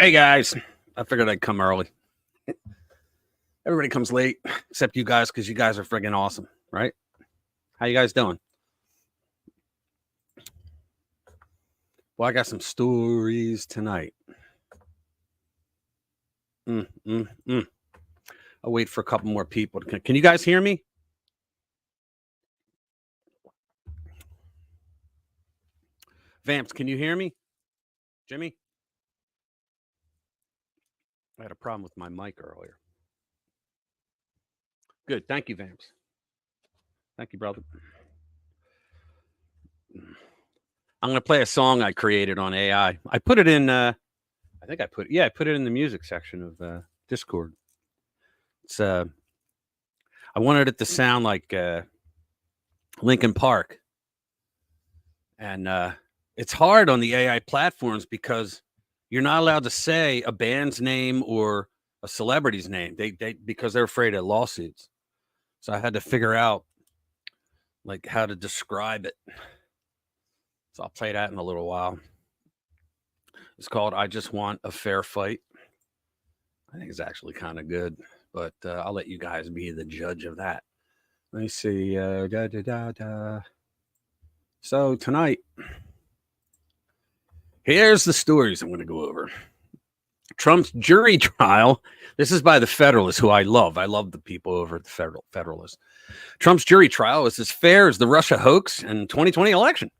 Hey guys, I figured I'd come early. Everybody comes late except you guys because you guys are friggin' awesome, right? How you guys doing? Well, I got some stories tonight. I'll wait for a couple more people. Can you guys hear me? Vamps, can you hear me? Jimmy? I had a problem with my mic earlier. Good. Thank you, Vamps. Thank you, brother. I'm going to play a song I created on AI. I put it in, I put it in the music section of Discord. It's, I wanted it to sound like Linkin Park. And it's hard on the AI platforms because you're not allowed to say a band's name or a celebrity's name. They because they're afraid of lawsuits. So I had to figure out like how to describe it. So I'll play that in a little while. It's called "I Just Want a Fair Fight." I think it's actually kind of good, but I'll let you guys be the judge of that. Let me see. So tonight, here's the stories I'm going to go over. Trump's jury trial. This is by the Federalist, who I love. I love the people over at the Federalist. Trump's jury trial is as fair as the Russia hoax and 2020 election.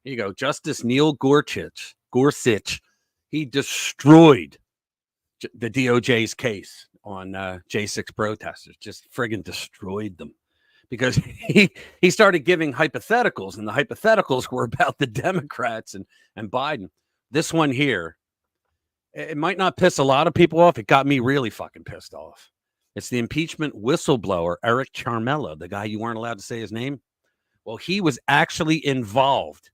Here you go. Justice Neil Gorsuch, he destroyed the DOJ's case on J6 protesters. Just friggin' destroyed them. Because he started giving hypotheticals, and the hypotheticals were about the Democrats and Biden. This one here, it might not piss a lot of people off. It got me really fucking pissed off. It's the impeachment whistleblower, Eric Charmella, the guy you weren't allowed to say his name. Well, he was actually involved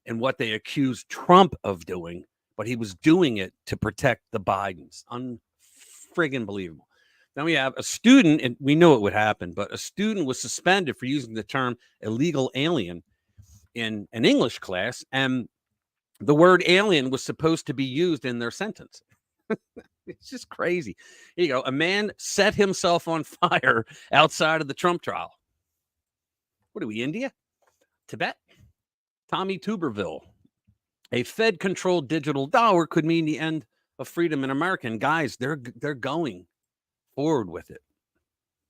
in what they accused Trump of doing, but he was doing it to protect the Bidens. Unfriggin' believable. Then we have a student, and we knew it would happen, but a student was suspended for using the term illegal alien in an English class, and the word alien was supposed to be used in their sentence. It's just crazy. Here you go. A man set himself on fire outside of the Trump trial. What are we, India? Tibet? Tommy Tuberville. A Fed-controlled digital dollar could mean the end of freedom in America. And guys, they're going forward with it.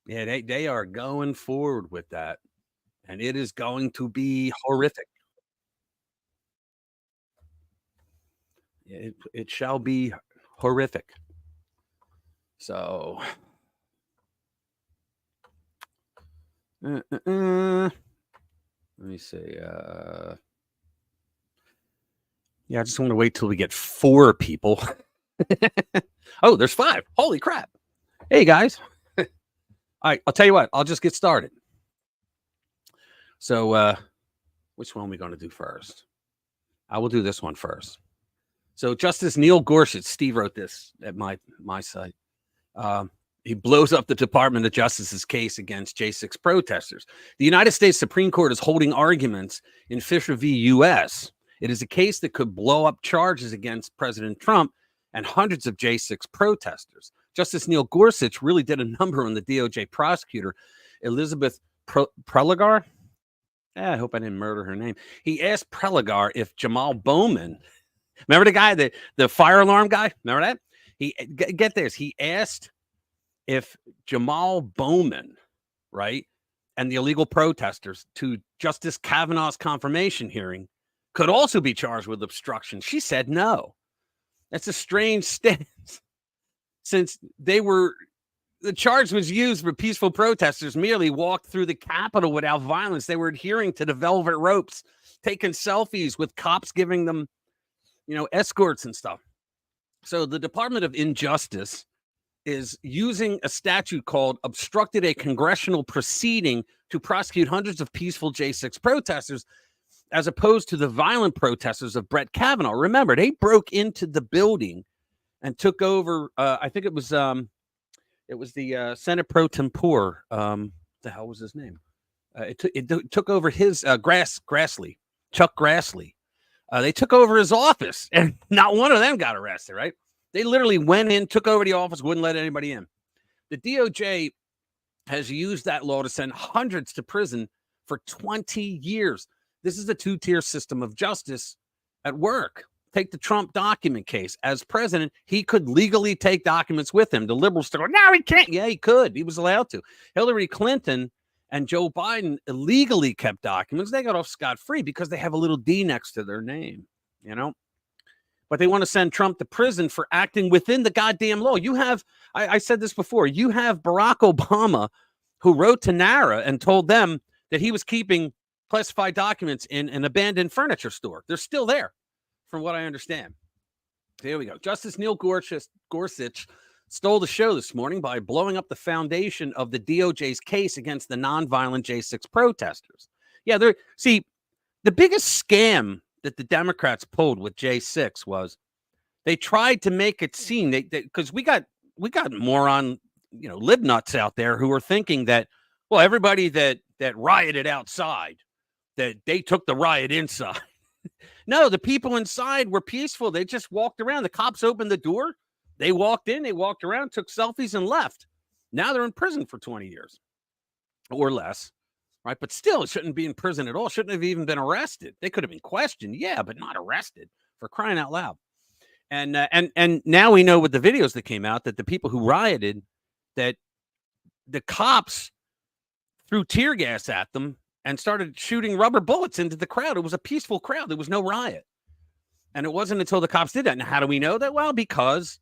Yeah, they are going forward with that. And it is going to be horrific. It shall be horrific. So, let me see. Yeah, I just want to wait till we get 4 people. Oh, there's 5. Holy crap. Hey, guys. All right, I'll tell you what. I'll just get started. So, which one are we going to do first? I will do this one first. So Justice Neil Gorsuch, Steve wrote this at my site. He blows up the Department of Justice's case against J6 protesters. The United States Supreme Court is holding arguments in Fisher v. U.S. It is a case that could blow up charges against President Trump and hundreds of J6 protesters. Justice Neil Gorsuch really did a number on the DOJ prosecutor, Elizabeth Prelogar. I hope I didn't murder her name. He asked Prelogar if Jamal Bowman, remember the guy, the fire alarm guy? Remember that? Get this. He asked if Jamal Bowman, right, and the illegal protesters to Justice Kavanaugh's confirmation hearing could also be charged with obstruction. She said no. That's a strange stance, since the charge was used for peaceful protesters merely walked through the Capitol without violence. They were adhering to the velvet ropes, taking selfies with cops giving them, escorts and stuff. So the Department of Injustice is using a statute called obstructed a congressional proceeding to prosecute hundreds of peaceful J6 protesters, as opposed to the violent protesters of Brett Kavanaugh. Remember, they broke into the building and took over. I think it was the Senate pro tempore. The hell was his name? It took over his Grassley, Chuck Grassley. They took over his office, and not one of them got arrested, right? They literally went in, took over the office, wouldn't let anybody in. The DOJ has used that law to send hundreds to prison for 20 years. This is a two-tier system of justice at work. Take the Trump document case. As president, he could legally take documents with him. The liberals go, no, he can't. Yeah, he could. He was allowed to. Hillary Clinton and Joe Biden illegally kept documents. They got off scot-free because they have a little D next to their name, you know? But they want to send Trump to prison for acting within the goddamn law. You have, I said this before, you have Barack Obama who wrote to NARA and told them that he was keeping classified documents in an abandoned furniture store. They're still there, from what I understand. Here we go. Justice Neil Gorsuch stole the show this morning by blowing up the foundation of the DOJ's case against the nonviolent J6 protesters. Yeah, see, the biggest scam that the Democrats pulled with J6 was they tried to make it seem because we got moron, lib nuts out there who are thinking that, well, everybody that rioted outside, that they took the riot inside. No, the people inside were peaceful. They just walked around. The cops opened the door. They walked in, they walked around, took selfies and left. Now they're in prison for 20 years or less. Right. But still, it shouldn't be in prison at all. Shouldn't have even been arrested. They could have been questioned. Yeah, but not arrested, for crying out loud. And now we know with the videos that came out that the people who rioted, that the cops threw tear gas at them and started shooting rubber bullets into the crowd. It was a peaceful crowd. There was no riot. And it wasn't until the cops did that. Now, how do we know that? Well, because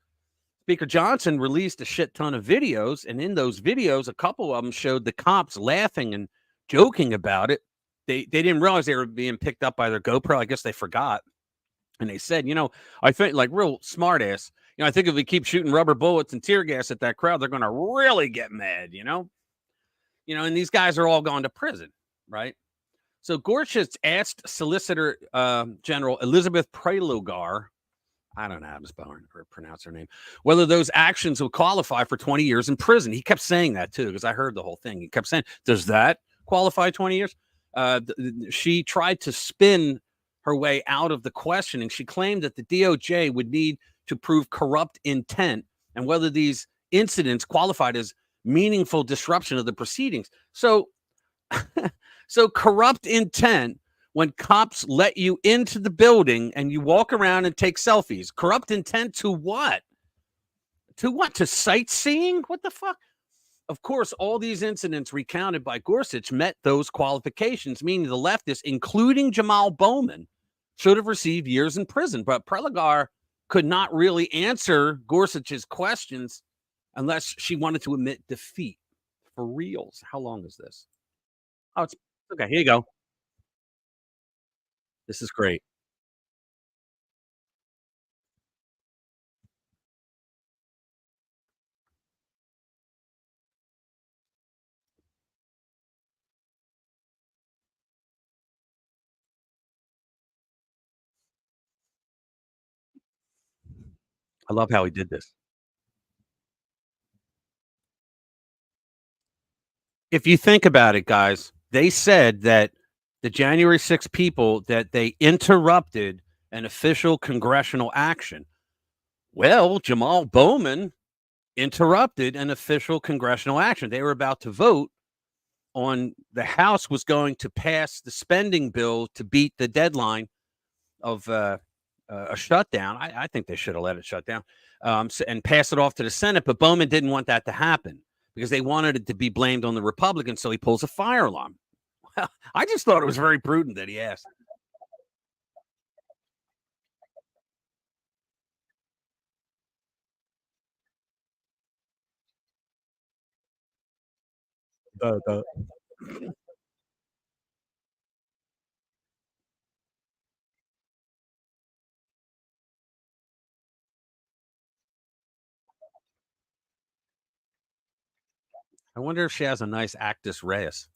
Speaker Johnson released a shit ton of videos. And in those videos, a couple of them showed the cops laughing and joking about it. They didn't realize they were being picked up by their GoPro. I guess they forgot. And they said, I think, like, real smart ass, I think if we keep shooting rubber bullets and tear gas at that crowd, they're going to really get mad, and these guys are all going to prison, right? So Gorsuch asked Solicitor General Elizabeth Prelogar, I don't know how to spell or pronounce her name, whether those actions would qualify for 20 years in prison. He kept saying that, too, because I heard the whole thing. He kept saying, does that qualify 20 years? She tried to spin her way out of the questioning. She claimed that the DOJ would need to prove corrupt intent and whether these incidents qualified as meaningful disruption of the proceedings. So corrupt intent, when cops let you into the building and you walk around and take selfies. Corrupt intent to what? To what? To sightseeing? What the fuck? Of course, all these incidents recounted by Gorsuch met those qualifications, meaning the leftists, including Jamal Bowman, should have received years in prison. But Prelogar could not really answer Gorsuch's questions unless she wanted to admit defeat. For reals. How long is this? Oh, it's okay. Here you go. This is great. I love how he did this. If you think about it, guys, they said that the January 6 people that they interrupted an official congressional action. Well, Jamal Bowman interrupted an official congressional action. They were about to vote on the House was going to pass the spending bill to beat the deadline of a shutdown. I think they should have let it shut down and pass it off to the Senate. But Bowman didn't want that to happen because they wanted it to be blamed on the Republicans. So he pulls a fire alarm. Well, I just thought it was very prudent that he asked. The I wonder if she has a nice actus reus.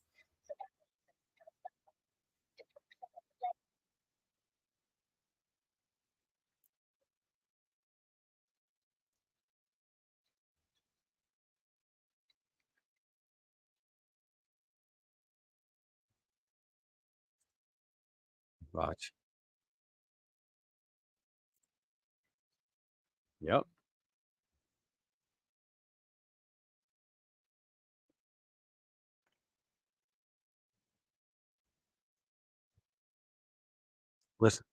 Watch. Yep. Listen.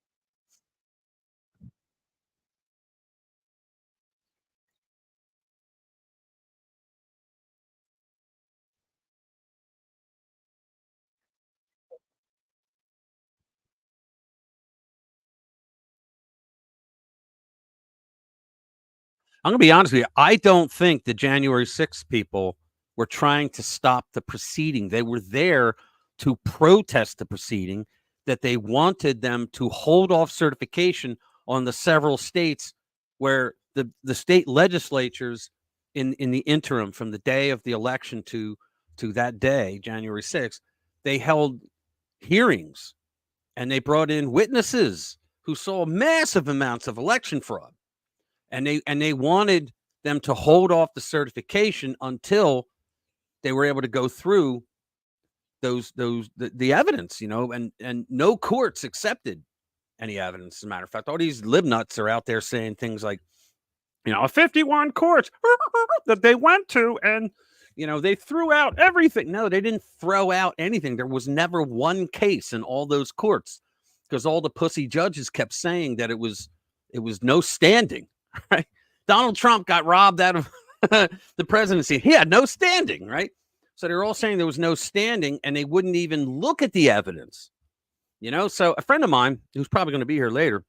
I'm gonna be honest with you. I don't think the January 6th people were trying to stop the proceeding. They were there to protest the proceeding, that they wanted them to hold off certification on the several states where the state legislatures in the interim from the day of the election to that day, January 6th, they held hearings and they brought in witnesses who saw massive amounts of election fraud, and they wanted them to hold off the certification until they were able to go through the evidence, and no courts accepted any evidence. As a matter of fact, all these libnuts are out there saying things like, 51 courts that they went to, and they threw out everything. No, they didn't throw out anything. There was never one case in all those courts because all the pussy judges kept saying that it was no standing. Right? Donald Trump got robbed out of the presidency. He had no standing, right? So they're all saying there was no standing, and they wouldn't even look at the evidence. So a friend of mine who's probably going to be here later,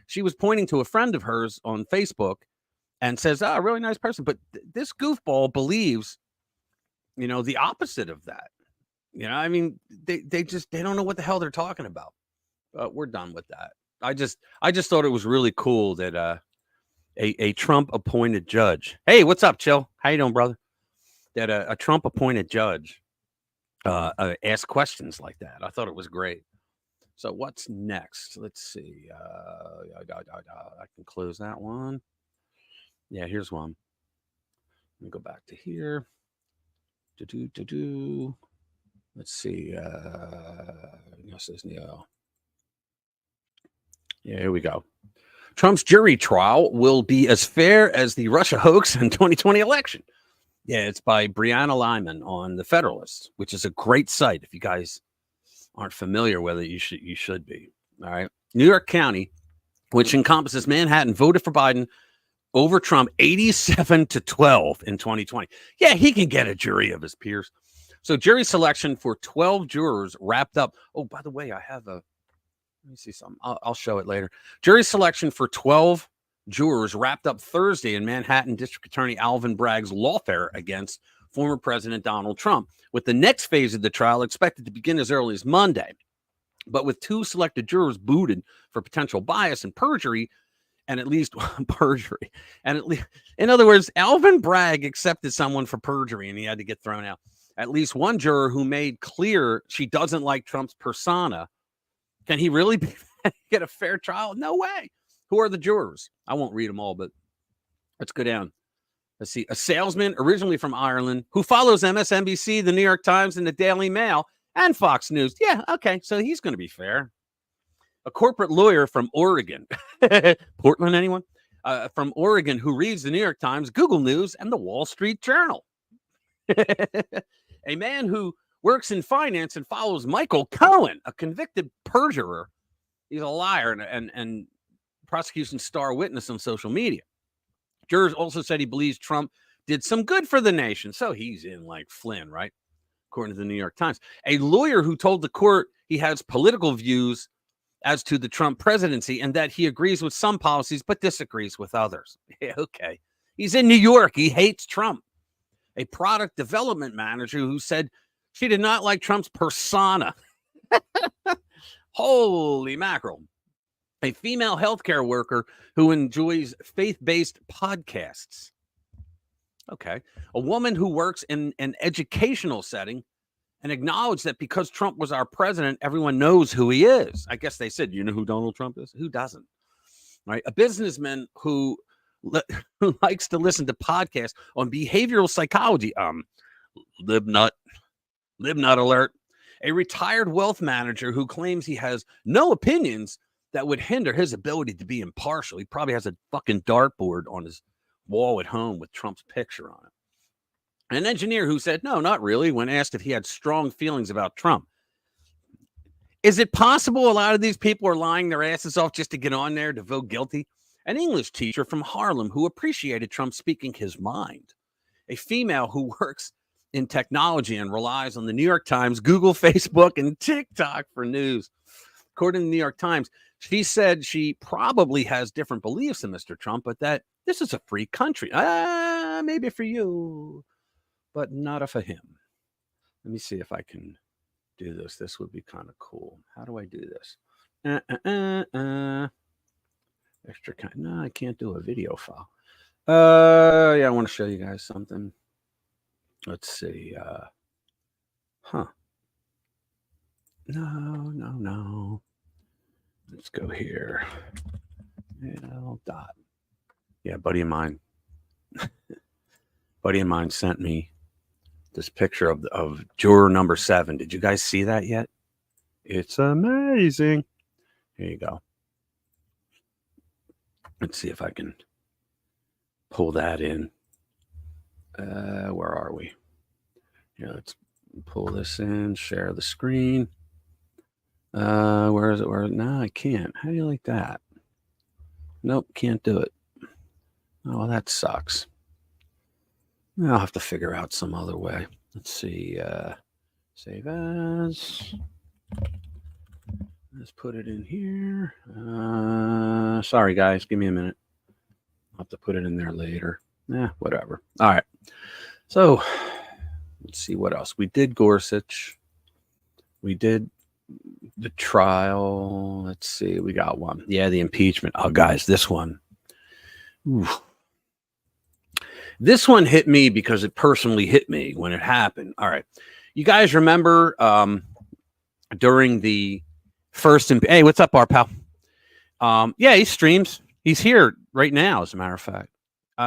she was pointing to a friend of hers on Facebook and says, "Oh, a really nice person." But this goofball believes, the opposite of that. I mean, they don't know what the hell they're talking about. We're done with that. I just thought it was really cool that a Trump appointed judge. Hey, what's up, Chill? How you doing, brother? That a Trump appointed judge asked questions like that. I thought it was great. So what's next? Let's see. I can close that one. Yeah, here's one. Let me go back to here. Let's see. Yeah, here we go. Trump's jury trial will be as fair as the Russia hoax in 2020 election. Yeah, it's by Brianna Lyman on The Federalist, which is a great site. If you guys aren't familiar with it, you should be. All right. New York County, which encompasses Manhattan, voted for Biden over Trump 87-12 in 2020. Yeah, he can get a jury of his peers. So jury selection for 12 jurors wrapped up. Oh, by the way, I have let me see something. I'll show it later. Jury selection for 12 jurors wrapped up Thursday in Manhattan District Attorney Alvin Bragg's lawfare against former President Donald Trump, with the next phase of the trial expected to begin as early as Monday. But with 2 selected jurors booted for potential bias and perjury, and at least perjury, and at least, in other words, Alvin Bragg accepted someone for perjury and he had to get thrown out. At least one juror who made clear she doesn't like Trump's persona. Can he really get a fair trial? No way. Who are the jurors? I won't read them all, but let's go down. Let's see. A salesman originally from Ireland who follows MSNBC, the New York Times, and the Daily Mail, and Fox News. Yeah, okay. So he's going to be fair. A corporate lawyer from Oregon. Portland, anyone? From Oregon who reads the New York Times, Google News, and the Wall Street Journal. A man who works in finance and follows Michael Cohen, a convicted perjurer. He's a liar and prosecution star witness on social media. Jurors also said he believes Trump did some good for the nation. So he's in like Flynn, right? According to the New York Times. A lawyer who told the court he has political views as to the Trump presidency and that he agrees with some policies but disagrees with others. Yeah, okay. He's in New York. He hates Trump. A product development manager who said she did not like Trump's persona. Holy mackerel. A female healthcare worker who enjoys faith-based podcasts. Okay. A woman who works in an educational setting and acknowledged that because Trump was our president, everyone knows who he is. I guess they said, you know who Donald Trump is? Who doesn't? Right. A businessman who likes to listen to podcasts on behavioral psychology. Libnut alert. A retired wealth manager who claims he has no opinions that would hinder his ability to be impartial. He probably has a fucking dartboard on his wall at home with Trump's picture on it. An engineer who said, no, not really, when asked if he had strong feelings about Trump. Is it possible a lot of these people are lying their asses off just to get on there to vote guilty? An English teacher from Harlem who appreciated Trump speaking his mind. A female who works in technology and relies on the New York Times, Google, Facebook, and TikTok for news. According to the New York Times, she said she probably has different beliefs than Mr. Trump, but that this is a free country. Maybe for you, but not for him. Let me see if I can do this. This would be kind of cool. How do I do this? Extra kind. No, I can't do a video file. Yeah, I want to show you guys something. Let's see. No. Let's go here. Dot. Yeah, buddy of mine sent me this picture of juror number 7. Did you guys see that yet? It's amazing. Here you go. Let's see if I can pull that in. Where are we? Yeah, let's pull this in, share the screen. Where is it? No, I can't. How do you like that? Nope, can't do it. Oh, well, that sucks. I'll have to figure out some other way. Let's see. Save as. Let's put it in here. Sorry, guys. Give me a minute. I'll have to put it in there later. Whatever. All right. So let's see what else. We did Gorsuch. We did the trial. Let's see. We got one. Yeah, the impeachment. Oh, guys, this one. Ooh. This one hit me because it personally hit me when it happened. All right. You guys remember during the first... Hey, what's up, our pal? Yeah, he streams. He's here right now, as a matter of fact.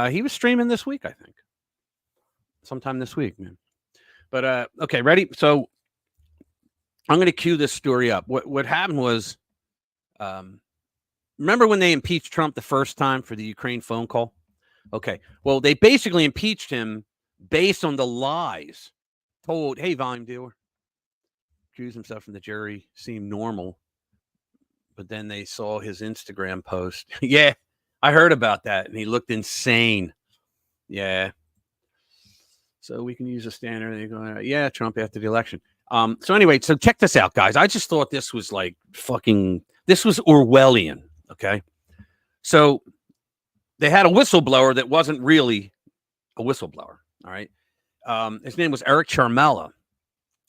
He was streaming this week, I think. Sometime this week, man. But, okay, ready? So I'm going to cue this story up. What happened was, remember when they impeached Trump the first time for the Ukraine phone call? Okay, well, they basically impeached him based on the lies told. Hey, volume dealer. Accused himself from the jury, seemed normal. But then they saw his Instagram post. Yeah, I heard about that, and he looked insane. Yeah. So we can use a standard. They go, yeah, Trump after the election. So anyway, so check this out, guys. I just thought this was like this was Orwellian, okay? So they had a whistleblower that wasn't really a whistleblower, all right? His name was Eric Charmella,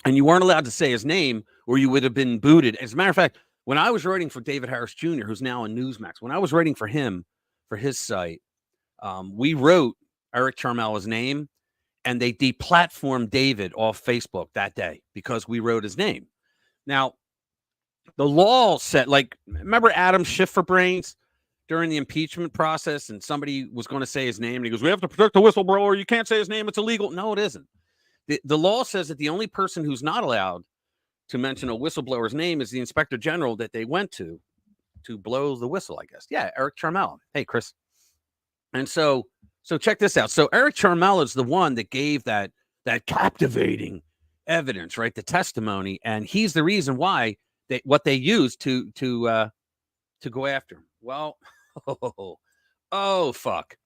and you weren't allowed to say his name or you would have been booted. As a matter of fact, when I was writing for David Harris Jr., who's now on Newsmax, when I was writing for him, for his site, we wrote Eric Charmella's name, and they deplatformed David off Facebook that day because we wrote his name. Now, the law said, like, remember Adam Schifferbrains during the impeachment process, and somebody was going to say his name, and he goes, we have to protect the whistleblower. You can't say his name. It's illegal. No, it isn't. The law says that the only person who's not allowed to mention a whistleblower's name is the inspector general that they went to blow the whistle, I guess. Yeah, Eric Charmella. Hey, Chris. And so check this out. So Eric Charmella is the one that gave that captivating evidence, right? The testimony, and he's the reason why what they used to go after him. Well, fuck.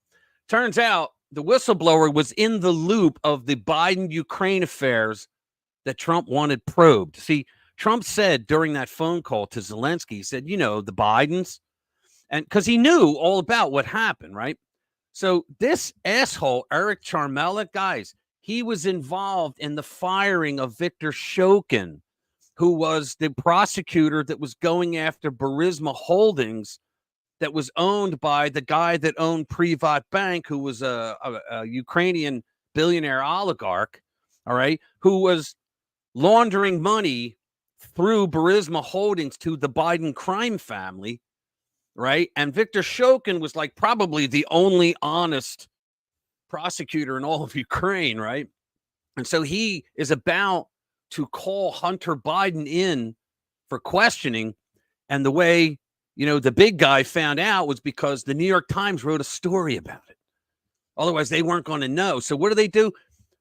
Turns out the whistleblower was in the loop of the Biden-Ukraine affairs that Trump wanted probed. See, Trump said during that phone call to Zelensky, he said, the Bidens, and because he knew all about what happened, right? So this asshole, Eric Charmella, guys, he was involved in the firing of Victor Shokin, who was the prosecutor that was going after Burisma Holdings that was owned by the guy that owned Privat Bank, who was a Ukrainian billionaire oligarch, all right, who was laundering money through Burisma Holdings to the Biden crime family, right? And Victor Shokin was like probably the only honest prosecutor in all of Ukraine, right? And so he is about to call Hunter Biden in for questioning. And the way, the big guy found out was because the New York Times wrote a story about it. Otherwise, they weren't going to know. So what do?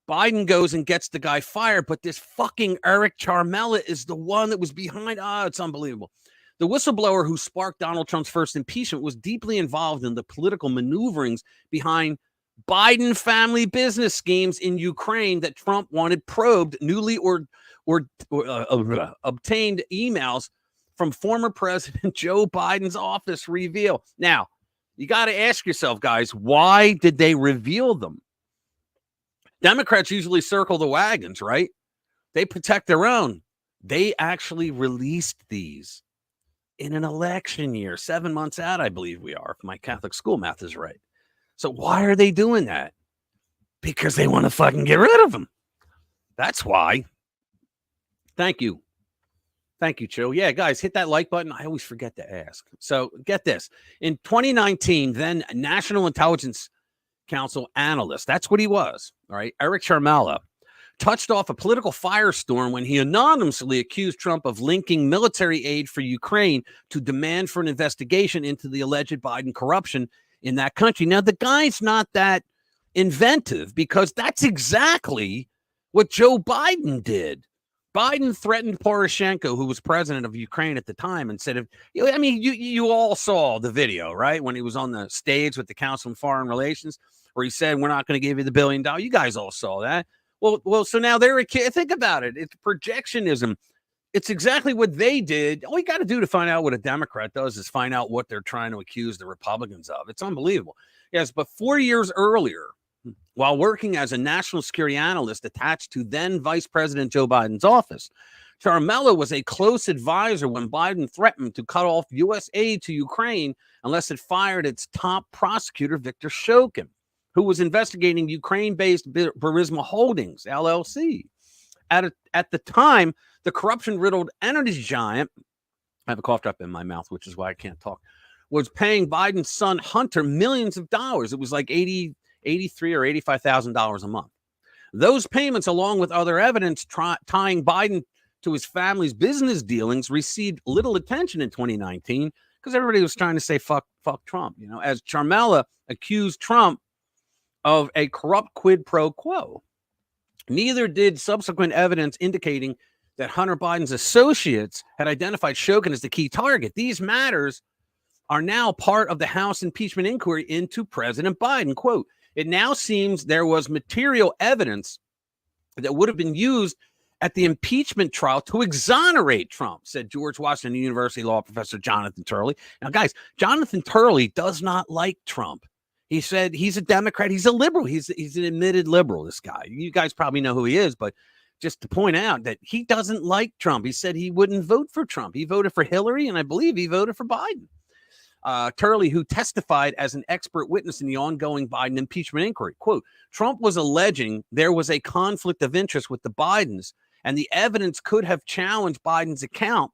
Biden goes and gets the guy fired, but this fucking Eric Charmella is the one that was behind. It's unbelievable. The whistleblower who sparked Donald Trump's first impeachment was deeply involved in the political maneuverings behind Biden family business schemes in Ukraine that Trump wanted probed. Newly obtained emails from former President Joe Biden's office reveal. Now, you got to ask yourself, guys, why did they reveal them? Democrats usually circle the wagons, right? They protect their own. They actually released these in an election year, 7 months out, I believe we are, if my Catholic school math is right. So why are they doing that? Because they want to fucking get rid of them. That's why. Thank you. Thank you, Chill. Yeah, guys, hit that like button. I always forget to ask. So get this. In 2019, then National Intelligence Council analyst, that's what he was, all right, Eric Charmella, touched off a political firestorm when he anonymously accused Trump of linking military aid for Ukraine to demand for an investigation into the alleged Biden corruption in that country. Now, the guy's not that inventive because that's exactly what Joe Biden did. Biden threatened Poroshenko, who was president of Ukraine at the time, and said, you all saw the video, right? When he was on the stage with the Council on Foreign Relations, where he said, we're not going to give you the $1 billion. You guys all saw that. Well, so now they're a kid. Think about it. It's projectionism. It's exactly what they did. All you got to do to find out what a Democrat does is find out what they're trying to accuse the Republicans of. It's unbelievable. Yes, but 4 years earlier, while working as a national security analyst attached to then Vice President Joe Biden's office, Charmella was a close advisor when Biden threatened to cut off U.S. aid to Ukraine unless it fired its top prosecutor, Victor Shokin, who was investigating Ukraine-based Burisma Holdings, LLC. At the time, the corruption-riddled energy giant, I have a cough drop in my mouth, which is why I can't talk, was paying Biden's son, Hunter, millions of dollars. It was like $83,000 or $85,000 a month. Those payments, along with other evidence tying Biden to his family's business dealings, received little attention in 2019 because everybody was trying to say fuck Trump, as Charmella accused Trump of a corrupt quid pro quo. Neither did subsequent evidence indicating that Hunter Biden's associates had identified Shokin as the key target. These matters are now part of the House impeachment inquiry into President Biden. Quote, it now seems there was material evidence that would have been used at the impeachment trial to exonerate Trump, said George Washington University law professor Jonathan Turley. Now, guys, Jonathan Turley does not like Trump. He said he's a Democrat. He's a liberal. He's an admitted liberal, this guy. You guys probably know who he is, but just to point out that he doesn't like Trump. He said he wouldn't vote for Trump. He voted for Hillary, and I believe he voted for Biden. Turley, who testified as an expert witness in the ongoing Biden impeachment inquiry, quote, Trump was alleging there was a conflict of interest with the Bidens, and the evidence could have challenged Biden's account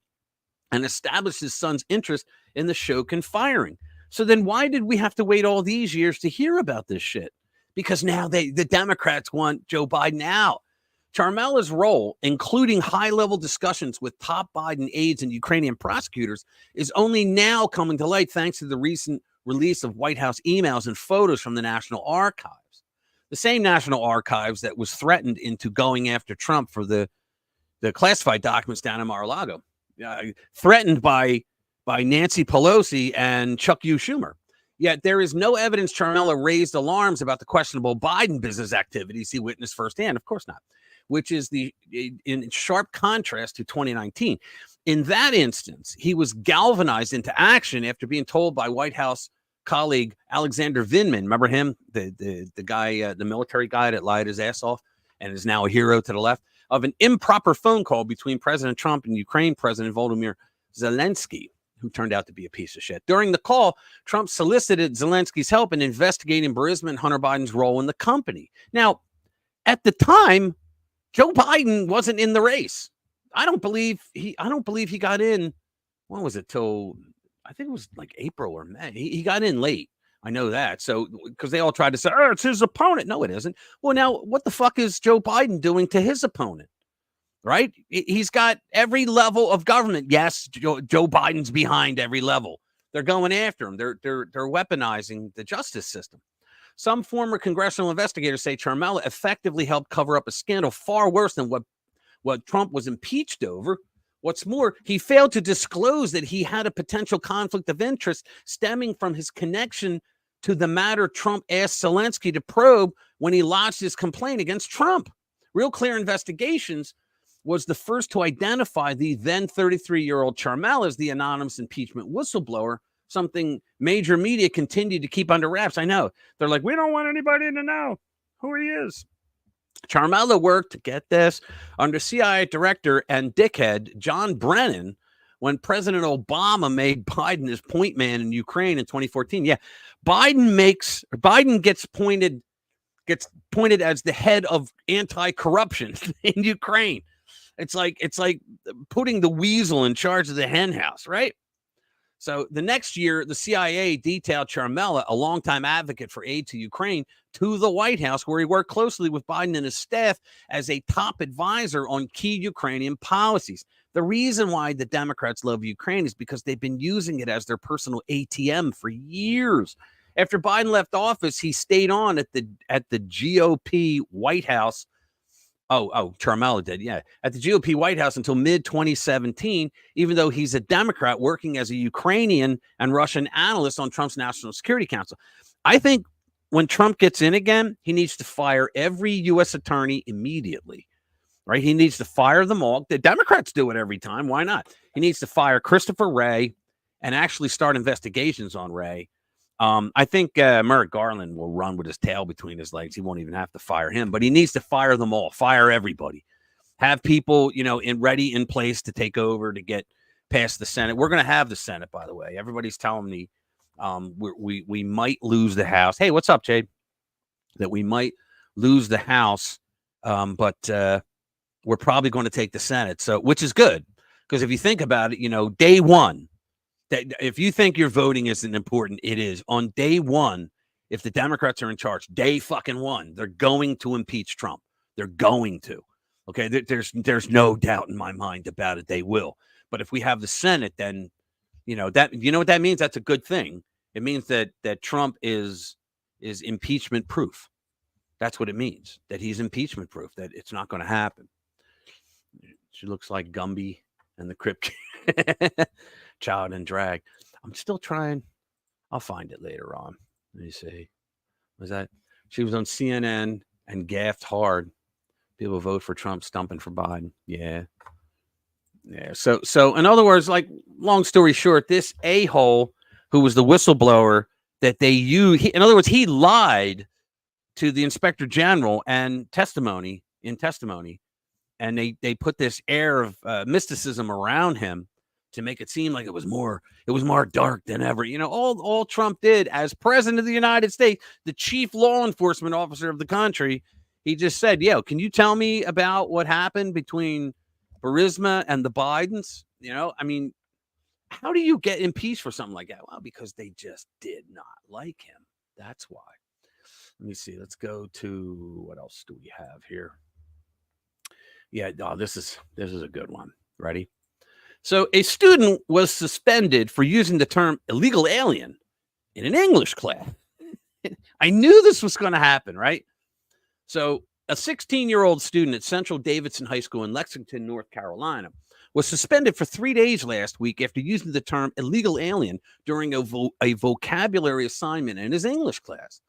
and established his son's interest in the Shokin firing. So then why did we have to wait all these years to hear about this shit? Because now the Democrats want Joe Biden out. Charmella's role, including high-level discussions with top Biden aides and Ukrainian prosecutors, is only now coming to light thanks to the recent release of White House emails and photos from the National Archives. The same National Archives that was threatened into going after Trump for the classified documents down in Mar-a-Lago, threatened by Nancy Pelosi and Chuck U. Schumer. Yet there is no evidence Charmella raised alarms about the questionable Biden business activities he witnessed firsthand. Of course not, which is in sharp contrast to 2019. In that instance, he was galvanized into action after being told by White House colleague Alexander Vindman, remember him, the guy, the military guy that lied his ass off and is now a hero to the left, of an improper phone call between President Trump and Ukraine President Volodymyr Zelensky, who turned out to be a piece of shit. During the call, Trump solicited Zelensky's help in investigating Burisma and Hunter Biden's role in the company. Now, at the time, Joe Biden wasn't in the race. I don't believe he got in. When was it? Till I think it was like April or May. He got in late. I know that. So because they all tried to say, "Oh, it's his opponent." No, it isn't. Well, now what the fuck is Joe Biden doing to his opponent? Right? He's got every level of government. Yes, Joe Biden's behind every level. They're going after him. They're weaponizing the justice system. Some former congressional investigators say Ciaramella effectively helped cover up a scandal far worse than what Trump was impeached over. What's more, he failed to disclose that he had a potential conflict of interest stemming from his connection to the matter Trump asked Zelensky to probe when he lodged his complaint against Trump. Real Clear Investigations was the first to identify the then 33-year-old Ciaramella as the anonymous impeachment whistleblower, something major media continued to keep under wraps. I know. They're like, we don't want anybody to know who he is. Ciaramella worked, get this, under CIA director and dickhead John Brennan when President Obama made Biden his point man in Ukraine in 2014. Yeah, Biden gets pointed as the head of anti-corruption in Ukraine. It's like putting the weasel in charge of the hen house, right? So the next year, the CIA detailed Ciaramella, a longtime advocate for aid to Ukraine, to the White House, where he worked closely with Biden and his staff as a top advisor on key Ukrainian policies. The reason why the Democrats love Ukraine is because they've been using it as their personal ATM for years. After Biden left office, he stayed on at the GOP White House. Ciaramella did, yeah. At the GOP White House until mid-2017, even though he's a Democrat working as a Ukrainian and Russian analyst on Trump's National Security Council. I think when Trump gets in again, he needs to fire every U.S. attorney immediately, right? He needs to fire them all. The Democrats do it every time. Why not? He needs to fire Christopher Wray and actually start investigations on Wray. I think Merrick Garland will run with his tail between his legs. He won't even have to fire him, but he needs to fire them all, fire everybody, have people, ready in place to take over to get past the Senate. We're going to have the Senate, by the way. Everybody's telling me we might lose the House. Hey, what's up, Jade? That we might lose the House, but we're probably going to take the Senate. So, which is good, because if you think about it, day one, that if you think your voting isn't important, it is. On day one, if the Democrats are in charge, day fucking one, they're going to impeach Trump. They're going to. Okay, there's no doubt in my mind about it. They will. But if we have the Senate, then what that means. That's a good thing. It means that Trump is impeachment proof. That's what it means. That he's impeachment proof. That it's not going to happen. She looks like Gumby and the Crypt Child and Drag. I'm still trying. I'll find it later on. Let me see. Was that? She was on CNN and gaffed hard. People vote for Trump, stumping for Biden. Yeah. So in other words, like, long story short, this a-hole who was the whistleblower that they used, in other words, he lied to the inspector general and testimony, and they put this air of mysticism around him to make it seem like it was more dark than ever. All Trump did as president of the United States, the chief law enforcement officer of the country, he just said, can you tell me about what happened between Burisma and the Bidens? How do you get impeached for something like that? Well, because they just did not like him. That's why. Let me see. Let's go to, what else do we have here? Yeah, this is a good one. Ready? So a student was suspended for using the term illegal alien in an English class. I knew this was going to happen, right? So a 16-year-old student at Central Davidson High School in Lexington, North Carolina, was suspended for 3 days last week after using the term illegal alien during a vocabulary assignment in his English class.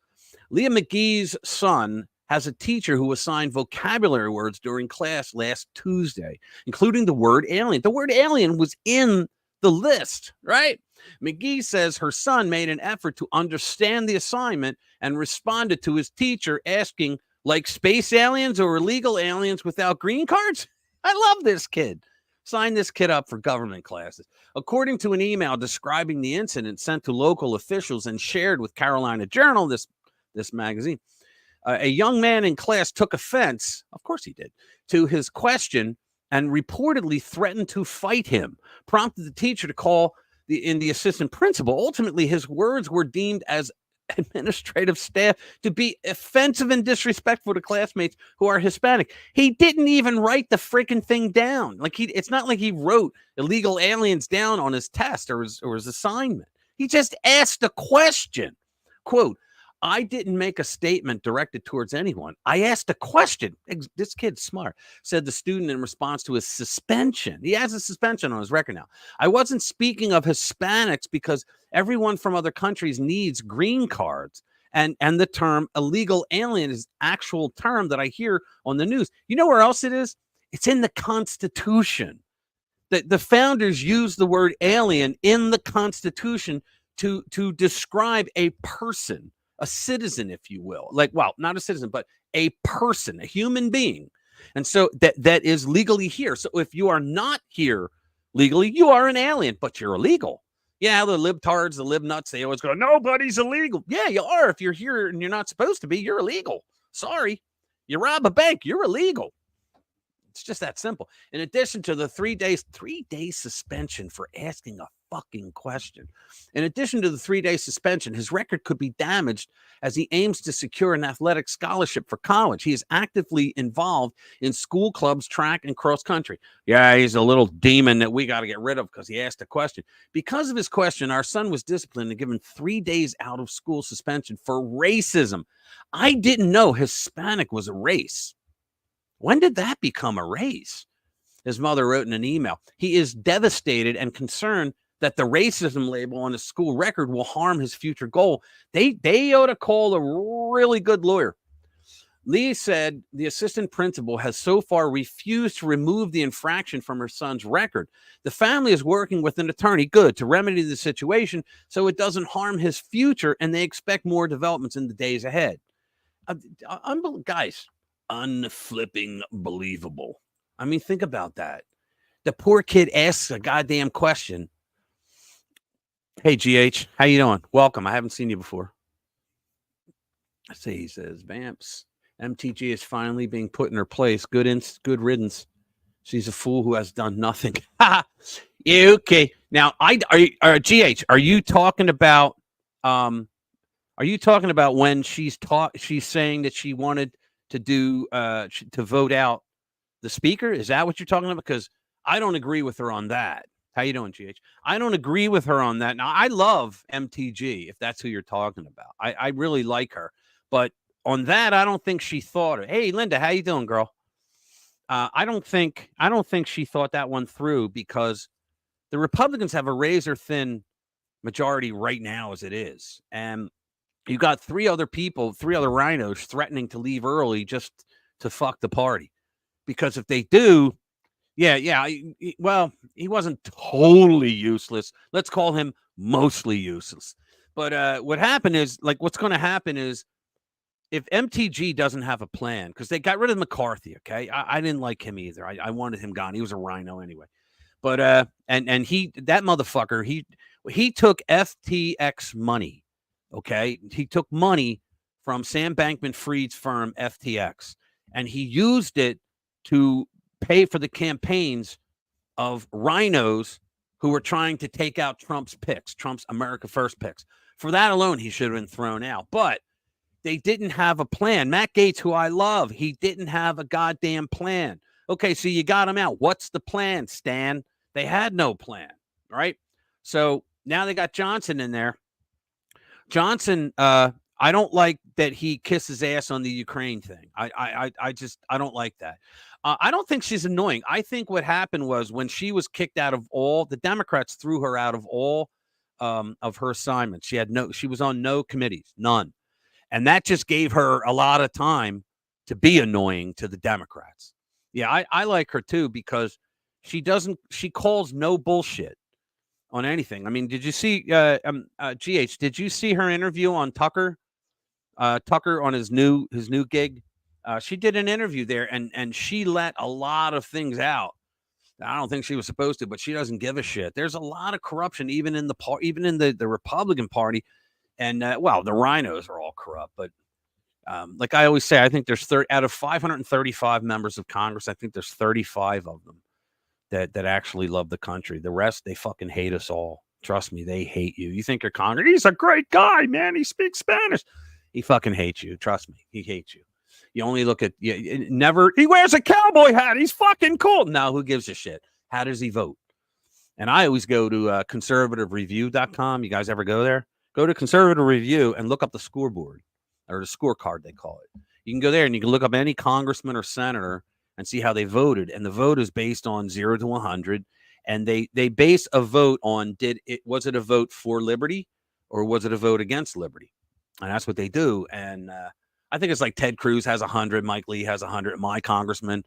Leah McGee's son has a teacher who assigned vocabulary words during class last Tuesday, including the word alien. The word alien was in the list, right? McGee says her son made an effort to understand the assignment and responded to his teacher asking, like, space aliens or illegal aliens without green cards? I love this kid. Sign this kid up for government classes. According to an email describing the incident sent to local officials and shared with Carolina Journal, this magazine, a young man in class took offense, of course he did, to his question and reportedly threatened to fight him, prompted the teacher to call the assistant principal. Ultimately, his words were deemed as administrative staff to be offensive and disrespectful to classmates who are Hispanic. He didn't even write the freaking thing down. It's not like he wrote illegal aliens down on his test or his assignment. He just asked a question. Quote, I didn't make a statement directed towards anyone. I asked a question. This kid's smart, said the student in response to his suspension. He has a suspension on his record now. I wasn't speaking of Hispanics because everyone from other countries needs green cards. And the term illegal alien is actual term that I hear on the news. You know where else it is? It's in the Constitution. The founders used the word alien in the Constitution to describe a person, a citizen, if you will. Like, well, not a citizen, but a person, a human being. And so that is legally here. So if you are not here legally, you are an alien, but you're illegal. Yeah, the libtards, the libnuts, they always go, nobody's illegal. Yeah, you are. If you're here and you're not supposed to be, you're illegal. Sorry. You rob a bank, you're illegal. It's just that simple. In addition to the 3 day suspension for asking a fucking question. In addition to the 3-day suspension, his record could be damaged as he aims to secure an athletic scholarship for college. He is actively involved in school clubs, track, and cross country. Yeah, he's a little demon that we got to get rid of because he asked a question. Because of his question, our son was disciplined and given 3 days out of school suspension for racism. I didn't know Hispanic was a race. When did that become a race? His mother wrote in an email. He is devastated and concerned that the racism label on his school record will harm his future goal. They ought to call a really good lawyer. Lee said the assistant principal has so far refused to remove the infraction from her son's record. The family is working with an attorney, good, to remedy the situation so it doesn't harm his future, and they expect more developments in the days ahead. Guys, unflipping believable. I mean, think about that. The poor kid asks a goddamn question. Hey, GH, how you doing? Welcome. I haven't seen you before. I see. He says, Vamps, MTG is finally being put in her place. Good riddance. She's a fool who has done nothing. Yeah, okay. Now, GH, are you talking about when she's saying that she wanted to do to vote out the speaker? Is that what you're talking about? Because I don't agree with her on that. How you doing, GH? I don't agree with her on that. Now, I love MTG, if that's who you're talking about. I really like her. But on that, I don't think she thought it. Hey, Linda, how you doing, girl? I don't think she thought that one through, because the Republicans have a razor thin majority right now as it is. And you got three other rhinos threatening to leave early just to fuck the party. Because if they do, well, he wasn't totally useless. Let's call him mostly useless. But what's going to happen is, if MTG doesn't have a plan, because they got rid of McCarthy, okay? I didn't like him either. I wanted him gone. He was a rhino anyway. But that motherfucker, he took FTX money, okay? He took money from Sam Bankman-Fried's firm, FTX, and he used it to pay for the campaigns of rhinos who were trying to take out Trump's America First picks. For that alone, he should have been thrown out. But they didn't have a plan. Matt Gaetz, who I love, he didn't have a goddamn plan. Okay, so you got him out. What's the plan, Stan? They had no plan, right? So now they got Johnson in there. Johnson, I don't like that he kisses ass on the Ukraine thing. I don't like that. I don't think she's annoying. I think what happened was, when she was kicked out of all, the Democrats threw her out of all of her assignments. She was on no committees, none. And that just gave her a lot of time to be annoying to the Democrats. Yeah, I like her too, because she calls no bullshit on anything. I mean, did you see GH? Did you see her interview on Tucker? Tucker on his new gig. She did an interview there, and she let a lot of things out. I don't think she was supposed to, but she doesn't give a shit. There's a lot of corruption even in the Republican Party. And, the rhinos are all corrupt. But like I always say, I think there's out of 535 members of Congress, I think there's 35 of them that actually love the country. The rest, they fucking hate us all. Trust me, they hate you. You think you're Congress? He's a great guy, man. He speaks Spanish. He fucking hates you. Trust me, he hates you. You only look at he wears a cowboy hat. He's fucking cool. Now, who gives a shit? How does he vote? And I always go to conservativereview.com. You guys ever go there? Go to Conservative Review and look up the scoreboard or the scorecard, they call it. You can go there and you can look up any congressman or senator and see how they voted. And the vote is based on 0 to 100. And they base a vote on was it a vote for liberty or was it a vote against liberty? And that's what they do. And I think it's like Ted Cruz has 100, Mike Lee has 100, my congressman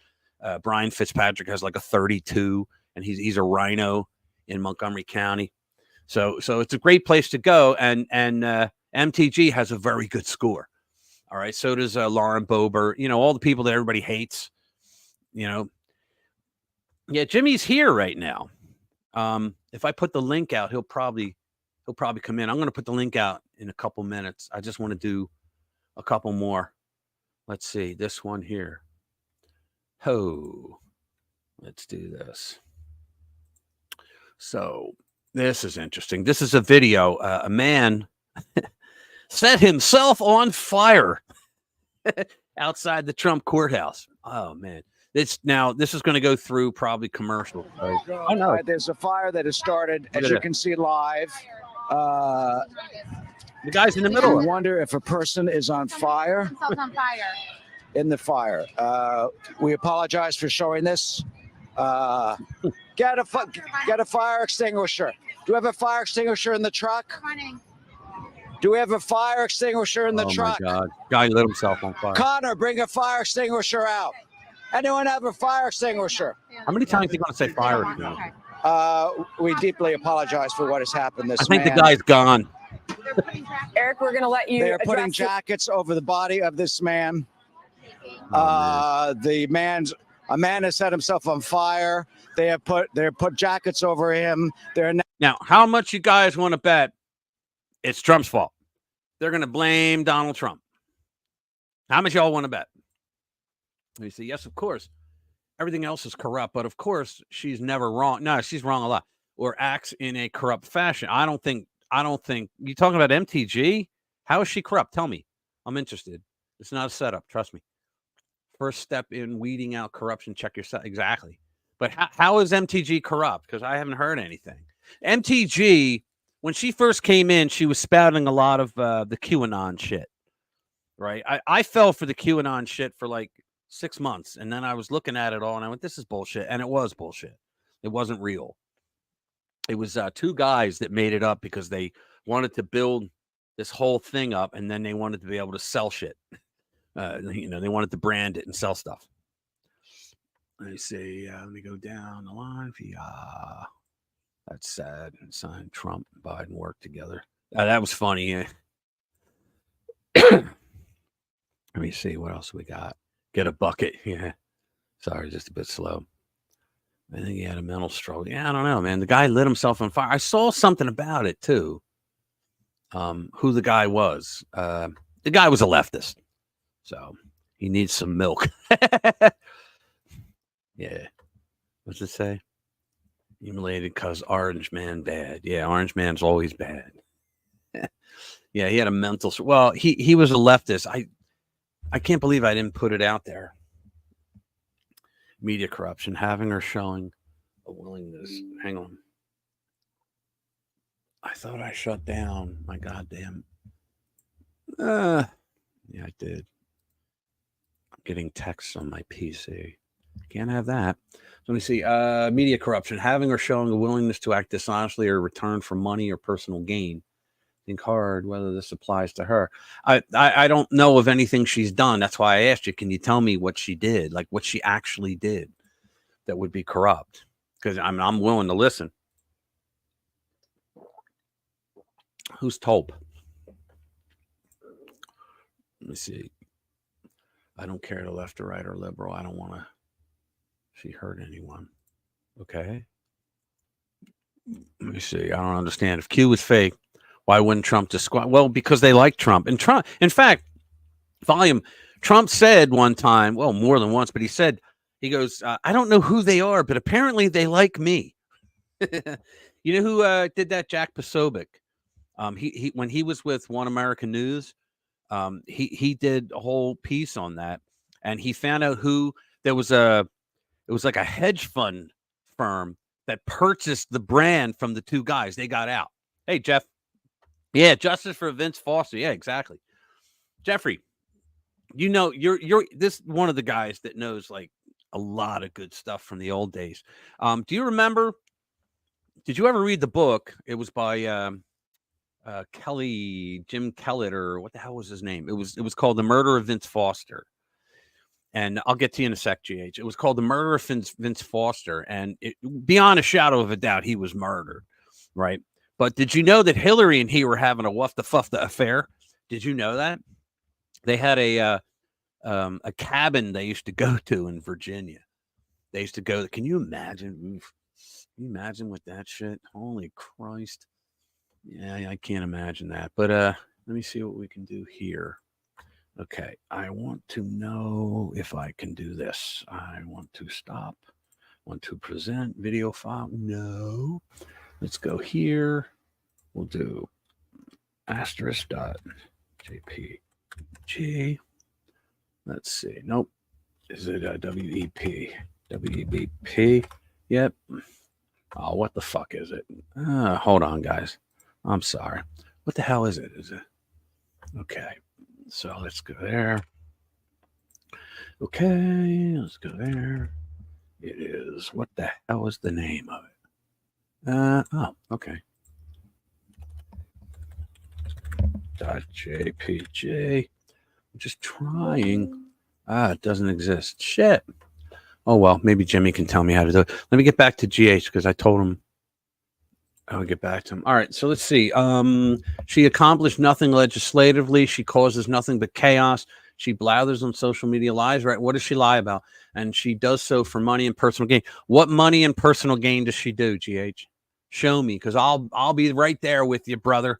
Brian Fitzpatrick has like a 32, and he's a rhino in Montgomery County. So it's a great place to go, and MTG has a very good score. All right, so does Lauren Boebert. All the people that everybody hates. Yeah, Jimmy's here right now. If I put the link out, he'll probably come in. I'm going to put the link out in a couple minutes. I just want to do a couple more. Let's see this one here. Let's do this. So this is interesting. This is a video. A man set himself on fire outside the Trump courthouse. Oh man. This is going to go through probably commercial. Oh no! There's a fire that has started, as you can see live. The guy's in the middle. I wonder if a person is on fire. On fire. In the fire. We apologize for showing this. Get a fire extinguisher. Do we have a fire extinguisher in the truck? Do we have a fire extinguisher in the truck? Oh my God! Guy lit himself on fire. Connor, bring a fire extinguisher out. Anyone have a fire extinguisher? How many times are you going to say fire extinguisher? We deeply apologize for what has happened. I think the guy's gone. Eric, we're going to let you. They are putting jackets over the body of this man. A man has set himself on fire. They put jackets over him. Now, how much you guys want to bet it's Trump's fault? They're going to blame Donald Trump. How much y'all want to bet? You say, yes, of course. Everything else is corrupt, but of course she's never wrong. No, she's wrong a lot, or acts in a corrupt fashion. I don't think you talking about MTG. How is she corrupt? Tell me. I'm interested. It's not a setup. Trust me. First step in weeding out corruption. Check yourself. Exactly. But how is MTG corrupt? Because I haven't heard anything. MTG, when she first came in, she was spouting a lot of the QAnon shit. Right. I fell for the QAnon shit for like 6 months, and then I was looking at it all, and I went, "This is bullshit," and it was bullshit. It wasn't real. It was two guys that made it up because they wanted to build this whole thing up, and then they wanted to be able to sell shit. They wanted to brand it and sell stuff. Let me see. Let me go down the line. Yeah, that's sad. Signed Trump and Biden work together. That was funny. Let me see what else we got. Get a bucket. Yeah. Sorry, just a bit slow. I think he had a mental struggle. Yeah, I don't know, man. The guy lit himself on fire. I saw something about it, too. Who the guy was. The guy was a leftist. So he needs some milk. Yeah. What's it say? Humiliated because Orange Man bad. Yeah, Orange Man's always bad. Yeah, he had a mental... Well, he was a leftist. I can't believe I didn't put it out there. Media corruption, having or showing a willingness. Hang on. I thought I shut down my goddamn. Yeah, I did. I'm getting texts on my PC. Can't have that. So let me see. Media corruption, having or showing a willingness to act dishonestly or return for money or personal gain. Think hard whether this applies to her. I don't know of anything she's done. That's why I asked you, can you tell me what she did, like what she actually did that would be corrupt? Because I'm willing to listen. Who's Tope? Let me see. I don't care to left or right or liberal. I don't want to she hurt anyone. Okay. Let me see. I don't understand. If Q was fake, why wouldn't Trump disqualify? Well, because they like Trump. And Trump, in fact, Trump said one time, well, more than once, but he goes, I don't know who they are, but apparently they like me. You know who did that? Jack Posobiec. He when he was with One American News, he did a whole piece on that, and he found out who it was like a hedge fund firm that purchased the brand from the two guys. They got out. Hey, Jeff. Yeah, justice for Vince Foster. Yeah, exactly. Jeffrey, you know, you're this one of the guys that knows like a lot of good stuff from the old days. Do you remember? Did you ever read the book? It was by Jim Kellett, or what the hell was his name? It was called The Murder of Vince Foster. And I'll get to you in a sec, GH. It was called The Murder of Vince Foster, and beyond a shadow of a doubt, he was murdered, right? But did you know that Hillary and he were having a wuff the fuff the affair? Did you know that they had a cabin they used to go to in Virginia? They used to go. Can you imagine? Oof, can you imagine with that shit? Holy Christ! Yeah, I can't imagine that. But let me see what we can do here. Okay, I want to know if I can do this. I want to stop. Want to present video file? No. Let's go here. We'll do *jpg. Let's see. Nope. Is it WEP? WEBP? Yep. Oh, what the fuck is it? Hold on, guys. I'm sorry. What the hell is it? Is it? Okay. So let's go there. Okay, let's go there. It is, what the hell is the name of it? Oh, okay. .jpg. I'm just trying. It doesn't exist. Shit. Oh, well, maybe Jimmy can tell me how to do it. Let me get back to GH because I told him I'll get back to him. All right, so let's see. She accomplished nothing legislatively. She causes nothing but chaos. She blathers on social media lies, right? What does she lie about? And she does so for money and personal gain. What money and personal gain does she do, GH? Show me, because I'll be right there with you, brother,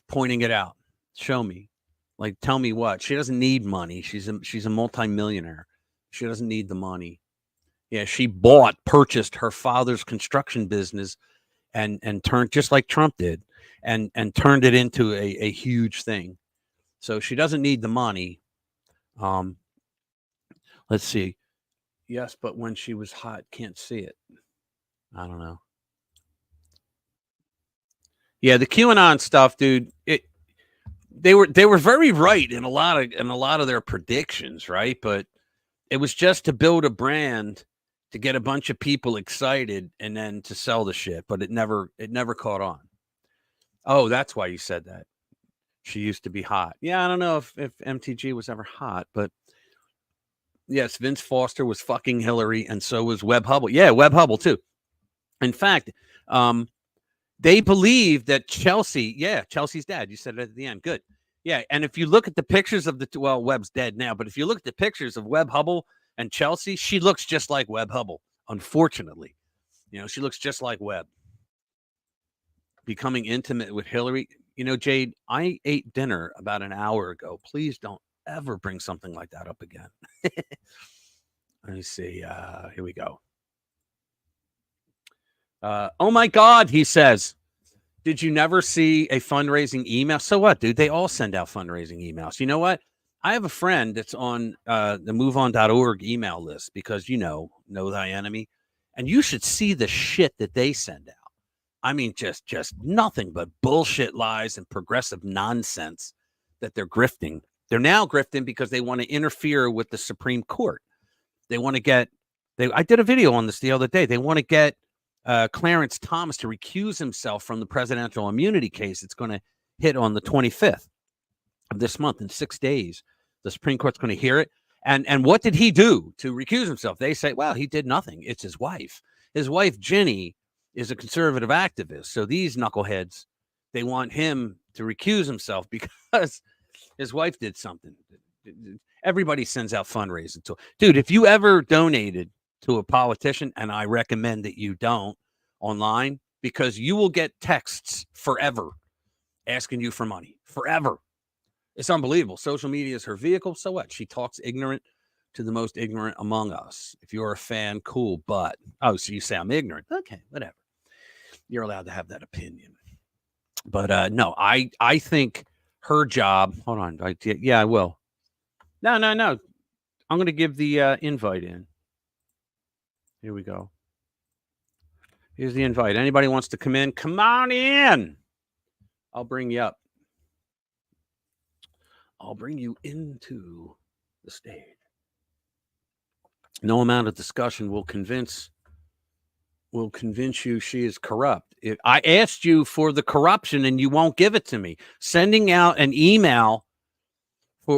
pointing it out. Show me. Like, tell me what. She doesn't need money. She's a multimillionaire. She doesn't need the money. Yeah, she purchased her father's construction business and turned, just like Trump did, and turned it into a huge thing. So she doesn't need the money. Let's see. Yes, but when she was hot, can't see it. I don't know. Yeah, the QAnon stuff, dude. They were very right in a lot of their predictions, right? But it was just to build a brand, to get a bunch of people excited, and then to sell the shit. But it never caught on. Oh, that's why you said that. She used to be hot. Yeah, I don't know if MTG was ever hot, but yes, Vince Foster was fucking Hillary, and so was Webb Hubble. Yeah, Webb Hubble too. In fact, they believe that Chelsea's dad. You said it at the end. Good. Yeah, and if you look at the pictures of Webb's dead now, but if you look at the pictures of Webb Hubble and Chelsea, she looks just like Webb Hubble. Unfortunately, she looks just like Webb. Becoming intimate with Hillary. Jade, I ate dinner about an hour ago. Please don't ever bring something like that up again. Let me see. Here we go. Oh my God, he says. Did you never see a fundraising email? So what, dude? They all send out fundraising emails. You know what? I have a friend that's on the moveon.org email list because, know thy enemy. And you should see the shit that they send out. I mean, just nothing but bullshit lies and progressive nonsense that they're grifting. They're now grifting because they want to interfere with the Supreme Court. They want to get, I did a video on this the other day. They want to get Clarence Thomas to recuse himself from the presidential immunity case. It's going to hit on the 25th of this month in 6 days. The Supreme Court's going to hear it. And what did he do to recuse himself? They say, well, he did nothing. It's his wife. His wife, Ginny, is a conservative activist. So these knuckleheads, they want him to recuse himself because his wife did something. Everybody sends out fundraising. Dude, if you ever donated to a politician, and I recommend that you don't online, because you will get texts forever asking you for money. Forever. It's unbelievable. Social media is her vehicle. So what? She talks ignorant to the most ignorant among us. If you're a fan, cool. But, so you say I'm ignorant. Okay, whatever. You're allowed to have that opinion. But no, I think her job, hold on. I will. No. I'm going to give the invite in. Here we go. Here's the invite. Anybody wants to come in? Come on in. I'll bring you up. I'll bring you into the stage. No amount of discussion will convince you she is corrupt. I asked you for the corruption and you won't give it to me. Sending out an email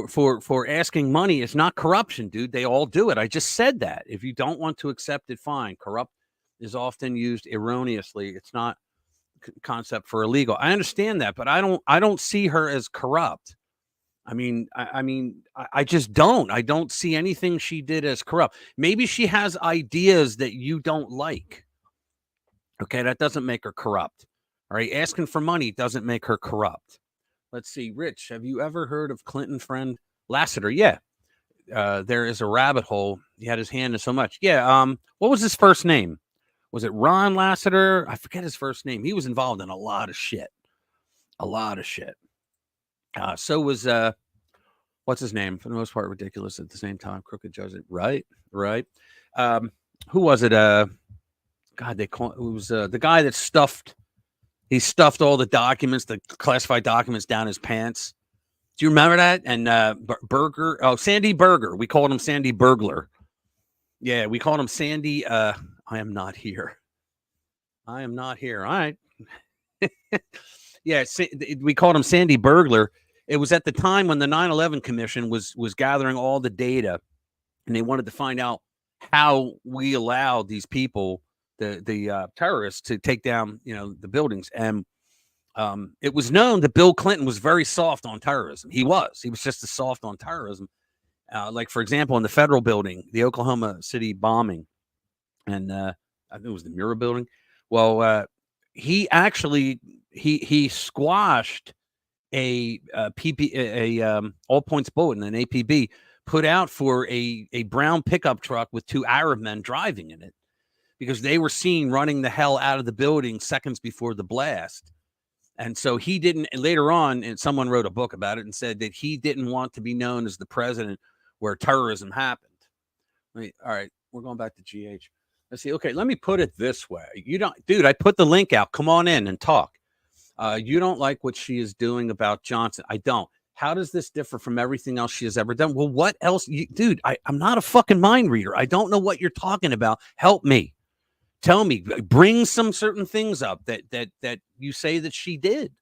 for asking money is not corruption, dude. They all do it. I just said that. If you don't want to accept it, fine. Corrupt is often used erroneously. It's not concept for illegal. I understand that, but I don't see her as corrupt. I just don't. I don't see anything she did as corrupt. Maybe she has ideas that you don't like. Okay, that doesn't make her corrupt. All right, asking for money doesn't make her corrupt. Let's see, Rich, have you ever heard of Clinton friend Lassiter? Yeah, there is a rabbit hole. He had his hand in so much. Yeah, what was his first name? Was it Ron Lassiter? I forget his first name. He was involved in a lot of shit. A lot of shit. So was, what's his name? For the most part, ridiculous at the same time. Crooked judge. Right. Who was it? God, it was the guy that stuffed all the documents, the classified documents down his pants. Do you remember that? And Sandy Berger. We called him Sandy Burglar. Yeah, we called him Sandy. I am not here. All right. Yeah, we called him Sandy Burglar. It was at the time when the 9/11 Commission was gathering all the data, and they wanted to find out how we allowed these people, the terrorists, to take down, the buildings. And it was known that Bill Clinton was very soft on terrorism. He was just as soft on terrorism. Like, for example, in the federal building, the Oklahoma City bombing, and I think it was the Murrah building. Well, he actually he squashed a all points bulletin, an APB, put out for a brown pickup truck with two Arab men driving in it, because they were seen running the hell out of the building seconds before the blast. And so he didn't, and later on, and someone wrote a book about it and said that he didn't want to be known as the president where terrorism happened. All right, we're going back to GH. Let's see. Okay, let me put it this way. Dude, I put the link out. Come on in and talk. You don't like what she is doing about Johnson. I don't. How does this differ from everything else she has ever done? Well, what else? Dude, I'm not a fucking mind reader. I don't know what you're talking about. Help me. Tell me. Bring some certain things up that you say that she did.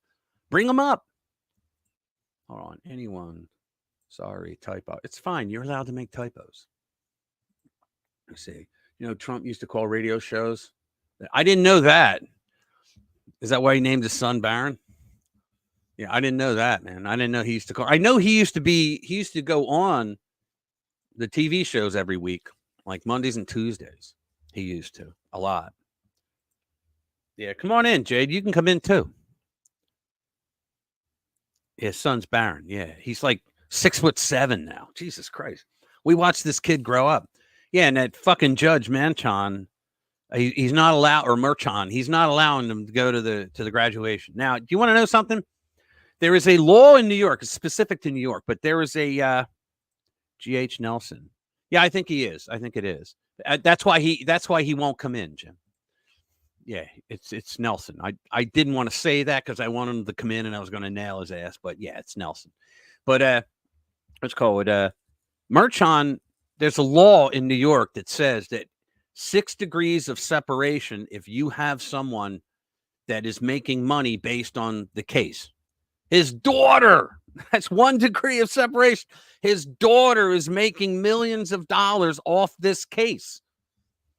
Bring them up. Hold on. Anyone? Sorry, typo. It's fine. You're allowed to make typos. Let's see. Trump used to call radio shows. I didn't know that. Is that why he named his son Barron? Yeah, I didn't know that, man. I didn't know he used to call. I know he used to go on the TV shows every week, like Mondays and Tuesdays. He used to a lot. Yeah, come on in, Jade. You can come in too. His son's Barron. Yeah, he's like 6'7" now. Jesus Christ. We watched this kid grow up. Yeah, and that fucking Judge Manchon, he's not allowed, or Merchon, he's not allowing them to go to the graduation. Now, do you want to know something? There is a law in New York, it's specific to New York, but there is a G.H. Nelson. Yeah, I think he is. I think it is. That's why he won't come in, Jim. Yeah, it's Nelson. I didn't want to say that because I wanted him to come in and I was going to nail his ass, but yeah, it's Nelson. But let's call it Merchon. There's a law in New York that says that 6 degrees of separation if you have someone that is making money based on the case. His daughter, that's 1 degree of separation. His daughter is making millions of dollars off this case,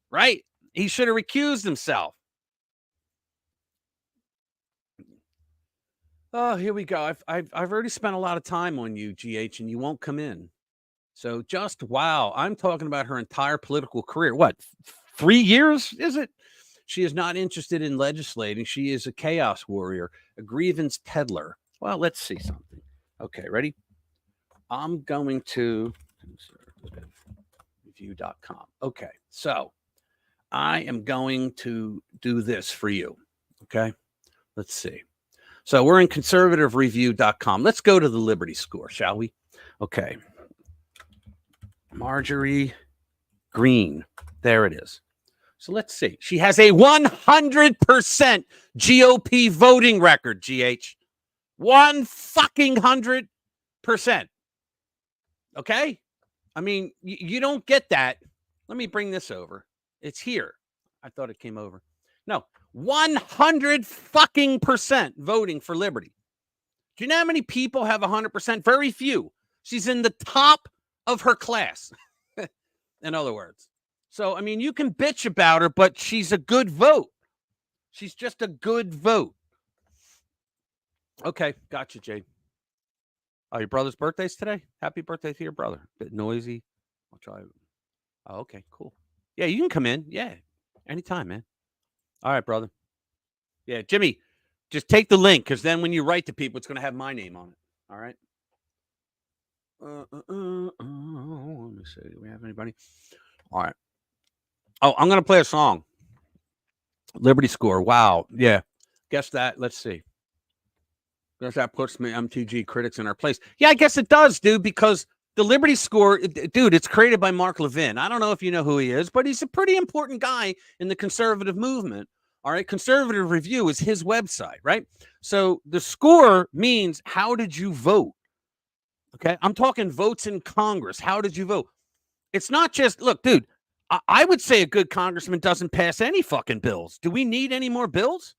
right? He should have recused himself. Oh, here we go. I've already spent a lot of time on you, GH, and you won't come in. So just wow, I'm talking about her entire political career. What, 3 years is it? She is not interested in legislating. She is a chaos warrior, a grievance peddler. Well, let's see something. Okay, ready? I'm going to review.com. Okay, so I am going to do this for you. Okay, let's see. So we're in conservativereview.com. Let's go to the Liberty score, shall we? Okay. Marjorie Greene. There it is. So let's see. She has a 100% GOP voting record, GH. 100%. 100%. Okay? I mean, you don't get that. Let me bring this over. It's here. I thought it came over. No, 100 fucking percent voting for liberty. Do you know how many people have 100%? Very few. She's in the top of her class, in other words. So, I mean, you can bitch about her, but she's a good vote. She's just a good vote. Okay, gotcha, Jade. Oh, your brother's birthday's today? Happy birthday to your brother. Bit noisy. I'll try. Oh, okay, cool. Yeah, you can come in. Yeah, anytime, man. All right, brother. Yeah, Jimmy, just take the link because then when you write to people, it's going to have my name on it. All right. Let me see. Do we have anybody? All right. Oh, I'm going to play a song. Liberty Score. Wow. Yeah. Guess that. Let's see. Guess that puts me MTG critics in our place. Yeah, I guess it does, dude, because the Liberty Score, dude, it's created by Mark Levin. I don't know if you know who he is, but he's a pretty important guy in the conservative movement. All right. Conservative Review is his website, right? So the score means how did you vote? Okay. I'm talking votes in Congress. How did you vote? It's not just, look, dude, I would say a good congressman doesn't pass any fucking bills. Do we need any more bills?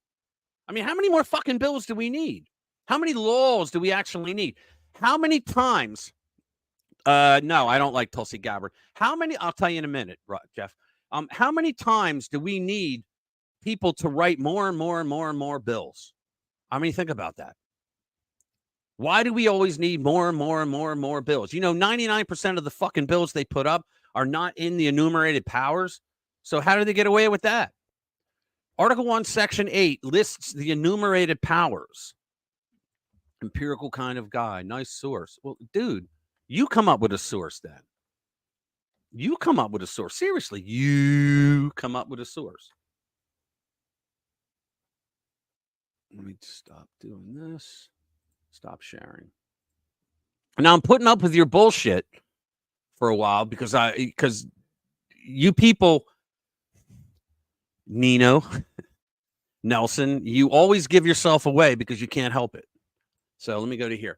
I mean, how many more fucking bills do we need? How many laws do we actually need? How many times? No, I don't like Tulsi Gabbard. How many? I'll tell you in a minute, Jeff. How many times do we need people to write more and more and more and more bills? I mean, think about that. Why do we always need more and more and more and more bills? You know, 99% of the fucking bills they put up are not in the enumerated powers. So how do they get away with that? Article 1, Section 8 lists the enumerated powers. Empirical kind of guy. Nice source. Well, dude, you come up with a source then. You come up with a source. Seriously, you come up with a source. Let me stop doing this. Stop sharing. Now I'm putting up with your bullshit for a while because you people, Nino, Nelson, you always give yourself away because you can't help it. So let me go to here.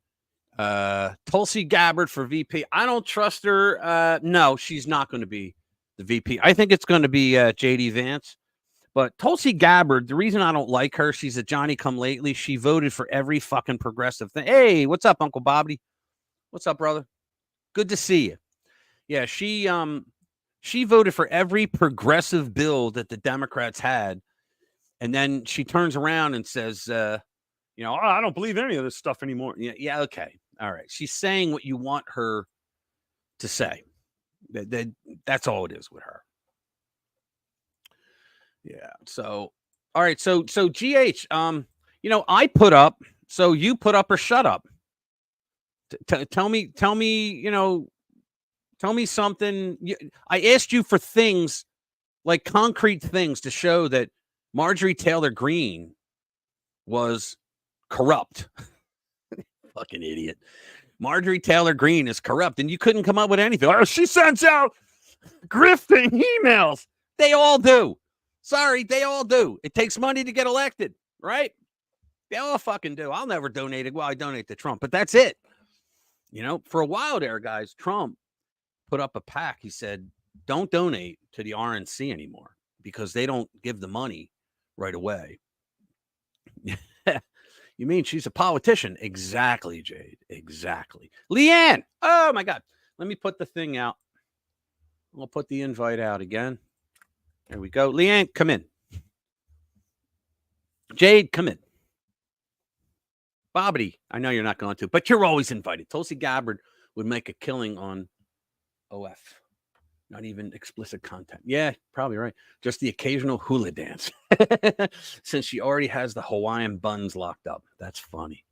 Tulsi Gabbard for VP. I don't trust her. No, she's not going to be the VP. I think it's going to be JD Vance. But Tulsi Gabbard, the reason I don't like her, she's a Johnny-come-lately. She voted for every fucking progressive thing. Hey, what's up, Uncle Bobby? What's up, brother? Good to see you. Yeah, she voted for every progressive bill that the Democrats had. And then she turns around and says, oh, I don't believe any of this stuff anymore. Yeah, okay. All right. She's saying what you want her to say. That's all it is with her. Yeah. So, all right. So GH, I put up, so you put up or shut up. Tell me, tell me something. I asked you for things like concrete things to show that Marjorie Taylor Greene was corrupt. Fucking idiot. Marjorie Taylor Greene is corrupt, and you couldn't come up with anything. Oh, she sends out grifting emails. They all do. Sorry, they all do. It takes money to get elected, right? They all fucking do. I'll never donate it. Well, I donate to Trump, but that's it. For a while there, guys, Trump put up a pack. He said, don't donate to the RNC anymore because they don't give the money right away. You mean she's a politician? Exactly, Jade. Exactly. Leanne. Oh, my God. Let me put the thing out. We'll put the invite out again. There we go. Leanne, come in. Jade, come in. Bobby, I know you're not going to, but you're always invited. Tulsi Gabbard would make a killing on OF. Not even explicit content. Yeah, probably right. Just the occasional hula dance. Since she already has the Hawaiian buns locked up. That's funny.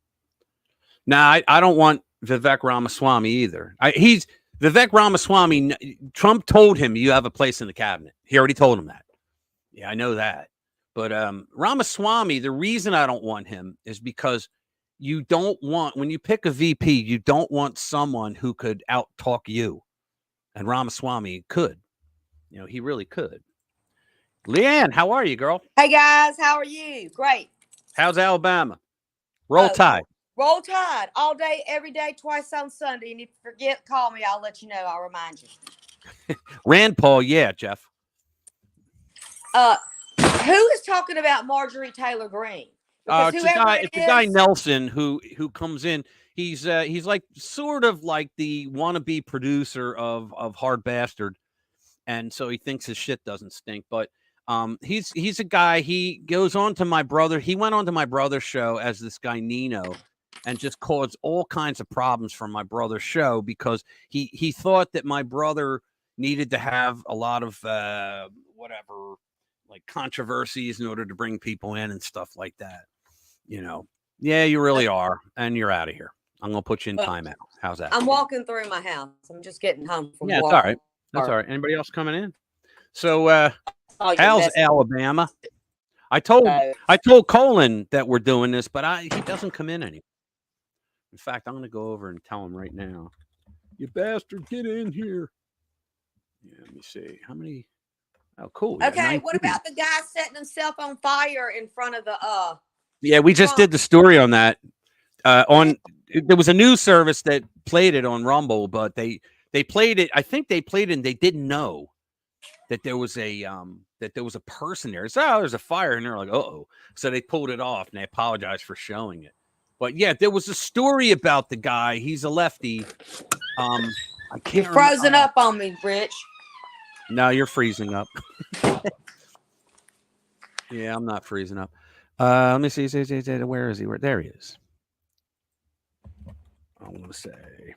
Now, I don't want Vivek Ramaswamy either. Vivek Ramaswamy, Trump told him you have a place in the cabinet. He already told him that. Yeah, I know that. But Ramaswamy, the reason I don't want him is because you don't want, when you pick a VP, you don't want someone who could out-talk you. And Ramaswamy could. He really could. Leanne, how are you, girl? Hey, guys. How are you? Great. How's Alabama? Roll Tide. Roll Tide all day, every day, twice on Sunday. And if you forget, call me. I'll let you know. I'll remind you. Rand Paul, yeah, Jeff. Who is talking about Marjorie Taylor Greene? Because It's whoever a guy is, Nelson who comes in. He's like sort of like the wannabe producer of Hard Bastard, and so he thinks his shit doesn't stink. But he's a guy. He goes on to my brother. He went on to my brother's show as this guy Nino, and just caused all kinds of problems for my brother's show because he thought that my brother needed to have a lot of whatever, like controversies in order to bring people in and stuff like that. You know, yeah, you really are, and you're out of here. I'm gonna put you in timeout. How's that? I'm walking through my house. I'm just getting home from Yeah, it's work. all right. That's all right. Anybody else coming in? So, Oh, how's Alabama? I told Colin that we're doing this, but he doesn't come in anymore. In fact, I'm gonna go over and tell him right now. You bastard, get in here. Yeah, let me see. How many? Oh, cool. Okay, what about the guy setting himself on fire in front of the Yeah, we just did the story on that. There was a news service that played it on Rumble, but they played it. I think they played it and they didn't know that there was a person there. So there's a fire, and they're like, oh. So they pulled it off and they apologized for showing it. But yeah, there was a story about the guy. He's a lefty. I can't. You're frozen up on me, Rich. No, you're freezing up. Yeah, I'm not freezing up. Let me see. Where is he? There he is. I want to say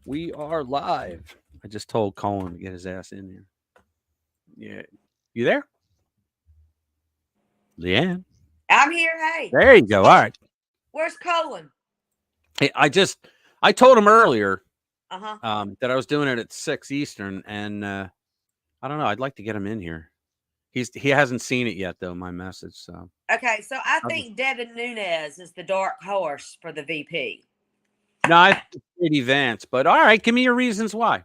we are live. I just told Colin to get his ass in here. Yeah, you there, Leanne? I'm here. Hey, there you go. All right. Where's Colin? Hey, I told him earlier that I was doing it at 6 Eastern, and I don't know. I'd like to get him in here. He hasn't seen it yet, though. My message. So okay, so I think Devin Nunes is the dark horse for the VP. No, I think J.D. Vance, but all right, give me your reasons why.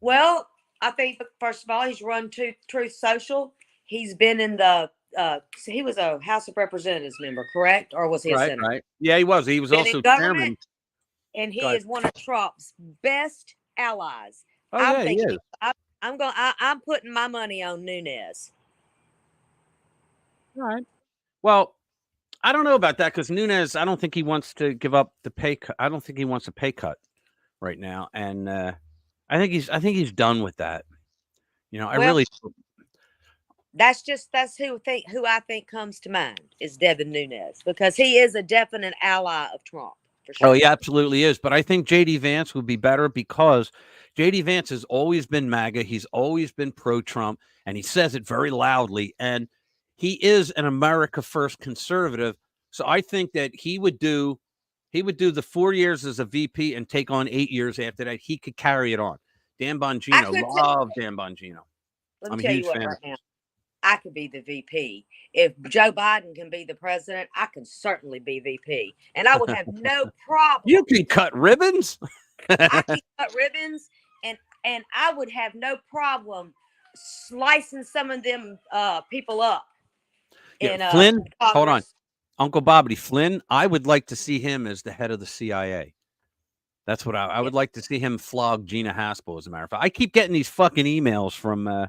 Well, I think first of all, he's run Truth Social. He's been in the he was a House of Representatives member, correct? Or was he a senator? Right. Yeah, he was. He was also chairman. And he is one of Trump's best allies. Oh, yeah, he is. I'm putting my money on Nunes. All right. Well, I don't know about that because Nunes, I don't think he wants to give up the pay cut. I don't think he wants a pay cut right now, and I think he's done with that. You know, I really. That's who I think comes to mind is Devin Nunes because he is a definite ally of Trump. For sure. Oh, he absolutely is. But I think J.D. Vance would be better because J.D. Vance has always been MAGA. He's always been pro-Trump, and he says it very loudly. And he is an America First conservative. So I think that he would do the 4 years as a VP and take on 8 years after that. He could carry it on. Dan Bongino, love Dan Bongino. Let me tell you what right now. I could be the VP. If Joe Biden can be the president, I can certainly be VP. And I would have no problem. You can cut ribbons. I can cut ribbons, and I would have no problem slicing some of them people up. Yeah, Flynn, hold on. Uncle Bobbity, Flynn, I would like to see him as the head of the CIA. That's what I would like to see him flog Gina Haspel, as a matter of fact. I keep getting these fucking emails from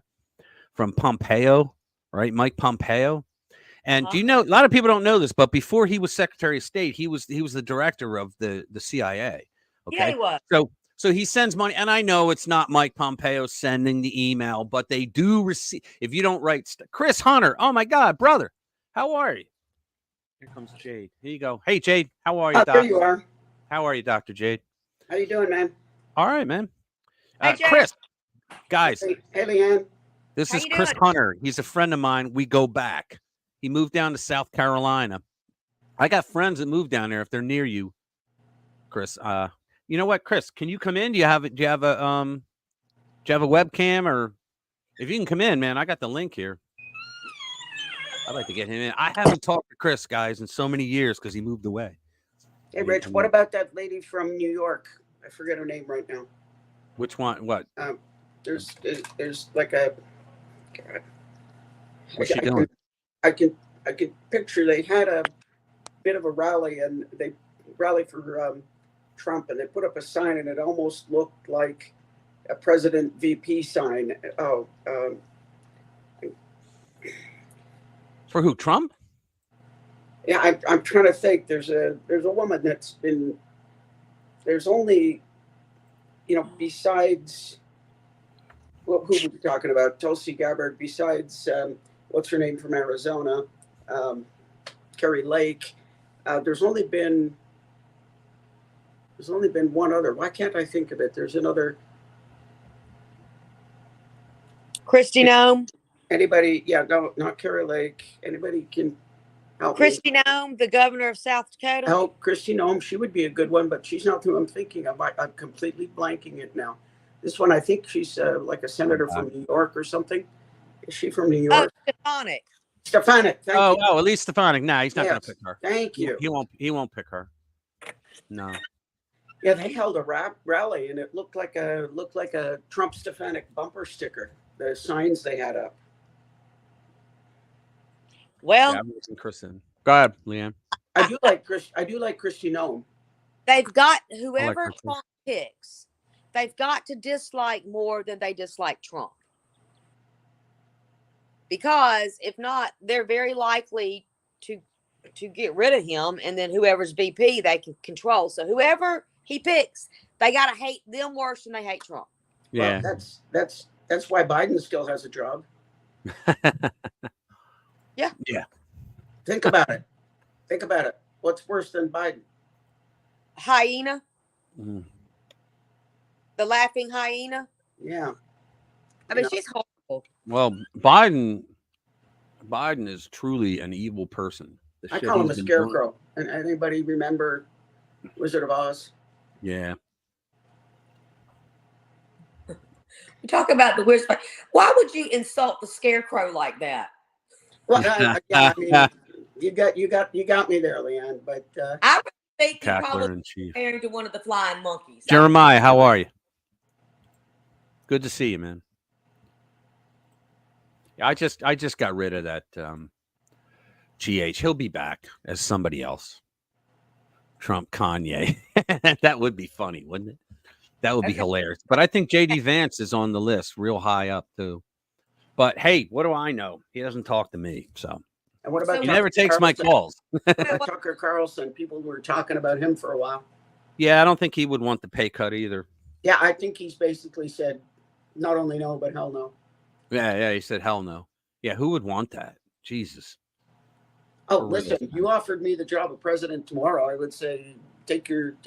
Pompeo, right? Mike Pompeo. And do you know, a lot of people don't know this, but before he was Secretary of State, he was the director of the CIA. Okay. Yeah, he was. So he sends money, and I know it's not Mike Pompeo sending the email, but they do receive. If you don't write, Chris Hunter, oh my God, brother, how are you? Here comes Jade. Here you go. Hey, Jade, how are you, Doctor? There you are. How are you, Dr. Jade? How you doing, man? All right, man. Hey, Chris, guys. Hey, Leanne. This is Chris Hunter. He's a friend of mine. We go back. He moved down to South Carolina. I got friends that moved down there. If they're near you, Chris. You know what, Chris? Can you come in? Do you have a webcam, or if you can come in, man? I got the link here. I'd like to get him in. I haven't talked to Chris, guys, in so many years because he moved away. Hey, Rich. What about that lady from New York? I forget her name right now. Which one? What? There's like a. God. What's she doing? I can picture they had a bit of a rally and they rally for Trump, and they put up a sign, and it almost looked like a President VP sign. Oh, For who? Trump? yeah, I'm trying to think. There's a woman that's been. There's only, besides. Well, who were we talking about? Tulsi Gabbard. Besides, what's her name from Arizona? Carrie Lake. There's only been one other. Why can't I think of it? There's another. Kristi Noem. Anybody? Yeah, no, not Carrie Lake. Anybody can help me? Kristi Noem, the governor of South Dakota. Oh, Kristi Noem. She would be a good one, but she's not who I'm thinking of. I'm completely blanking it now. This one, I think she's like a senator from New York or something. Is she from New York? Stefanik. Stefanik. Thank you. Oh, at least Stefanik. Nah, he's not going to pick her. Thank you. He won't pick her. No. Yeah, they held a rally, and it looked like a Trump Stefanik bumper sticker. The signs they had up. Well, Yeah, I'm losing Kristen. Go ahead, Leanne. I do like Kristi Noem. they've got whoever Kristen. Trump picks, they've got to dislike more than they dislike Trump. Because if not, they're very likely to get rid of him, and then whoever's VP they can control. So whoever he picks, they gotta hate them worse than they hate Trump. Yeah. Well, that's why Biden still has a job. Yeah. Yeah. Think about it. Think about it. What's worse than Biden? Hyena, Mhm. the laughing hyena. Yeah. I mean, she's horrible. Well, Biden is truly an evil person. I call him a scarecrow. And anybody remember Wizard of Oz? Yeah. You talk about the whisper. Why would you insult the scarecrow like that? Well, I mean, you got me there, Leanne. But I would think you Cackler probably in chief. comparing to one of the flying monkeys. Jeremiah, how are you? Good to see you, man. I just got rid of that GH. He'll be back as somebody else. Trump, Kanye. That would be funny, wouldn't it? That would be hilarious. But I think JD Vance is on the list, real high up too. But hey, what do I know? He doesn't talk to me, so and what about he never takes my calls. Tucker Carlson? People were talking about him for a while. Yeah, I don't think he would want the pay cut either. Yeah, I think he's basically said not only no, but hell no. Yeah, he said hell no. Yeah, who would want that? Jesus. Oh, listen, you offered me the job of president tomorrow. I would say take your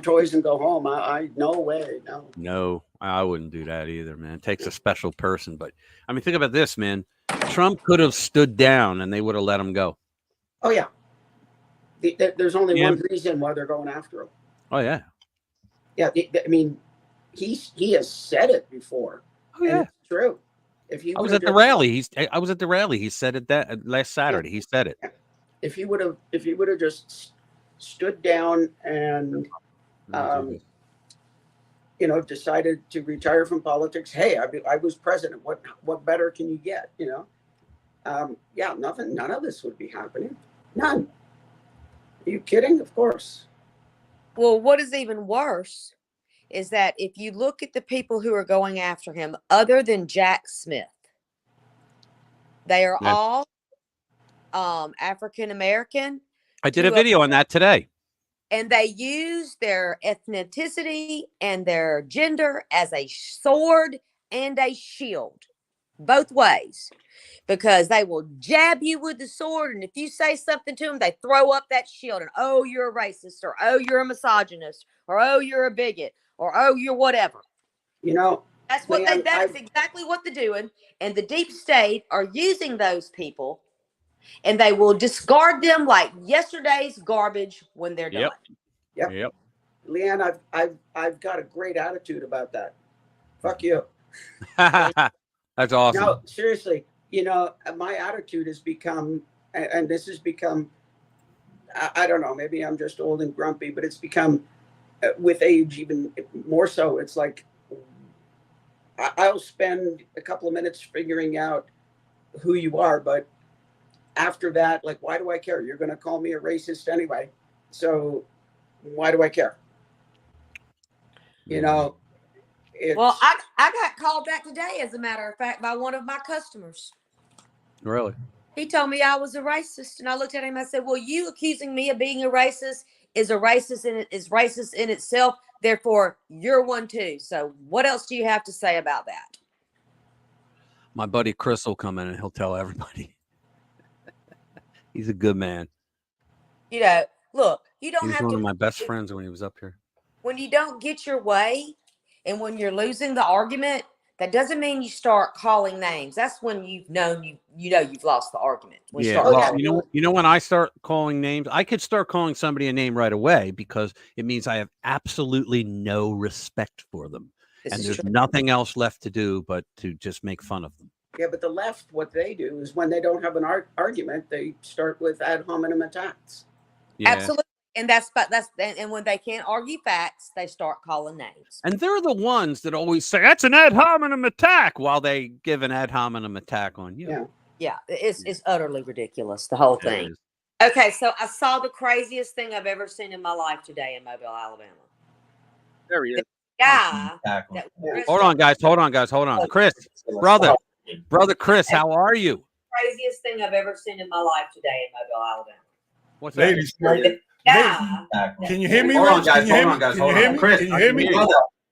toys and go home. I no way, no. No, I wouldn't do that either, man. It takes a special person. But I mean, think about this, man. Trump could have stood down and they would have let him go. Oh yeah. There's only one reason why they're going after him. Oh yeah. Yeah, I mean, he has said it before. Oh yeah, it's true. If he I was at the rally. I was at the rally. He said it that last Saturday. He said it. If he would have just stood down and decided to retire from politics, hey, I was president. What better can you get? Yeah, nothing. None of this would be happening. None. Are you kidding? Of course. Well, what is even worse is that if you look at the people who are going after him, other than Jack Smith, they are all African American. I did a video on that today. And they use their ethnicity and their gender as a sword and a shield, both ways, because they will jab you with the sword. And if you say something to them, they throw up that shield and, oh, you're a racist, or oh, you're a misogynist, or oh, you're a bigot, or oh, you're whatever. That's what that's exactly what they're doing. And the deep state are using those people, and they will discard them like yesterday's garbage when they're done. Yep. Leanne, I've got a great attitude about that. Fuck you. That's awesome. No, seriously, my attitude has become, and this has become, I don't know, maybe I'm just old and grumpy, but it's become, with age even more so, it's like, I'll spend a couple of minutes figuring out who you are, but after that, like, why do I care? You're going to call me a racist anyway. So why do I care? You know, it's, Well, I got called that today, as a matter of fact, by one of my customers. Really? He told me I was a racist, and I looked at him. I said, "Well, you accusing me of being a racist is racist in itself. Therefore, you're one too. So, what else do you have to say about that?" My buddy Chris will come in and he'll tell everybody. He's a good man. You know, look, you He don't was have one to. of my best friends when he was up here. When you don't get your way, and when you're losing the argument, that doesn't mean you start calling names. That's when you've known you've lost the argument. When you Yeah, start well, calling. you know when I start calling names, I could start calling somebody a name right away because it means I have absolutely no respect for them, This and is there's true. nothing else left to do but to just make fun of them. yeah, but the left, what they do is when they don't have an argument, they start with ad hominem attacks. Yeah, Absolutely. And and when they can't argue facts, they start calling names. and they're the ones that always say that's an ad hominem attack while they give an ad hominem attack on you. Yeah. Yeah, it's utterly ridiculous, the whole It thing. is. Okay, so I saw the craziest thing I've ever seen in my life today in Mobile, Alabama. There he is. Guy that Hold on, guys. Hold on. Chris, brother Chris, how are you? Craziest thing I've ever seen in my life today in Mobile, Alabama. What's that? Ladies, Guy can you hear me? Hold on, Rich? guys. Can you Hold hear on, guys. me? Hold on. Chris, Can you hear me?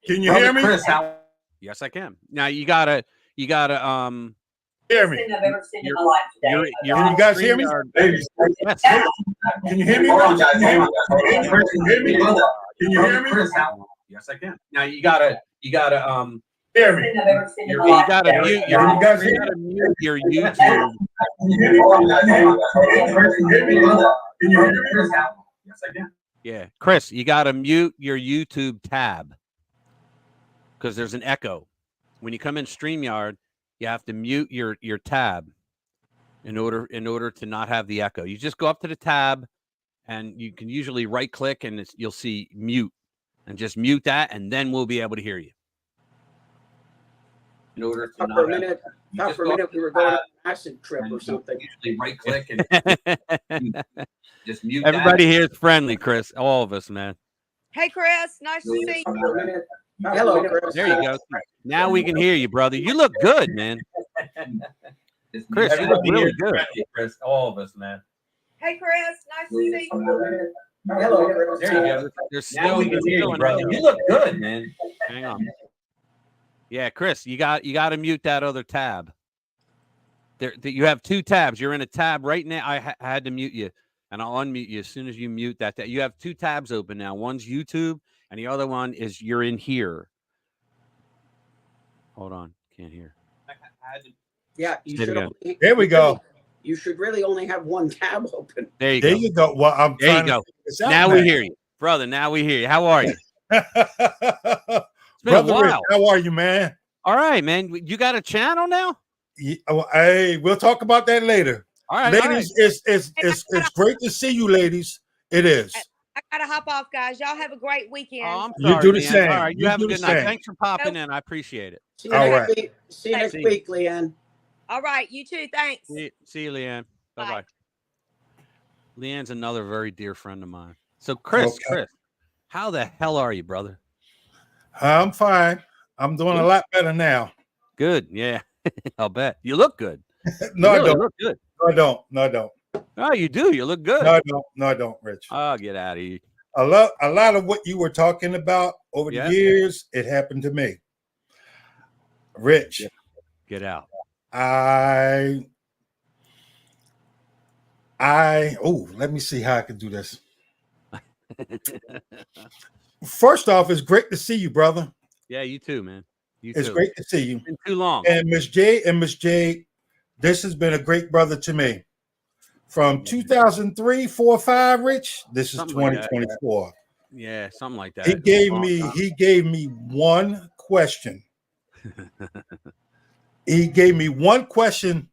Can you Brother hear me? Chris, how? Yes, I can. Now you gotta Hear me? thing I've ever seen in my life today. Can you guys hear me? Ladies, Yes. can you hear me? Hold on, guys. Can you hear me? Chris, Can you hear me? Can you hear me? Chris, how? Yes, I can. Now you gotta Hear me? I've ever seen in you my life gotta today. mute You guys hear gotta me? mute your YouTube. Can you hear me? Can you hear me? Can you hear me? Yes, I can. Yeah, Chris, you gotta mute your YouTube tab because there's an echo. When you come in StreamYard, you have to mute your tab in order to not have the echo. You just go up to the tab, and you can usually right click, and you'll see mute, and just mute that, and then we'll be able to hear you. In order to For a minute, we were going on an acid trip or something. usually right click and just mute. Everybody here is friendly, Chris. All of us, man. Hey, Chris. Nice to see you. For a minute. Hello, Chris. There you go. Now we can hear you, brother. You look good, man. Chris, you look really good. Chris, all of us, man. Hey, Chris. Nice to see you. Hello, Chris. There you go. There's still, you look good, man. Hang on. Yeah, Chris, you got to mute that other tab. You have two tabs. You're in a tab right now. I had to mute you, and I'll unmute you as soon as you mute that. You have two tabs open now. One's YouTube, and the other one is you're in here. Hold on, can't hear. Yeah, you should only, There we go. you should really only have one tab open. There you There go. you go. Well, I'm There you trying go. to figure this out Now we hear you, brother. Now we hear you. How are you? It's been Brother a Rich, while. how are you, man? All right, man. You got a channel now? Yeah, well, hey, we'll talk about that later. All right, Ladies, it's great to see you, ladies. It is. I got to hop off, guys. Y'all have a great weekend. Oh, I'm You sorry, do the man. same. All right, you You have a do the good night. same. Thanks for popping in. I appreciate it. See you All next right. week. See you next See you. week, Leanne. All right. You too. Thanks. See you, Leanne. Bye. Bye-bye. Leanne's another very dear friend of mine. So, Chris, how the hell are you, brother? I'm fine. I'm doing a lot better now. Good. Yeah, I'll bet. You look good. No, You I really don't. look good. No, I don't. No, I don't. Oh, you do. You look good. No, I don't. No, I don't, Rich. Oh, get out of here. A lot of what you were talking about over the years, it happened to me. Rich, Get out. Let me see how I can do this. First off, it's great to see you, brother. Yeah, you too, man. You It's too. great to see you. It's been too long. And Miss J, this has been a great brother to me. From 2003, 4, 5, Rich, this is Something like that. 2024. Yeah, something like that. He It's been a gave long time. he gave me one question. He gave me one question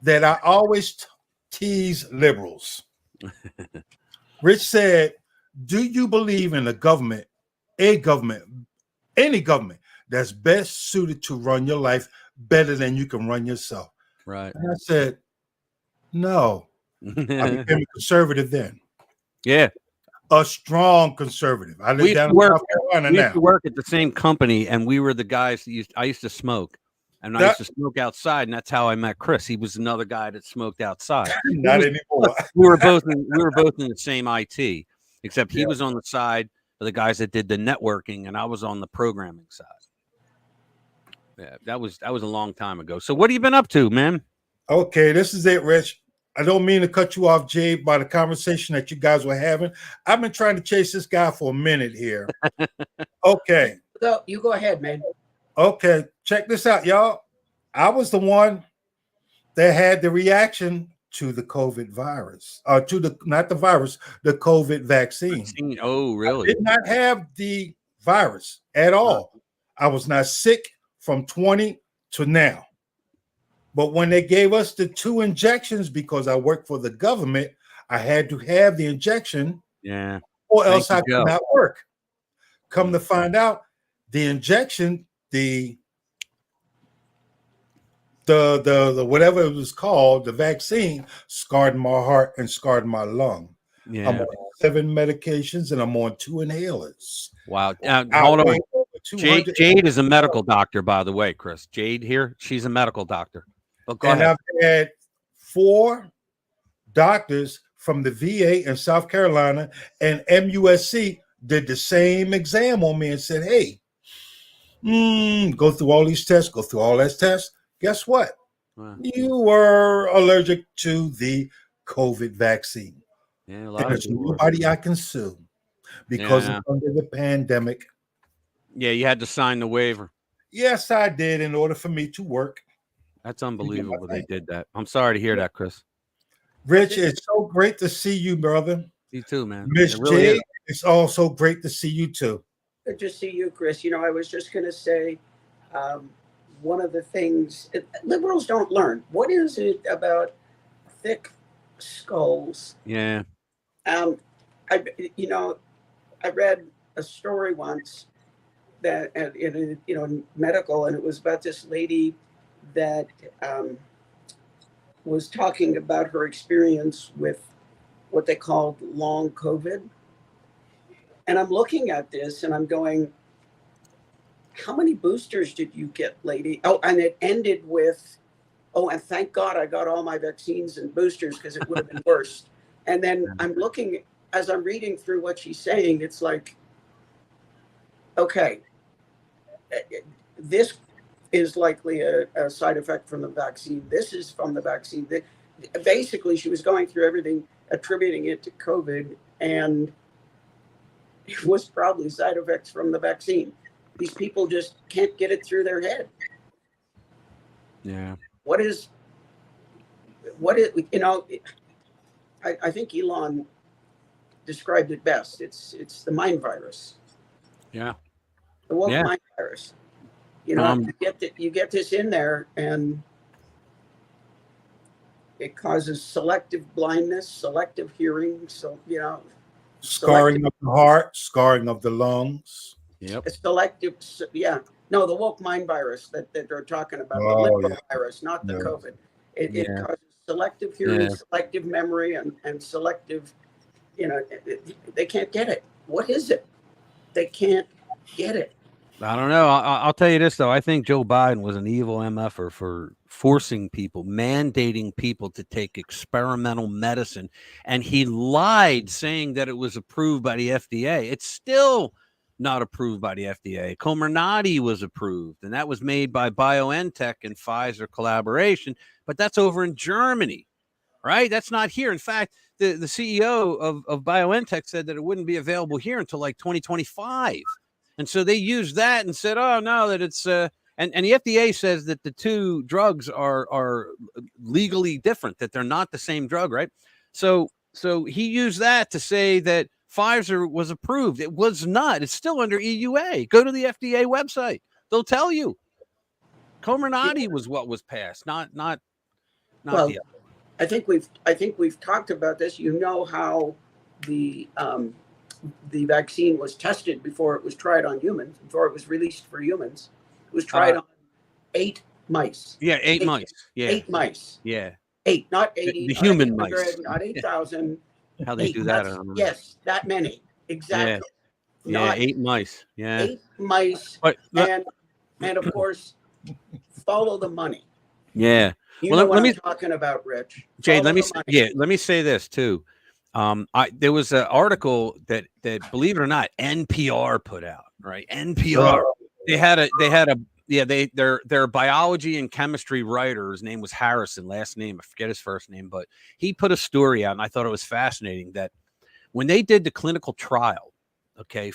that I always tease liberals. Rich said, "Do you believe in any government that's best suited to run your life better than you can run yourself?" Right. And I said, "No." I became a conservative then. Yeah. a strong conservative. I We live used down to in work- South Carolina We used to now. work at the same company, and we were the guys that I used to smoke, and I That- used to smoke outside, and that's how I met Chris. He was another guy that smoked outside. Not anymore. We were both in the same IT, except he Yeah. was on the side of the guys that did the networking, and I was on the programming side. Yeah, that was a long time ago. So what have you been up to, man? Okay, this is it, Rich. I don't mean to cut you off, Jay, by the conversation that you guys were having. I've been trying to chase this guy for a minute here. Okay. So you go ahead, man. Okay, check this out, y'all. I was the one that had the reaction to the COVID virus, not the virus, the COVID vaccine. Oh, I really? did not have the virus at all. I was not sick from 20 to now. But when they gave us the 2 injections, because I work for the government, I had to have the injection, Yeah. or else Thank I you, could Joe. not work. Come to find out, the injection, the whatever it was called, the vaccine, scarred my heart and scarred my lung. Yeah. I'm on 7 medications and I'm on 2 inhalers. Wow. I Hold on. weigh over 200 Jade is a medical doctor, by the way, Chris. Jade here, she's a medical doctor. But go and ahead. I've had 4 doctors from the VA in South Carolina, and MUSC did the same exam on me and said, hey, go through all these tests, go through all that tests. Guess what? Wow. You were allergic to the COVID vaccine. Yeah, a And lot of there's people were. nobody I can sue because Yeah. it's under the pandemic. Yeah, you had to sign the waiver. Yes, I did, in order for me to work. That's unbelievable they did that. I'm sorry to hear that, Chris. Rich, it's so great to see you, brother. You too, man. Miss It really Jade, is. it's also great to see you too. Good to see you, Chris. You know, I was just going to say one of the things liberals don't learn. What is it about thick skulls? Yeah. I read a story once that in medical, and it was about this lady that was talking about her experience with what they called long COVID. And I'm looking at this and I'm going, how many boosters did you get, lady? Oh, and it ended with, oh, and thank God I got all my vaccines and boosters because it would have been worse. And then I'm looking, as I'm reading through what she's saying, it's like, okay, this is likely a side effect from the vaccine. This is from the vaccine. Basically, she was going through everything, attributing it to COVID, and it was probably side effects from the vaccine. These people just can't get it through their head. Yeah. What is, I think Elon described it best. It's the mind virus. Yeah. The woke Yeah. mind virus. You get this in there, and it causes selective blindness, selective hearing. So Scarring of the heart, scarring of the lungs. Yep. selective. Yeah. No, the woke mind virus that they're talking about, the Oh, liberal yeah. virus, not the Yeah. COVID. It Yeah. causes selective hearing, Yeah. selective memory, and selective. They can't get it. What is it? They can't get it. I don't know. I'll tell you this, though. I think Joe Biden was an evil MFer for forcing people, mandating people to take experimental medicine. And he lied saying that it was approved by the FDA. It's still not approved by the FDA. Comirnaty was approved, and that was made by BioNTech and Pfizer collaboration. But that's over in Germany, right? That's not here. In fact, the CEO of BioNTech said that it wouldn't be available here until like 2025. And so they used that and said, oh, no, that it's and the FDA says that the 2 drugs are legally different, that they're not the same drug, right? So he used that to say that Pfizer was approved. It was not. It's still under EUA. Go to the FDA website. They'll tell you. Comirnaty was what was passed, not Well, the I think we've talked about this. You know how the vaccine was tested before it was tried on humans, before it was released for humans. It was tried on 8 mice. Yeah, 8 mice. Yeah. 8 mice. Yeah. 8, not 80. The not human 800, mice. Not 8,000. How they do that? I don't know. Yes, that many. Exactly. Yeah, Not 8 mice. Yeah. 8 mice, But and of course, follow the money. yeah. You Well, know let what me, I'm talking about, Rich. Jade. Follow Let me, the money. yeah. Let me say this too. There was an article that believe it or not, NPR put out. Right, NPR. They had a their biology and chemistry writer. His name was Harrison. Last name I forget his first name, but he put a story out, and I thought it was fascinating that when they did the clinical trial, okay,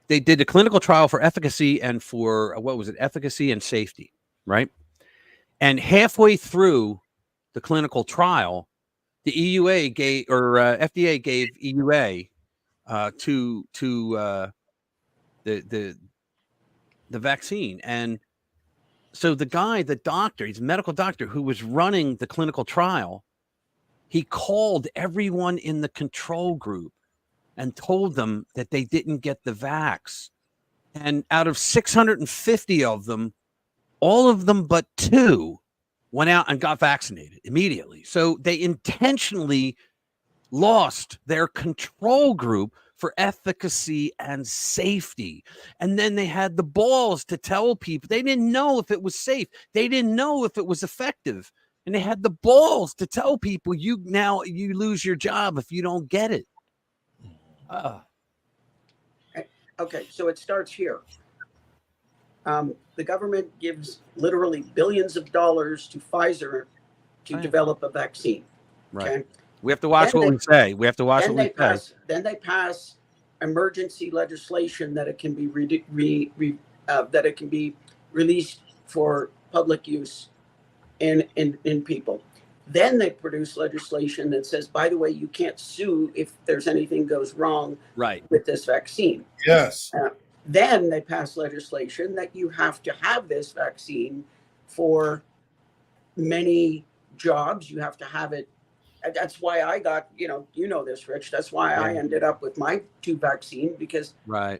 they did the clinical trial for efficacy and for what was it, efficacy and safety, right? And halfway through the clinical trial, the EUA gave or FDA gave EUA to the vaccine, and so the guy, the doctor, he's a medical doctor who was running the clinical trial. He called everyone in the control group and told them that they didn't get the vax. And out of 650 of them, all of them but 2 went out and got vaccinated immediately. So they intentionally lost their control group for efficacy and safety. And then they had the balls to tell people they didn't know if it was safe. They didn't know if it was effective. And they had the balls to tell people you lose your job if you don't get it. Okay, so it starts here. The government gives literally billions of dollars to Pfizer to develop a vaccine. Right. Okay? We have to watch what we say. We have to watch what we say. Then they pass emergency legislation that it can be that it can be released for public use in people. Then they produce legislation that says, by the way, you can't sue if there's anything goes wrong with this vaccine. Yes. Then they pass legislation that you have to have this vaccine for many jobs. You have to have it. That's why I got, you know this, Rich. That's why I ended up with my 2 vaccines, because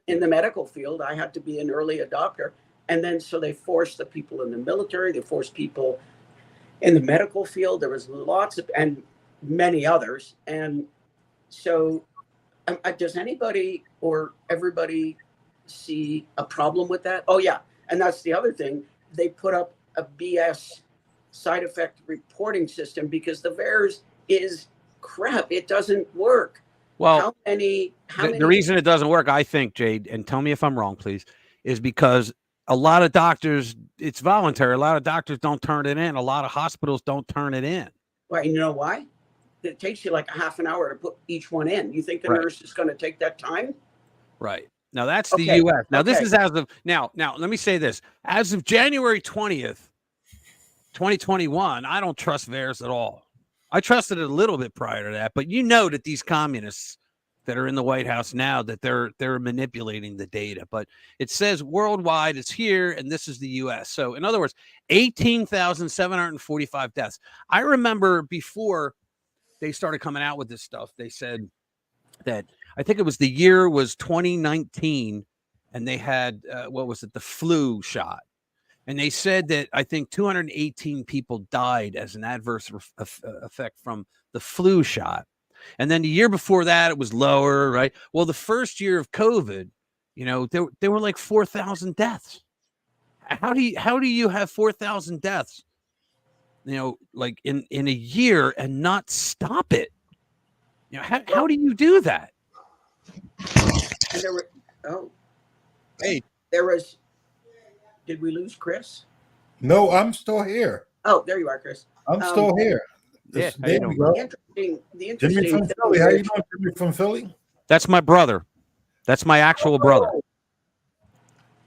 in the medical field, I had to be an early adopter. And then so they forced the people in the military, they forced people in the medical field. There was lots of, and many others. And so does anybody or everybody see a problem with that? Oh, yeah. And that's the other thing. They put up a BS side effect reporting system because the VAERS is crap. It doesn't work. Well, the reason it doesn't work, I think, Jade, and tell me if I'm wrong, please, is because a lot of doctors, it's voluntary. A lot of doctors don't turn it in. A lot of hospitals don't turn it in. Well, you know why? It takes you like a half an hour to put each one in. You think the nurse is going to take that time? Right. Now, that's the U.S. Now, this is as of now, let me say this. As of January 20th, 2021, I don't trust VAERS at all. I trusted it a little bit prior to that, but you know that these communists that are in the White House now, that they're manipulating the data. But it says worldwide, it's here, and this is the U.S. So, in other words, 18,745 deaths. I remember before they started coming out with this stuff, they said that I think it was the year was 2019, and they had the flu shot. And they said that I think 218 people died as an adverse effect from the flu shot. And then the year before that, it was lower, right? Well, the first year of COVID, there were like 4,000 deaths. How do you have 4,000 deaths, like in a year and not stop it? How do you do that? And there was. Did we lose Chris? No, I'm still here. Oh, there you are, Chris. I'm still here. Yeah, there we go. The interesting Jimmy from Philly. How you doing, Jimmy from Philly? That's my brother. That's my actual brother.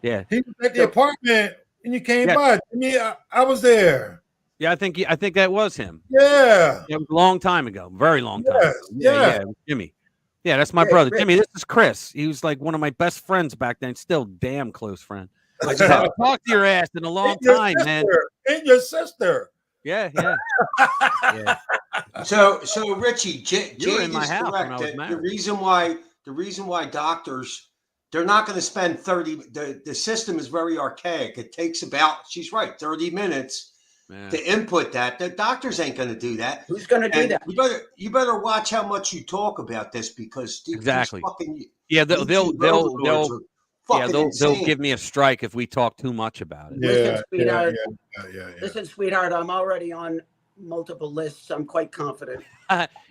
Yeah. He was at the apartment and you came by. Jimmy, I was there. Yeah, I think that was him. Yeah. It was a long time ago. Very long time ago. Yeah. Jimmy. Yeah, that's my brother. Rich. Jimmy, this is Chris. He was like one of my best friends back then. Still damn close friend. I just haven't talked to your ass in a long time, man. And your sister. Yeah. So Richie, Jade in my is house correct. when I was married. The reason why doctors, they're not going to spend 30. The system is very archaic. It takes about, she's right, 30 minutes to input that. The doctors ain't going to do that. Who's going to do And that? you better watch how much you talk about this, because these Exactly. fucking Yeah, they'll YouTube overlords are fucking they'll insane. give me a strike if we talk too much about it. Listen, sweetheart. Yeah. Listen, sweetheart, I'm already on multiple lists. I'm quite confident.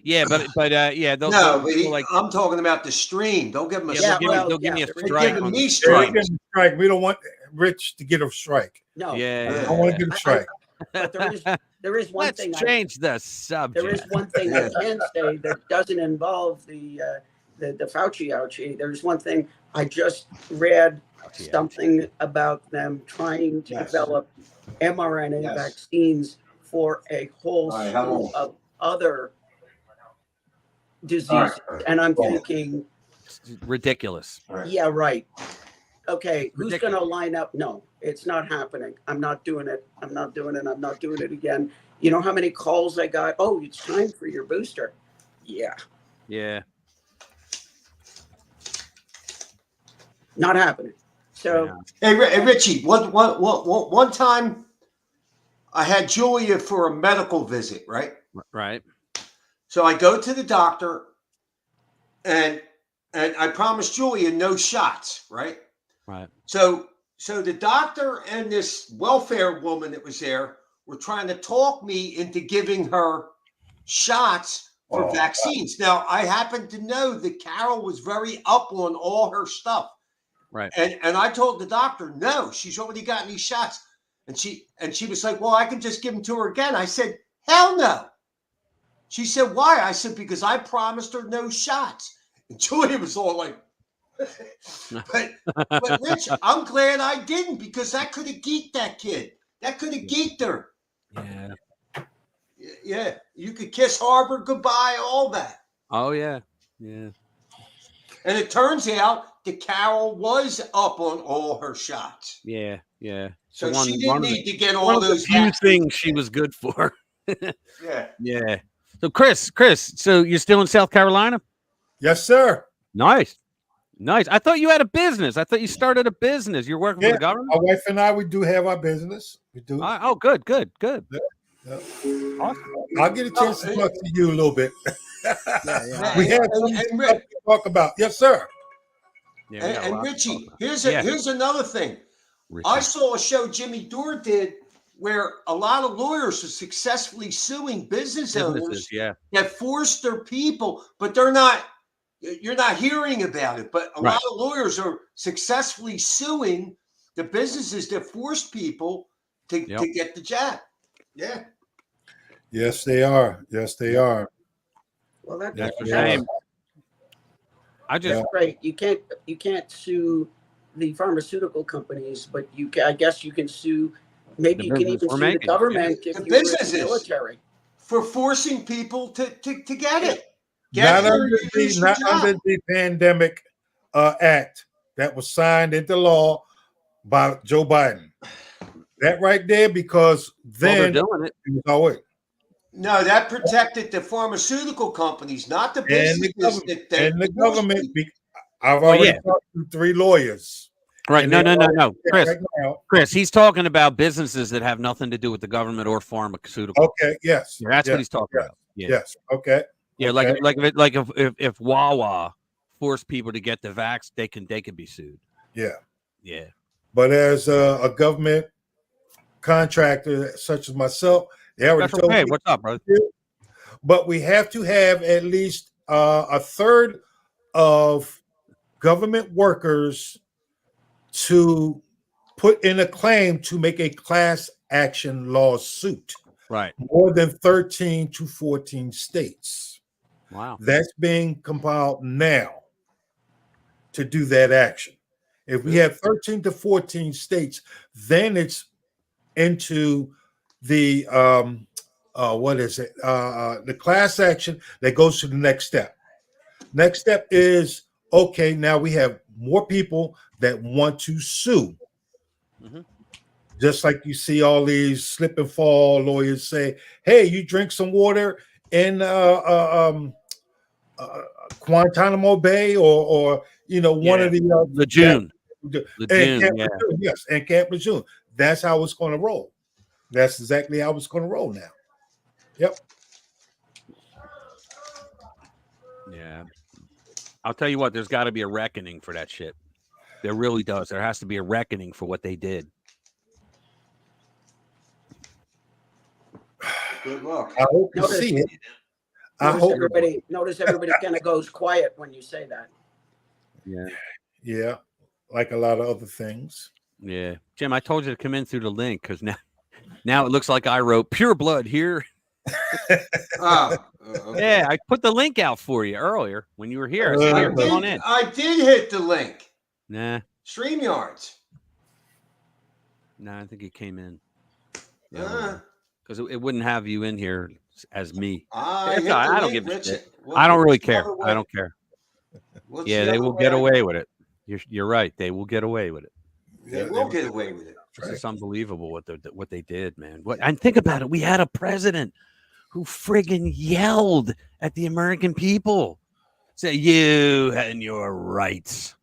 Yeah, but yeah, No, but like I'm talking about the stream. Don't give them a yeah, strike. they'll give me a there is- They're strike giving on me the strikes. Strike. We don't want Rich to get a strike. No. Yeah, I don't want to get a strike. But there is one Let's thing. change the subject. There is one thing I can say that doesn't involve the Fauci ouchie. There's one thing I just read something about them trying to develop mRNA vaccines for a whole slew of other diseases, and I'm thinking, Ridiculous. yeah, right. Okay, who's Ridiculous. going to line up? No, it's not happening. I'm not doing it. I'm not doing it. I'm not doing it again. You know how many calls I got? Oh, it's time for your booster. Yeah. Yeah. Not happening. So, Hey, Richie, one time I had Julia for a medical visit, right? Right. So I go to the doctor, and I promised Julia no shots, right? Right. So the doctor and this welfare woman that was there were trying to talk me into giving her shots for vaccines. Now, I happen to know that Carol was very up on all her stuff. Right. And I told the doctor, no, she's already gotten these shots. And she was like, well, I can just give them to her again. I said, hell no. She said, why? I said, because I promised her no shots. And Julia was all like, but Rich, I'm glad I didn't, because that could have geeked that kid. That could have geeked her. Yeah. Yeah. You could kiss Harvard goodbye, all that. Oh yeah. Yeah. And it turns out that Carol was up on all her shots. Yeah. Yeah. So one- she one didn't of the- need to get One all of the those few vaccines. things she was good for. Yeah. Yeah. So Chris, so you're still in South Carolina? Yes, sir. Nice. I thought you had a business. I thought you started a business. You're working for Yeah, the government? my wife and I, we do have our business. We do. Oh, good. Yeah. I'll get a chance to talk to you a little bit. Yeah. We have some And stuff to talk about. Yes, sir. Yeah, we got a lot And to Richie, talk about. here's another thing. Richie. I saw a show Jimmy Dore did where a lot of lawyers are successfully suing business owners yeah. that forced their people, but you're not hearing about it. But a lot of lawyers are successfully suing the businesses that forced people to get the jab. Yeah. Yes, they are. Yes, they are. well, That's a that's shame. I just great. You can't sue the pharmaceutical companies, but I guess you can sue. Maybe The you can business even we're sue making. the government if The you were in businesses. the military. For forcing people to get it. Not Get under here, you lose your not job. under the pandemic act that was signed into law by Joe Biden. That right there, because they're then doing it. it was all right. No, that protected the pharmaceutical companies, not the And businesses the government. that And the forced government. people. I've Well, already yeah. talked to 3 lawyers. Right. And No. they're all Chris. right now. Chris, he's talking about businesses that have nothing to do with the government or pharmaceutical. Okay. Yes. Yeah, that's yes, what he's talking yes, about. Yeah. Yes. Okay. Yeah. Okay. If Wawa forced people to get the vax, they can be sued. Yeah. Yeah. But as a government contractor such as myself, they already Special told pay. me. What's up, bro? But we have to have at least a third of government workers to put in a claim to make a class action lawsuit. Right. More than 13 to 14 states. Wow. That's being compiled now to do that action. If we have 13 to 14 states, then it's into the the class action that goes to the next step. Next step is, okay, now we have more people that want to sue. Mhm. Just like you see all these slip and fall lawyers say, hey, you drink some water in Guantanamo Bay or one of the Lejeune. and Lejeune, Camp yeah. Lejeune, yes, and Camp Lejeune. That's how it's going to roll. That's exactly how it's going to roll now. Yep. Yeah. I'll tell you what, there's got to be a reckoning for that shit. There really does. There has to be a reckoning for what they did. Good luck. I hope to Notice- see it. Notice everybody kind of goes quiet when you say that. Yeah. Yeah, like a lot of other things. Yeah. Jim, I told you to come in through the link because now it looks like I wrote pure blood here. Okay. Yeah, I put the link out for you earlier when you were here. I said, here, come on in. I did hit the link. Nah, StreamYards. I think he came in. Uh, Because it wouldn't have you in here as me. I It's hit all right. the I don't link, give a Rich. shit. What's I don't really the care. other way? I don't care. What's Yeah, the they other will way get I away can- with it. You're right. They will get away with it. They will get away with it. It's just unbelievable what they did, man. And think about it. We had a president who friggin' yelled at the American people. Say, you and your rights.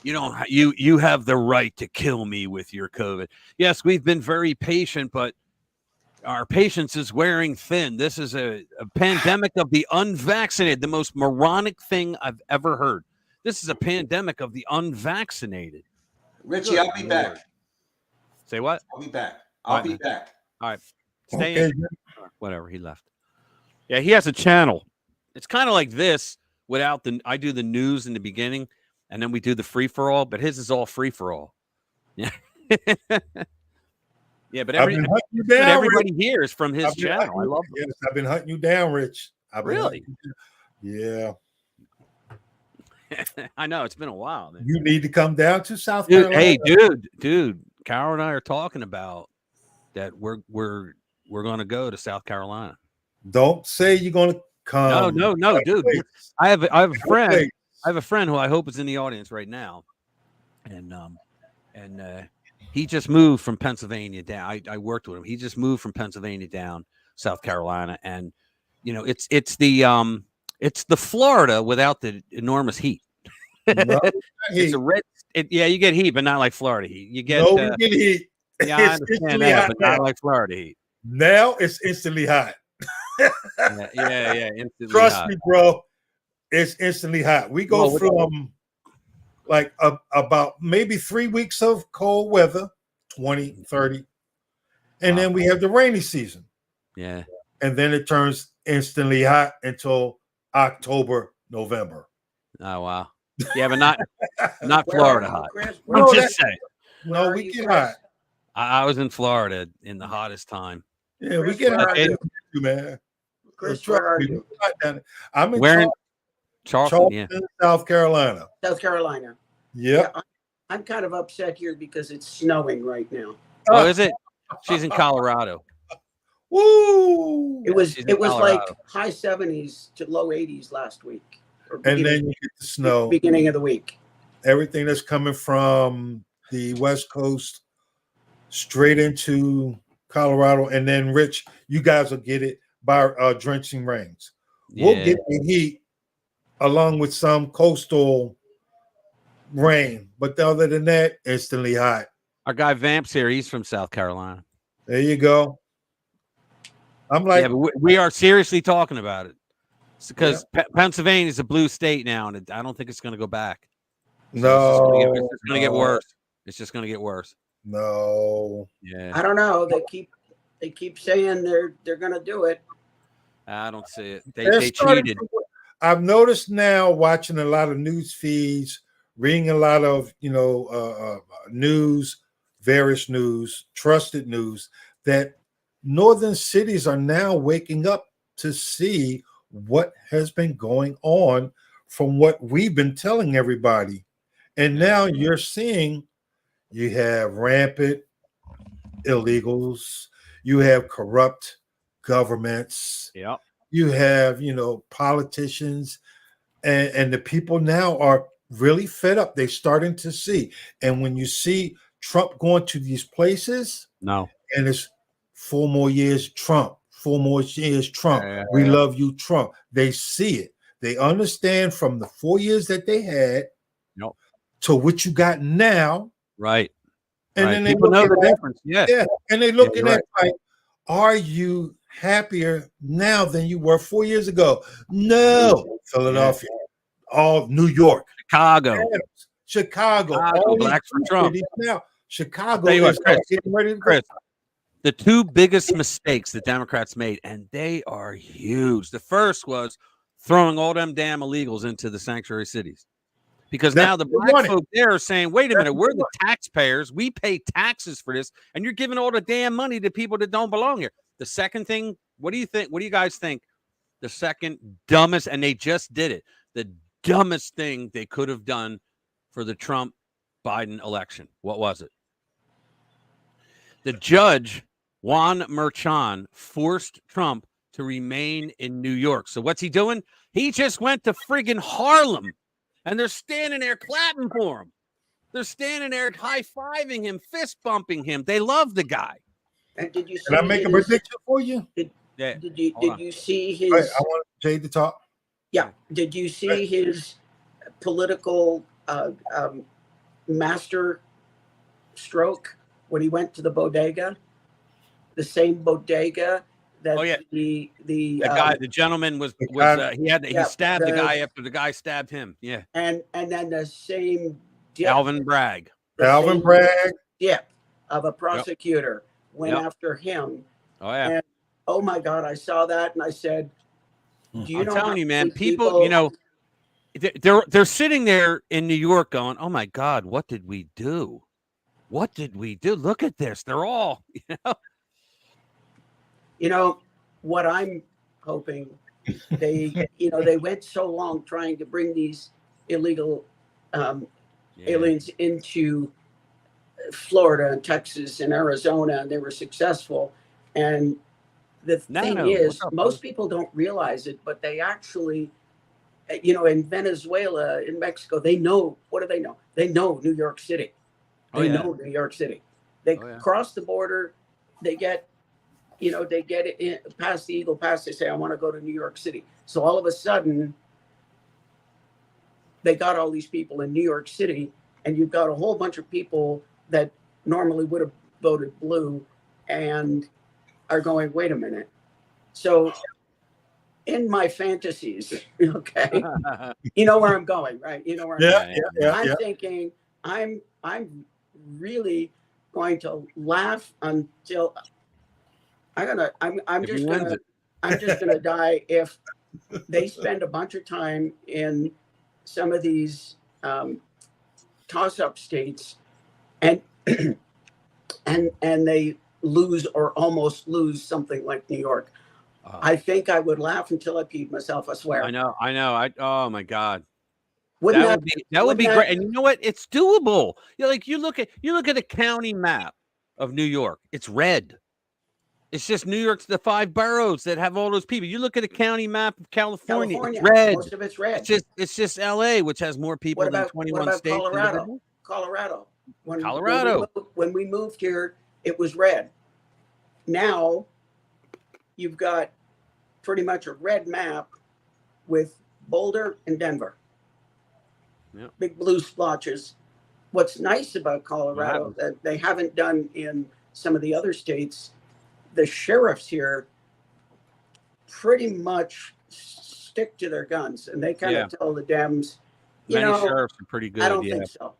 You have the right to kill me with your COVID. Yes, we've been very patient, but our patience is wearing thin. This is a pandemic of the unvaccinated, the most moronic thing I've ever heard. This is a pandemic of the unvaccinated. Richie, Good I'll be back. Lord. Say what? I'll be back. I'll be Right. back. All right. Stay Okay. in. Whatever, he left. Yeah, he has a channel. It's kind of like this without I do the news in the beginning and then we do the free for all, but his is all free for all. Yeah. Yeah, but I've been hunting you down, everybody Rich. here is from his I've been channel. hunting I you- love Yes, I've been hunting you down, Rich. I've been Really? hunting you down. Yeah. it. I know it's been a while, man. You need to come down to South Dude, Carolina. hey, dude, Carol and I are talking about that. We're going to go to South Carolina. Don't say you're going to come. No, dude. Wait. I have a friend. Wait. I have a friend who I hope is in the audience right now, and he just moved from Pennsylvania down. I worked with him. He just moved from Pennsylvania down South Carolina, and it's the Florida without the enormous heat. No, It's a red. You get heat, but not like Florida heat. You get no, we get heat. yeah, I It's understand instantly that, hot but not now. like Florida heat. Now it's instantly hot. Yeah, instantly Trust hot. me, bro. It's instantly hot. We go Well, from like about maybe 3 weeks of cold weather, 20, 30. And Wow. then we have the rainy season. Yeah. And then it turns instantly hot until October, November. Oh wow. Yeah, but not Where Florida are you, hot. Chris? I'm No, just saying. Where No, are we you, get Chris? hot. I was in Florida in the hottest time. Yeah, we Chris, get where hot, are you? man. Chris, Trust where are me, you? we hot down there. I'm in Where in Charleston? Yeah. Charleston, South Carolina. South Carolina. Yep. Yeah, I'm kind of upset here because it's snowing right now. Oh, is it? She's in Colorado. Woo! It was she's in like Colorado. high 70s to low 80s last week. Or And then you get the snow. beginning of the week. Everything that's coming from the West Coast straight into Colorado. And then, Rich, you guys will get it by drenching rains. We'll Yeah. get the heat along with some coastal rain. But other than that, instantly hot. Our guy Vamps here. He's from South Carolina. There you go. I'm like, Yeah, but we are seriously talking about it. It's because Pennsylvania is a blue state now, and I don't think it's going to go back. no, It's just going to get worse. It's just going to get worse. no. Yeah, I don't know. They keep saying they're going to do it. I don't see it. They're They starting cheated. to- I've noticed now, watching a lot of news feeds, reading a lot of news, various news, trusted news, that northern cities are now waking up to see what has been going on from what we've been telling everybody. And now you're seeing you have rampant illegals, you have corrupt governments, Yeah. you have, politicians, and the people now are really fed up. They're starting to see. And when you see Trump going to these places, No. and it's 4 more years Trump, 4 more years Trump, we love you, Trump. They see it. They understand from the 4 years that they had Yep. to what you got now. Right. And right. then they People know look the at difference. Yeah. yeah, and they looking you're at like, are you happier now than you were 4 years ago? No. Philadelphia, all New York, Chicago, Chicago, all these blacks for Trump. cities now. Chicago Tell you what, is Chris, getting ready to go. Chris, the two biggest mistakes the Democrats made, and they are huge. The first was throwing all them damn illegals into the sanctuary cities. Because That's now the what they black wanted. folk there are saying, wait a That's minute, what we're they the taxpayers. We pay taxes for this, and you're giving all the damn money to people that don't belong here. The second thing, what do you think? What do you guys think? The second dumbest, and they just did it, the dumbest thing they could have done for the Trump-Biden election. What was it? The judge, Juan Merchan, forced Trump to remain in New York. So what's he doing? He just went to friggin' Harlem. And they're standing there clapping for him. They're standing there high-fiving him, fist-bumping him. They love the guy. And did you see? Can I make a prediction for you? Did you Hold on. see I his? want Jay to talk. Yeah. Did you see his political master stroke when he went to the bodega? The same bodega that the guy, the gentleman was he stabbed the guy after the guy stabbed him. Yeah. And then the same dip, Alvin Bragg. Alvin Bragg. Dip of a prosecutor went after him. Oh yeah. And oh my God, I saw that and I said, do you know? I'm telling you, man, people, you know, they're sitting there in New York going, oh my God, what did we do? What did we do? Look at this. They're all, You know, what I'm hoping they, they went so long trying to bring these illegal aliens into Florida and Texas and Arizona, and they were successful. And the thing is, most people don't realize it, but they actually, in Venezuela, in Mexico, they know, what do they know? They know New York City. They know New York City. They cross the border, they get it in, past the Eagle Pass. They say, I want to go to New York City. So all of a sudden, they got all these people in New York City, and you've got a whole bunch of people that normally would have voted blue and are going, wait a minute. So in my fantasies, okay, you know where I'm going, right? You know where I'm going. I'm thinking I'm really going to laugh until I'm just gonna die if they spend a bunch of time in some of these toss-up states and they lose or almost lose something like New York. I think I would laugh until I peed myself. I swear. I know. Oh my God. That would be great. And you know what? It's doable. You look at a county map of New York. It's red. It's just New York's the 5 boroughs that have all those people. You look at a county map of California. It's red. Most of it's red. It's just LA, which has more people than 21 states. Colorado. Colorado. When we moved here, it was red. Now you've got pretty much a red map with Boulder and Denver. Yep. Big blue splotches. What's nice about Colorado that they haven't done in some of the other states, the sheriffs here pretty much stick to their guns, and they kind of tell the Dems, Many sheriffs are pretty good. I don't think so.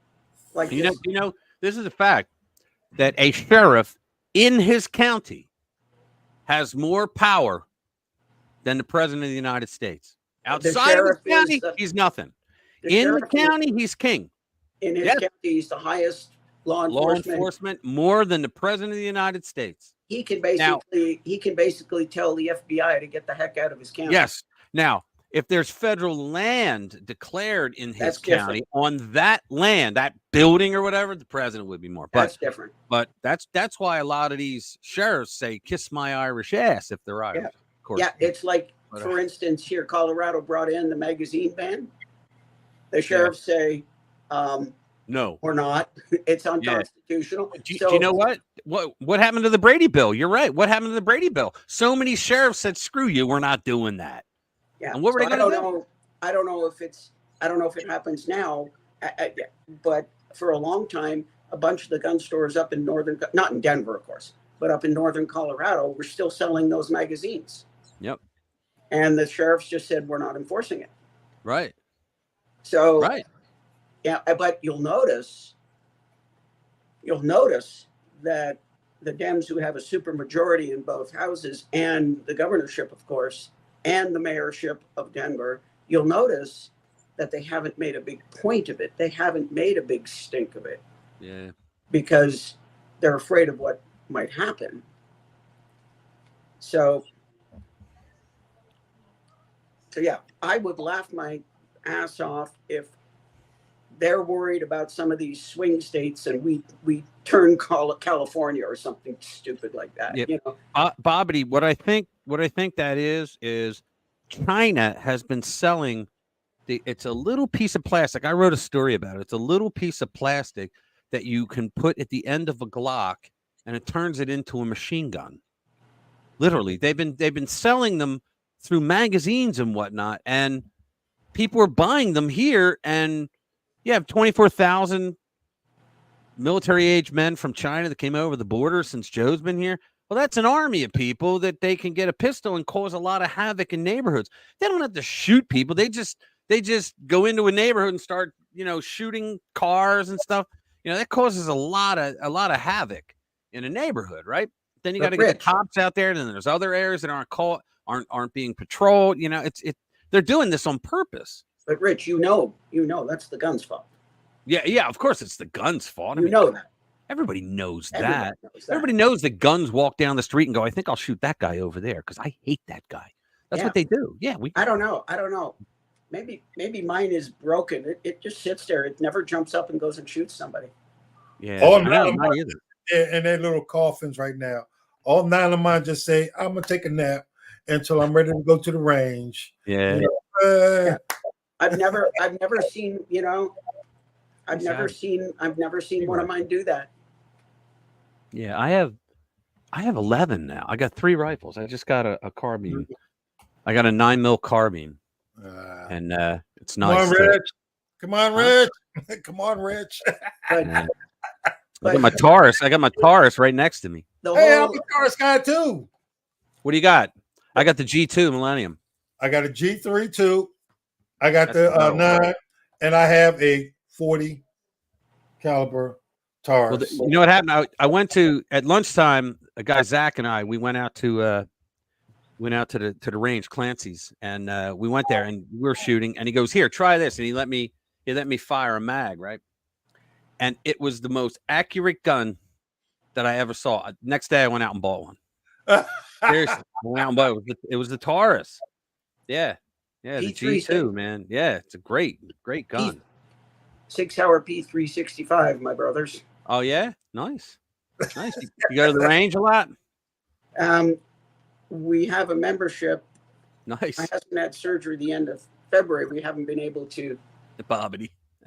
Like this is a fact that a sheriff in his county has more power than the president of the United States. Outside of his county, he's nothing. In the county, he's king. In his county, he's the highest law enforcement more than the president of the United States. He can basically tell the FBI to get the heck out of his county. Yes. Now, if there's federal land declared in his county on that land, that building or whatever, the president would be more. But that's different. But that's why a lot of these sheriffs say, "Kiss my Irish ass" if they're Irish. Yeah. Of course. Yeah, it's like, for instance, here Colorado brought in the magazine ban. The sheriffs say, no, or not. It's unconstitutional. Do you know what? What happened to the Brady Bill? You're right. What happened to the Brady Bill? So many sheriffs said, "Screw you, we're not doing that." Yeah. And what were they going to do? I don't know if it happens now, but for a long time, a bunch of the gun stores up in not in Denver, of course, but up in northern Colorado, we're still selling those magazines. Yep. And the sheriffs just said we're not enforcing it. Right. So, Right. yeah, but you'll notice that the Dems, who have a supermajority in both houses and the governorship, of course, and the mayorship of Denver, you'll notice that they haven't made a big point of it. They haven't made a big stink of it. Yeah. Because they're afraid of what might happen. So yeah, I would laugh my ass off if they're worried about some of these swing states and we turn California or something stupid like that. Yep. You know, Bobbity, what I think that is China has been selling it's a little piece of plastic. I wrote a story about it. It's a little piece of plastic that you can put at the end of a Glock and it turns it into a machine gun. Literally, they've been selling them through magazines and whatnot, and people are buying them here. And you have 24,000 military-age men from China that came over the border since Joe's been here. Well, that's an army of people that they can get a pistol and cause a lot of havoc in neighborhoods. They don't have to shoot people. They just go into a neighborhood and start, shooting cars and stuff. That causes a lot of havoc in a neighborhood, right? Then you got to get the cops out there. And then there's other areas that aren't being patrolled. They're doing this on purpose. but Rich, that's the gun's fault. Yeah, of course it's the gun's fault. That. Everybody knows that. Knows that. Everybody knows that guns walk down the street and go, I think I'll shoot that guy over there because I hate that guy. That's what they do. Yeah, I don't know. Maybe mine is broken. It just sits there. It never jumps up and goes and shoots somebody. Yeah. All 9 of mine in their little coffins right now. All 9 of mine just say, I'm gonna take a nap until I'm ready to go to the range. Yeah. I've never seen, I've never seen one of mine do that. Yeah, I have 11 now. I got 3 rifles. I just got a carbine. I got a 9mm carbine. And it's nice. Come on, Rich. Come on, Rich. I got my Taurus right next to me. Hey, I'm a Taurus guy too. What do you got? I got the G2 Millennium. I got a G3 too. I got the 9, and I have a 40 caliber Taurus. Well, you know what happened? I went to at lunchtime. A guy Zach and I went out to the range, Clancy's, and we went there and we were shooting. And he goes, "Here, try this," and he let me fire a mag, right? And it was the most accurate gun that I ever saw. Next day, I went out and bought one. Seriously, I went out and bought it. It was the Taurus. Yeah, the G2, man. Yeah, it's a great gun. 6-hour P365, my brothers. Oh yeah, nice. You go to the range a lot? We have a membership. Nice. My husband had surgery the end of February. We haven't been able to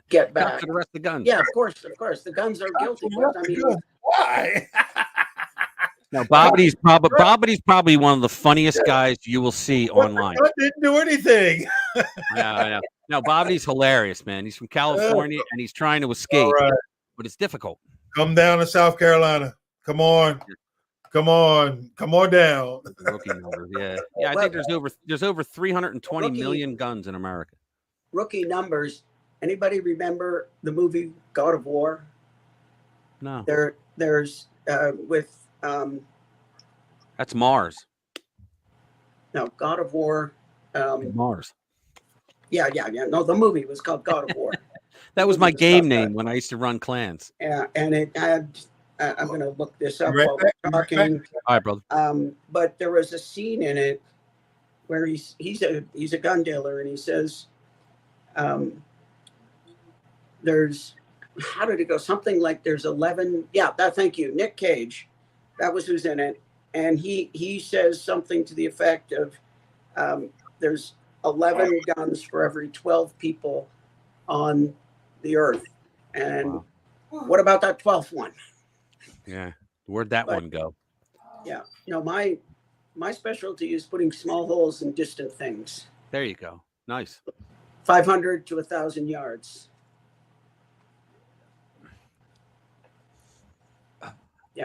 get back to the rest of the guns. Yeah, of course. The guns are guilty. Why? No, Bobbity's probably one of the funniest guys you will see online. I didn't do anything. I know. No, Bobbity's hilarious, man. He's from California and he's trying to escape, but it's difficult. Come down to South Carolina. Come on down. Rookie numbers, yeah. I think there's over 320 million guns in America. Rookie numbers. Anybody remember the movie God of War? No. There's with that's Mars. No, God of War. Mars. Yeah. No, the movie was called God of War. That was my game name when I used to run clans. Yeah, and it had. I'm going to look this up while we're talking. All right, brother. But there was a scene in it where he's a gun dealer, and he says, "There's how did it go? Something like there's 11. Yeah, thank you, Nick Cage. That was who's in it, and he says something to the effect of, "There's 11 guns for every 12 people on the earth, and what about that 12th one?" Yeah, where'd that one go? Yeah, my specialty is putting small holes in distant things. There you go. Nice. 500 to 1,000 yards.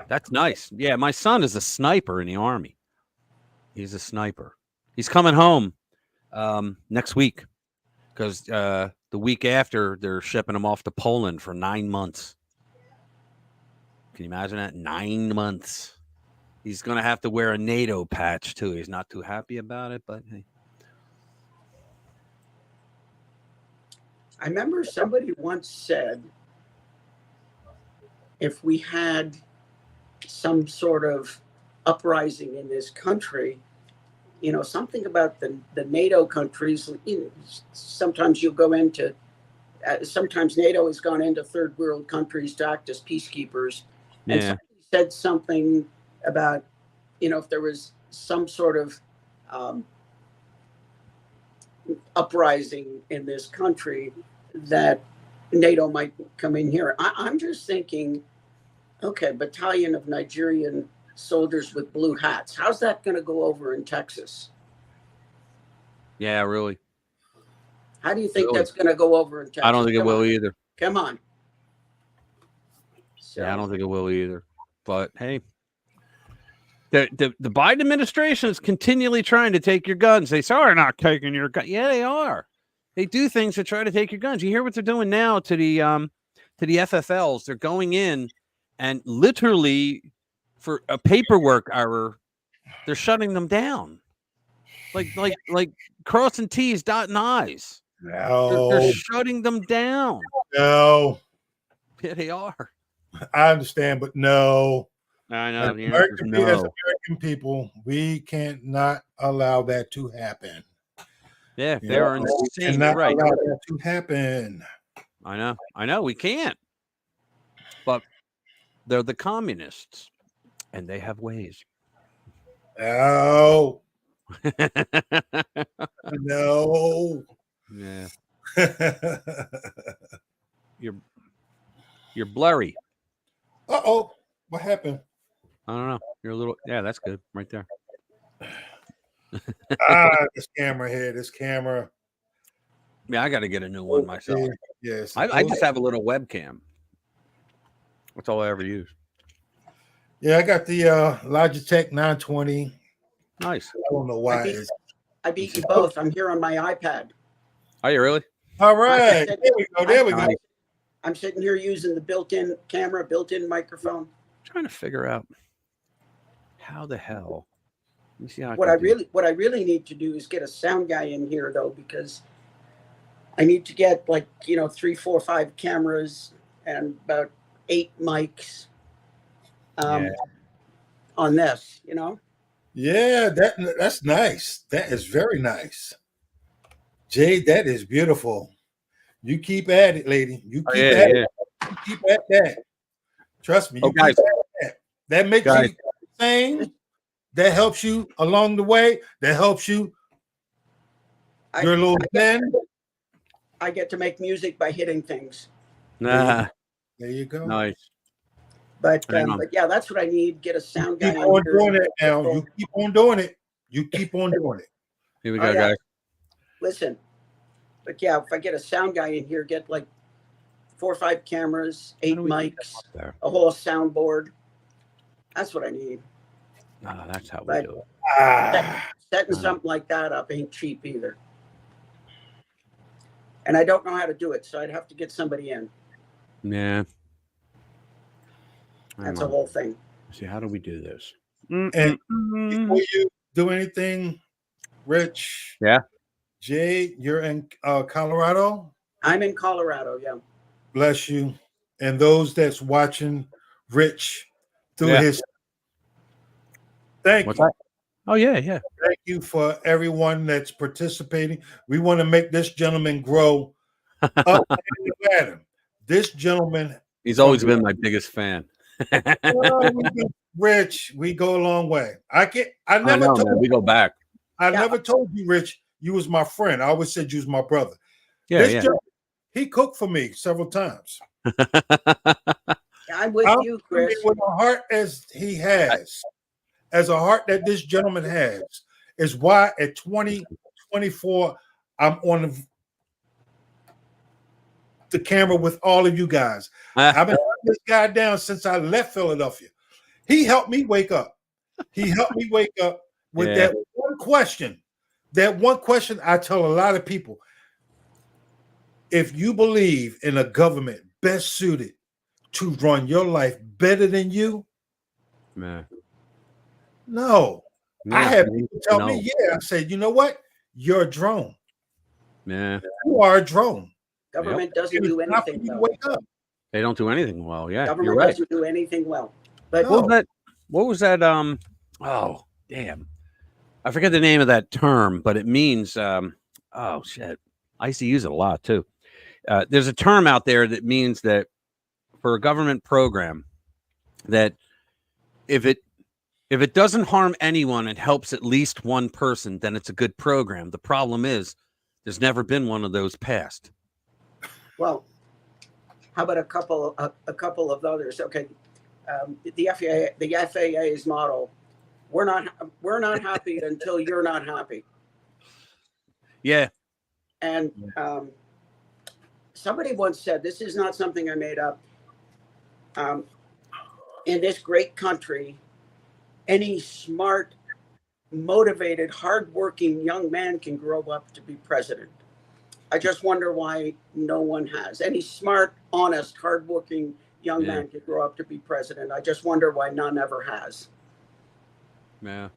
That's nice. Yeah, my son is a sniper in the Army. He's a sniper. He's coming home next week because the week after they're shipping him off to Poland for 9 months. Can you imagine that? 9 months. He's going to have to wear a NATO patch too. He's not too happy about it, but hey. I remember somebody once said, if we had some sort of uprising in this country, something about the NATO countries, sometimes you'll go into, sometimes NATO has gone into third world countries to act as peacekeepers. And somebody said something about, if there was some sort of uprising in this country, that NATO might come in here. I'm just thinking, okay, battalion of Nigerian soldiers with blue hats. How's that going to go over in Texas? Yeah, really. How do you think that's going to go over in Texas? I don't think it will either. Come on. So, yeah, I don't think it will either. But hey, the Biden administration is continually trying to take your guns. They say, "They're not taking your gun." Yeah, they are. They do things to try to take your guns. You hear what they're doing now to the FFLs? They're going in and literally for a paperwork error, they're shutting them down. Like crossing T's, dotting I's. No. They're shutting them down. No. Yeah, they are. I understand, but no. I know. As American people, we cannot allow that to happen. Yeah, they're insane. Cannot Right. allow that to happen. I know. We can't. But they're the communists, and they have ways. No. No. Yeah. You're blurry. Uh-oh. What happened? I don't know. You're a little. Yeah, that's good. Right there. This camera here. This camera. Yeah, I got to get a new one myself. Yes. I just have a little webcam. That's all I ever use. Yeah, I got the Logitech 920. Nice. I don't know why. I beat you both. I'm here on my iPad. Are you really? All right. There we go. I'm sitting here using the built-in camera, built-in microphone. I'm trying to figure out how the hell. Let me see how what I really need to do is get a sound guy in here though, because I need to get 3, 4, 5 cameras and about 8 mics on this, Yeah, that's nice. That is very nice. Jade, that is beautiful. You keep at it, lady. You keep at it. You keep at that. Trust me. You keep at that. That makes you sing. That helps you along the way. That helps you. You're a little zen. I get to make music by hitting things. Nah. There you go. Nice. But yeah, that's what I need. Get a sound guy. Keep on doing it now. You keep on doing it. You keep on doing it. Here we go, guys. Listen, but yeah, if I get a sound guy in here, get 4 or 5 cameras, 8 mics, a whole soundboard. That's what I need. That's how we do it. Setting something like that up ain't cheap either. And I don't know how to do it, so I'd have to get somebody in. Yeah. That's a whole thing. See, how do we do this? And before you do anything, Rich. Yeah. Jay, you're in Colorado? I'm in Colorado, yeah. Bless you. And those that's watching Rich through his. Thank you. Oh, yeah. Thank you for everyone that's participating. We want to make this gentleman grow up in Nevada. This gentleman. He's always been my biggest fan. Rich, we go a long way. We go back. I never told you, Rich, you was my friend. I always said you was my brother. Yeah. He cooked for me several times. I'm with you, Chris. With a heart as he has, as a heart that this gentleman has, is why at 2024 I'm on the camera with all of you guys. I've been hunting this guy down since I left Philadelphia. He helped me wake up. He helped me wake up with Yeah. that one question. That one question I tell a lot of people. If you believe in a government best suited to run your life better than you, Man. no. I Yeah, had people tell no. me, yeah. I said, you know what? You're a drone. Yeah. You are a drone. Government doesn't It is do not for anything you to well. wake up. They don't do anything well. Yeah, you're Government right. doesn't do anything well. But What was that? What was that? Oh, damn. I forget the name of that term, but it means oh shit. I used to use it a lot too. There's a term out there that means that for a government program that if it doesn't harm anyone and helps at least one person, then it's a good program. The problem is there's never been one of those passed. well, how about a couple of others? Okay, the FAA's motto: we're not happy until you're not happy. Yeah. And somebody once said, this is not something I made up. In this great country, any smart, motivated, hardworking young man can grow up to be president. I just wonder why no one has. Any smart, honest, hardworking young man can grow up to be president. I just wonder why none ever has. Yeah.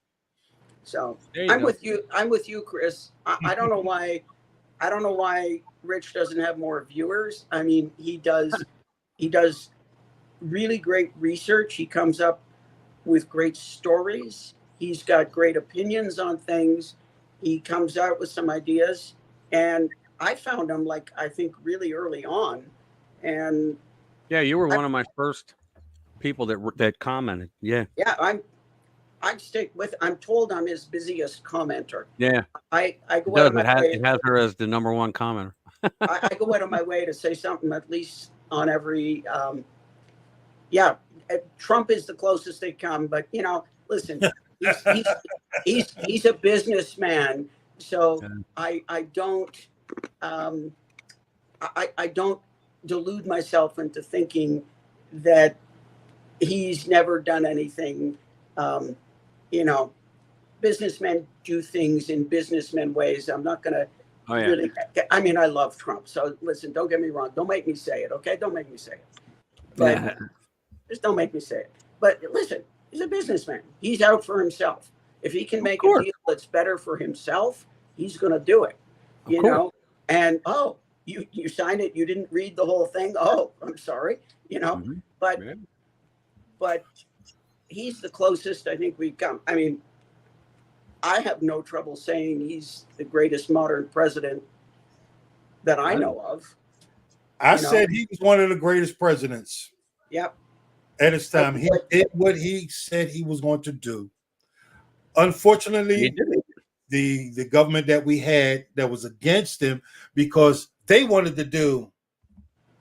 So I'm with you. I'm with you, Chris. I don't know why. I don't know why Rich doesn't have more viewers. I mean, he does. He does really great research. He comes up with great stories. He's got great opinions on things. He comes out with some ideas, and I found him I think really early on, and yeah, you were one of my first people that commented. Yeah, I stick with. I'm told I'm his busiest commenter. yeah. I go out of my way. It has her as the number one commenter. I go out of my way to say something at least on every. Trump is the closest they come, but listen, he's a businessman, so I don't I don't delude myself into thinking that he's never done anything. Businessmen do things in businessmen ways. I'm not going to really. I mean, I love Trump, so listen. Don't get me wrong. Don't make me say it, okay? Don't make me say it. But just don't make me say it. But listen, he's a businessman. He's out for himself. If he can make a deal that's better for himself, he's going to do it. You know. And you signed it. You didn't read the whole thing. Oh, I'm sorry. But he's the closest I think we've come. I mean, I have no trouble saying he's the greatest modern president that I know of. I said he was one of the greatest presidents. Yep. At his time, he did what he said he was going to do. Unfortunately, the government that we had that was against him because they wanted to do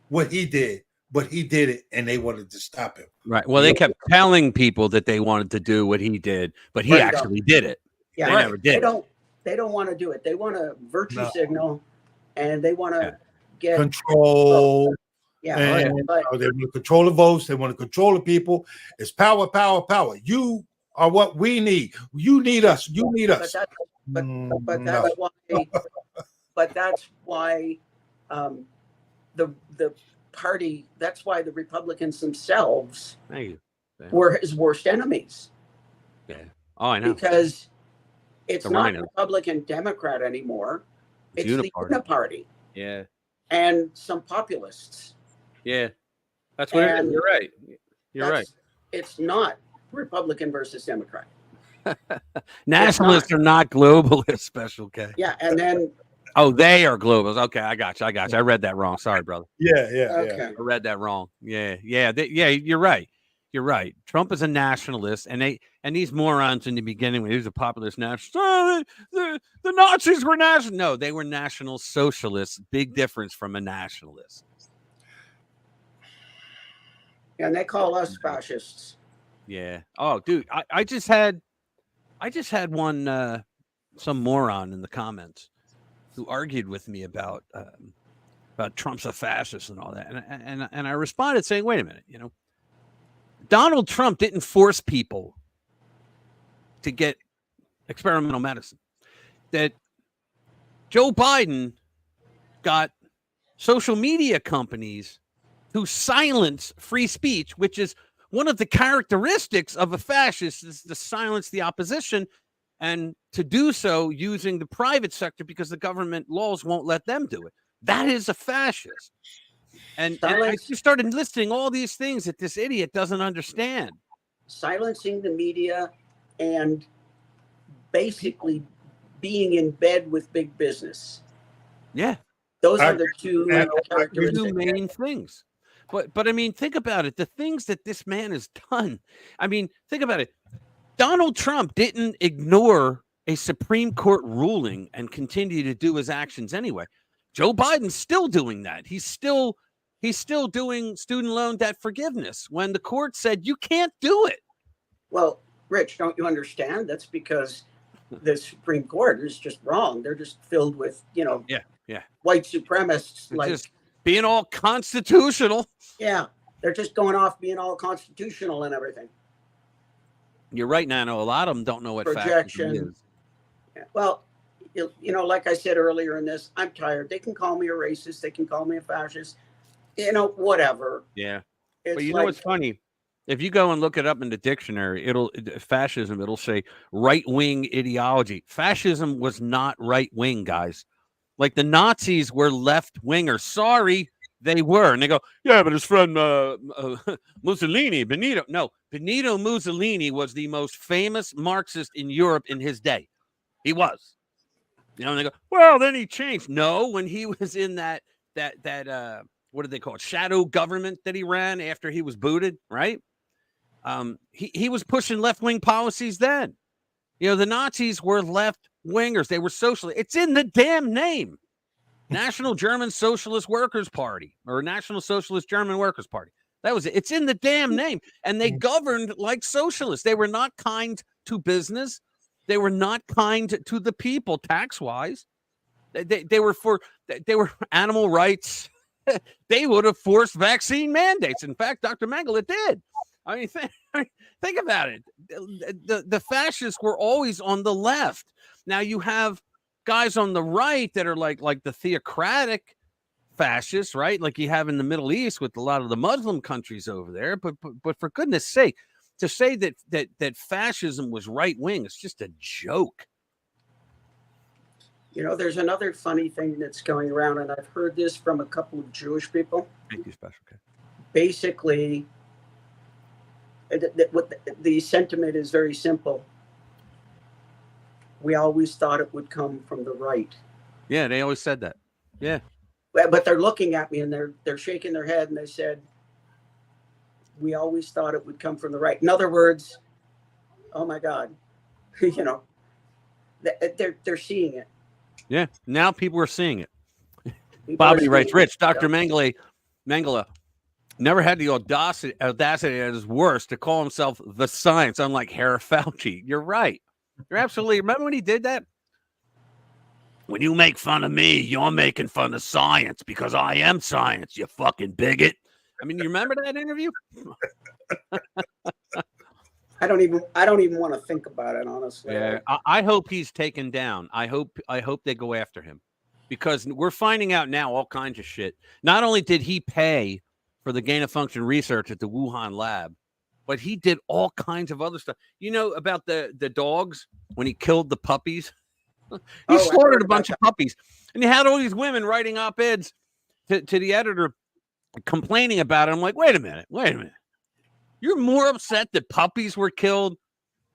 what he did, but he did it and they wanted to stop him. Right. Well, they kept telling people that they wanted to do what he did, but he actually did it. Yeah, they never did. They don't want to do it. They want to virtue signal, and they want to get control. Yeah, but they want to control the votes. They want to control the people. It's power, power, power. You are what we need. You need us. You need us. But that's why the party. That's why the Republicans themselves were his worst enemies. Yeah. Oh, I know. Because it's not Republican Democrat anymore. It's the Uniparty. Yeah. And some populists. Yeah. That's what it is. You're right. You're right. It's not Republican versus Democrat. Nationalists are not globalists, Special K. Yeah, and then they are globalists. Okay, I got you. I read that wrong. Sorry, brother. Yeah. I read that wrong. Yeah. You're right. You're right. Trump is a nationalist, and these morons in the beginning when he was a populist nationalist, the Nazis were national. No, they were national socialists. Big difference from a nationalist. And they call us fascists. Yeah. Oh, dude, I just had one some moron in the comments who argued with me about Trump's a fascist and all that, and I responded saying, wait a minute, Donald Trump didn't force people to get experimental medicine. That Joe Biden got social media companies to silence free speech, which is one of the characteristics of a fascist, is to silence the opposition, and to do so using the private sector because the government laws won't let them do it. That is a fascist. And I just started listing all these things that this idiot doesn't understand. Silencing the media and basically being in bed with big business. Yeah. Those are the two main things. But I mean, think about it. The things that this man has done. I mean, think about it. Donald Trump didn't ignore a Supreme Court ruling and continue to do his actions anyway. Joe Biden's still doing that. He's still doing student loan debt forgiveness when the court said you can't do it. Well, Rich, don't you understand? That's because the Supreme Court is just wrong. They're just filled with, white supremacists. They're just being all constitutional. Yeah, they're just going off being all constitutional and everything. You're right, Nano. A lot of them don't know what projection fascism is. Yeah. Well, like I said earlier in this, I'm tired. They can call me a racist. They can call me a fascist. Whatever. Yeah. It's but you know what's funny? If you go and look it up in the dictionary, it'll say right-wing ideology. Fascism was not right-wing, guys. Like the Nazis were left-wingers. Sorry, they were. And they go, yeah, but it's from Mussolini, Benito. No, Benito Mussolini was the most famous Marxist in Europe in his day. He was. And they go, well, then he changed. No, when he was in that what did they call it? Shadow government that he ran after he was booted, right? He was pushing left-wing policies then. The Nazis were left-wingers. They were socialists. It's in the damn name. National German Socialist Workers' Party or National Socialist German Workers' Party. That was it. It's in the damn name. And they governed like socialists. They were not kind to business. They were not kind to the people tax-wise. They were animal rights. They would have forced vaccine mandates. In fact, Dr. Mengele did. I mean, think about it. The fascists were always on the left. Now you have guys on the right that are like the theocratic fascists, right? Like you have in the Middle East with a lot of the Muslim countries over there. But for goodness sake, to say that fascism was right wing is just a joke. There's another funny thing that's going around, and I've heard this from a couple of Jewish people. Thank you, Special K. Basically, what the sentiment is very simple. We always thought it would come from the right. Yeah, they always said that. Yeah. But they're looking at me and they're shaking their head and they said, we always thought it would come from the right. In other words, oh my God, they're seeing it. Yeah, now people are seeing it. Bobby writes, Rich, Dr. Mengele never had the audacity at his worst to call himself the science, unlike Harry Fauci. You're right. You're absolutely. Remember when he did that? When you make fun of me, you're making fun of science because I am science, you fucking bigot. I mean, you remember that interview? I don't even want to think about it, honestly. Yeah, I hope he's taken down. I hope they go after him because we're finding out now all kinds of shit. Not only did he pay for the gain of function research at the Wuhan lab, but he did all kinds of other stuff. You know about the dogs when he killed the puppies? He slaughtered a bunch of puppies, and he had all these women writing op-eds to the editor complaining about it. I'm like, wait a minute. You're more upset that puppies were killed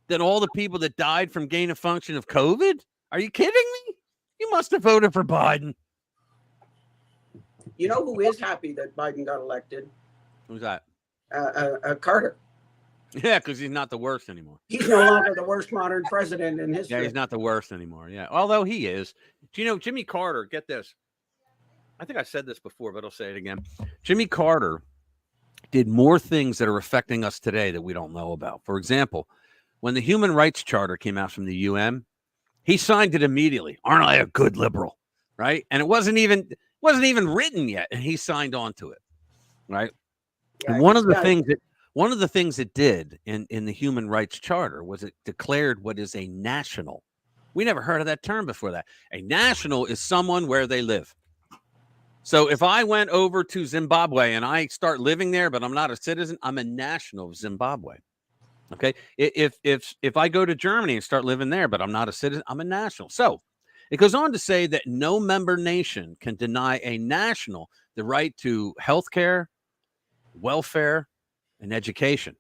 than all the people that died from gain of function of COVID? Are you kidding me? You must have voted for Biden. You know who is happy that Biden got elected? Who's that? Carter. Yeah, because he's not the worst anymore. He's no longer the worst modern president in history. Yeah, he's not the worst anymore. Yeah, although he is. Do you know Jimmy Carter? Get this. I think I said this before, but I'll say it again. Jimmy Carter did more things that are affecting us today that we don't know about. For example, when the Human Rights Charter came out from the UN, he signed it immediately. Aren't I a good liberal? Right? And it wasn't even written yet, and he signed on to it. Right? Yeah, and one of the One of the things it did in the Human Rights Charter was it declared what is a national. We never heard of that term before that. A national is someone where they live. So if I went over to Zimbabwe and I start living there, but I'm not a citizen, I'm a national of Zimbabwe. Okay. If I go to Germany and start living there, but I'm not a citizen, I'm a national. So it goes on to say that no member nation can deny a national the right to health care, welfare, and education.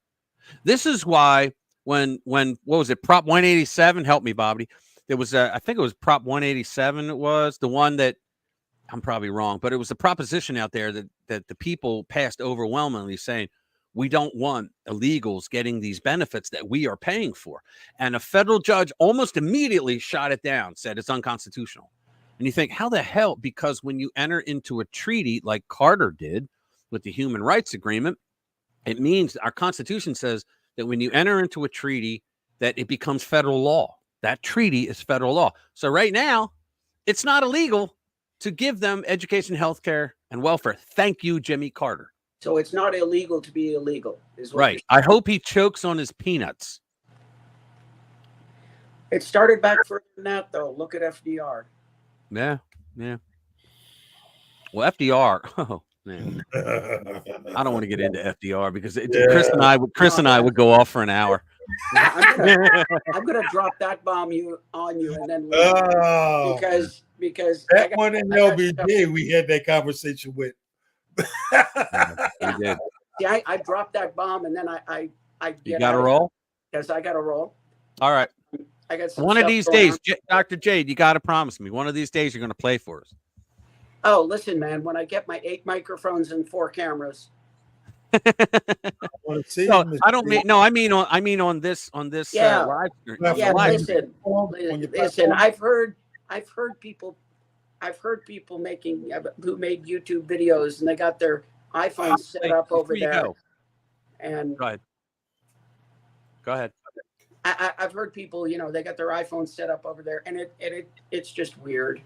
This is why when what was it, Prop 187? Help me, Bobby. There was I think it was Prop 187. It was the one that, I'm probably wrong, but it was a proposition out there that the people passed overwhelmingly saying, we don't want illegals getting these benefits that we are paying for. And a federal judge almost immediately shot it down, said it's unconstitutional. And you think, how the hell? Because when you enter into a treaty like Carter did with the Human Rights Agreement, it means our Constitution says that when you enter into a treaty, that it becomes federal law. That treaty is federal law. So right now, it's not illegal to give them education, healthcare, and welfare. Thank you, Jimmy Carter. So it's not illegal to be illegal, is what Right. I hope he chokes on his peanuts. It started back further than that, though. Look at FDR. Yeah. Well, FDR. Oh man, I don't want to get into FDR because Chris and I would go off for an hour. I'm gonna drop that bomb on you and then leave because that one in LBJ we had that conversation with. We did. See, I dropped that bomb and then I you got to roll. Yes, I got to roll. All right. I got some one of these days, on. Dr. Jade, you got to promise me one of these days you're going to play for us. Oh, listen, man, when I get my 8 microphones and 4 cameras. No, I don't mean I mean on this yeah. live. Yeah, listen. I've heard people making who made YouTube videos and they got their iPhones set up over there. And go ahead. I've heard people, they got their iPhones set up over there, and it's just weird.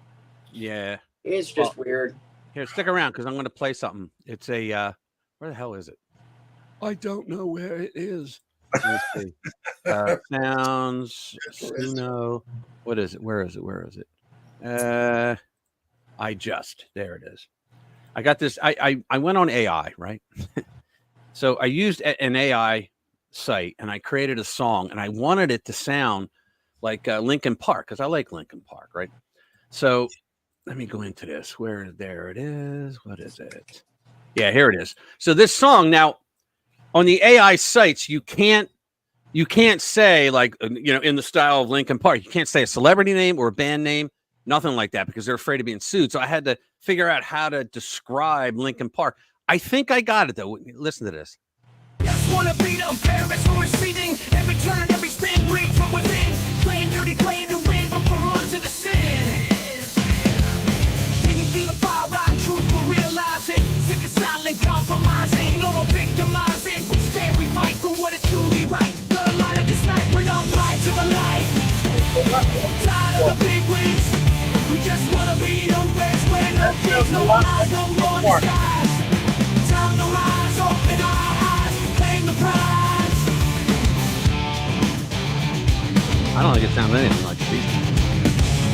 Yeah, it's just weird. Here, stick around because I'm going to play something. It's a where the hell is it? I don't know where it is. Let's see. Sounds. What is it? Where is it? There it is. I got this. I went on AI, right? So I used an AI site and I created a song and I wanted it to sound like Linkin Park because I like Linkin Park, right? So let me go into this. There it is. What is it? Yeah, here it is. So this song now on the AI sites, you can't say like in the style of Linkin Park. You can't say a celebrity name or a band name. Nothing like that because they're afraid of being sued. So I had to figure out how to describe Linkin Park. I think I got it though. Listen to this. Just wanna beat up parents for receiving every turn, every spin, break from within. Playing dirty, playing to win, but we're on to the sin. Didn't feel the fire, right? Truth will realize it. Sick of silent compromising, no more victimizing. Instead, we fight for what is truly right. The light of this night, bring on light to the light. Tired of the big wigs. We just wanna be the best when no kids, no eyes, no more disguise. Time to rise, open our eyes, claim the prize. I don't think it sounds anything like Steve.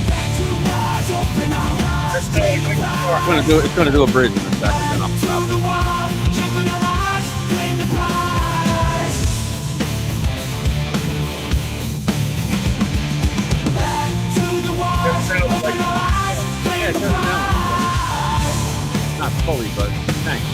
Back to rise, open our eyes, claim the prize. It's gonna do a bridge in a second. Then I'll stop To the wall, jumping our eyes, claim the prize. Back to the wall, open our eyes, claim the prize. Not fully, but thanks.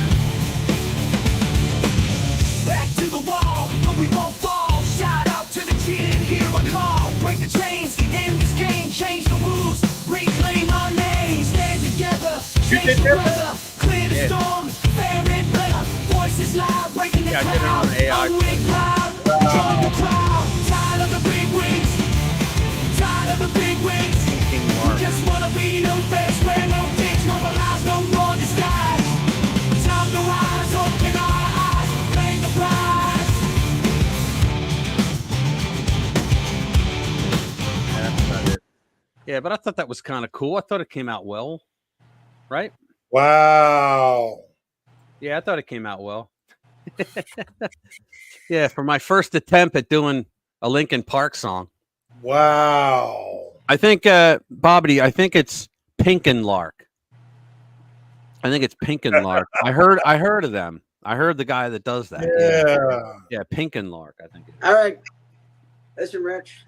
Back to the wall, but we won't fall. Shout out to the kid, hear a call. Break the chains, end this game, change the rules. Reclaim our name, stand together, change the weather. Clear the storm, fair and better. Voices loud, breaking the I did it on cloud. AI. Unwig cloud, join the crowd. Tired of the big wigs, tired of the big wigs. We just wanna be the best, where no things, no lies, no more disguise. Time to rise, open our eyes, claim the prize. Yeah, that's about it. Yeah, but I thought that was kind of cool. I thought it came out well, right? Wow. Yeah, I thought it came out well. Yeah, for my first attempt at doing a Linkin Park song. Wow. I think, Bobbity, I think it's Pink and Lark. I think it's Pink and Lark. I heard of them. I heard the guy that does that. Yeah. Yeah, Pink and Lark, I think. All right. Listen, Rich.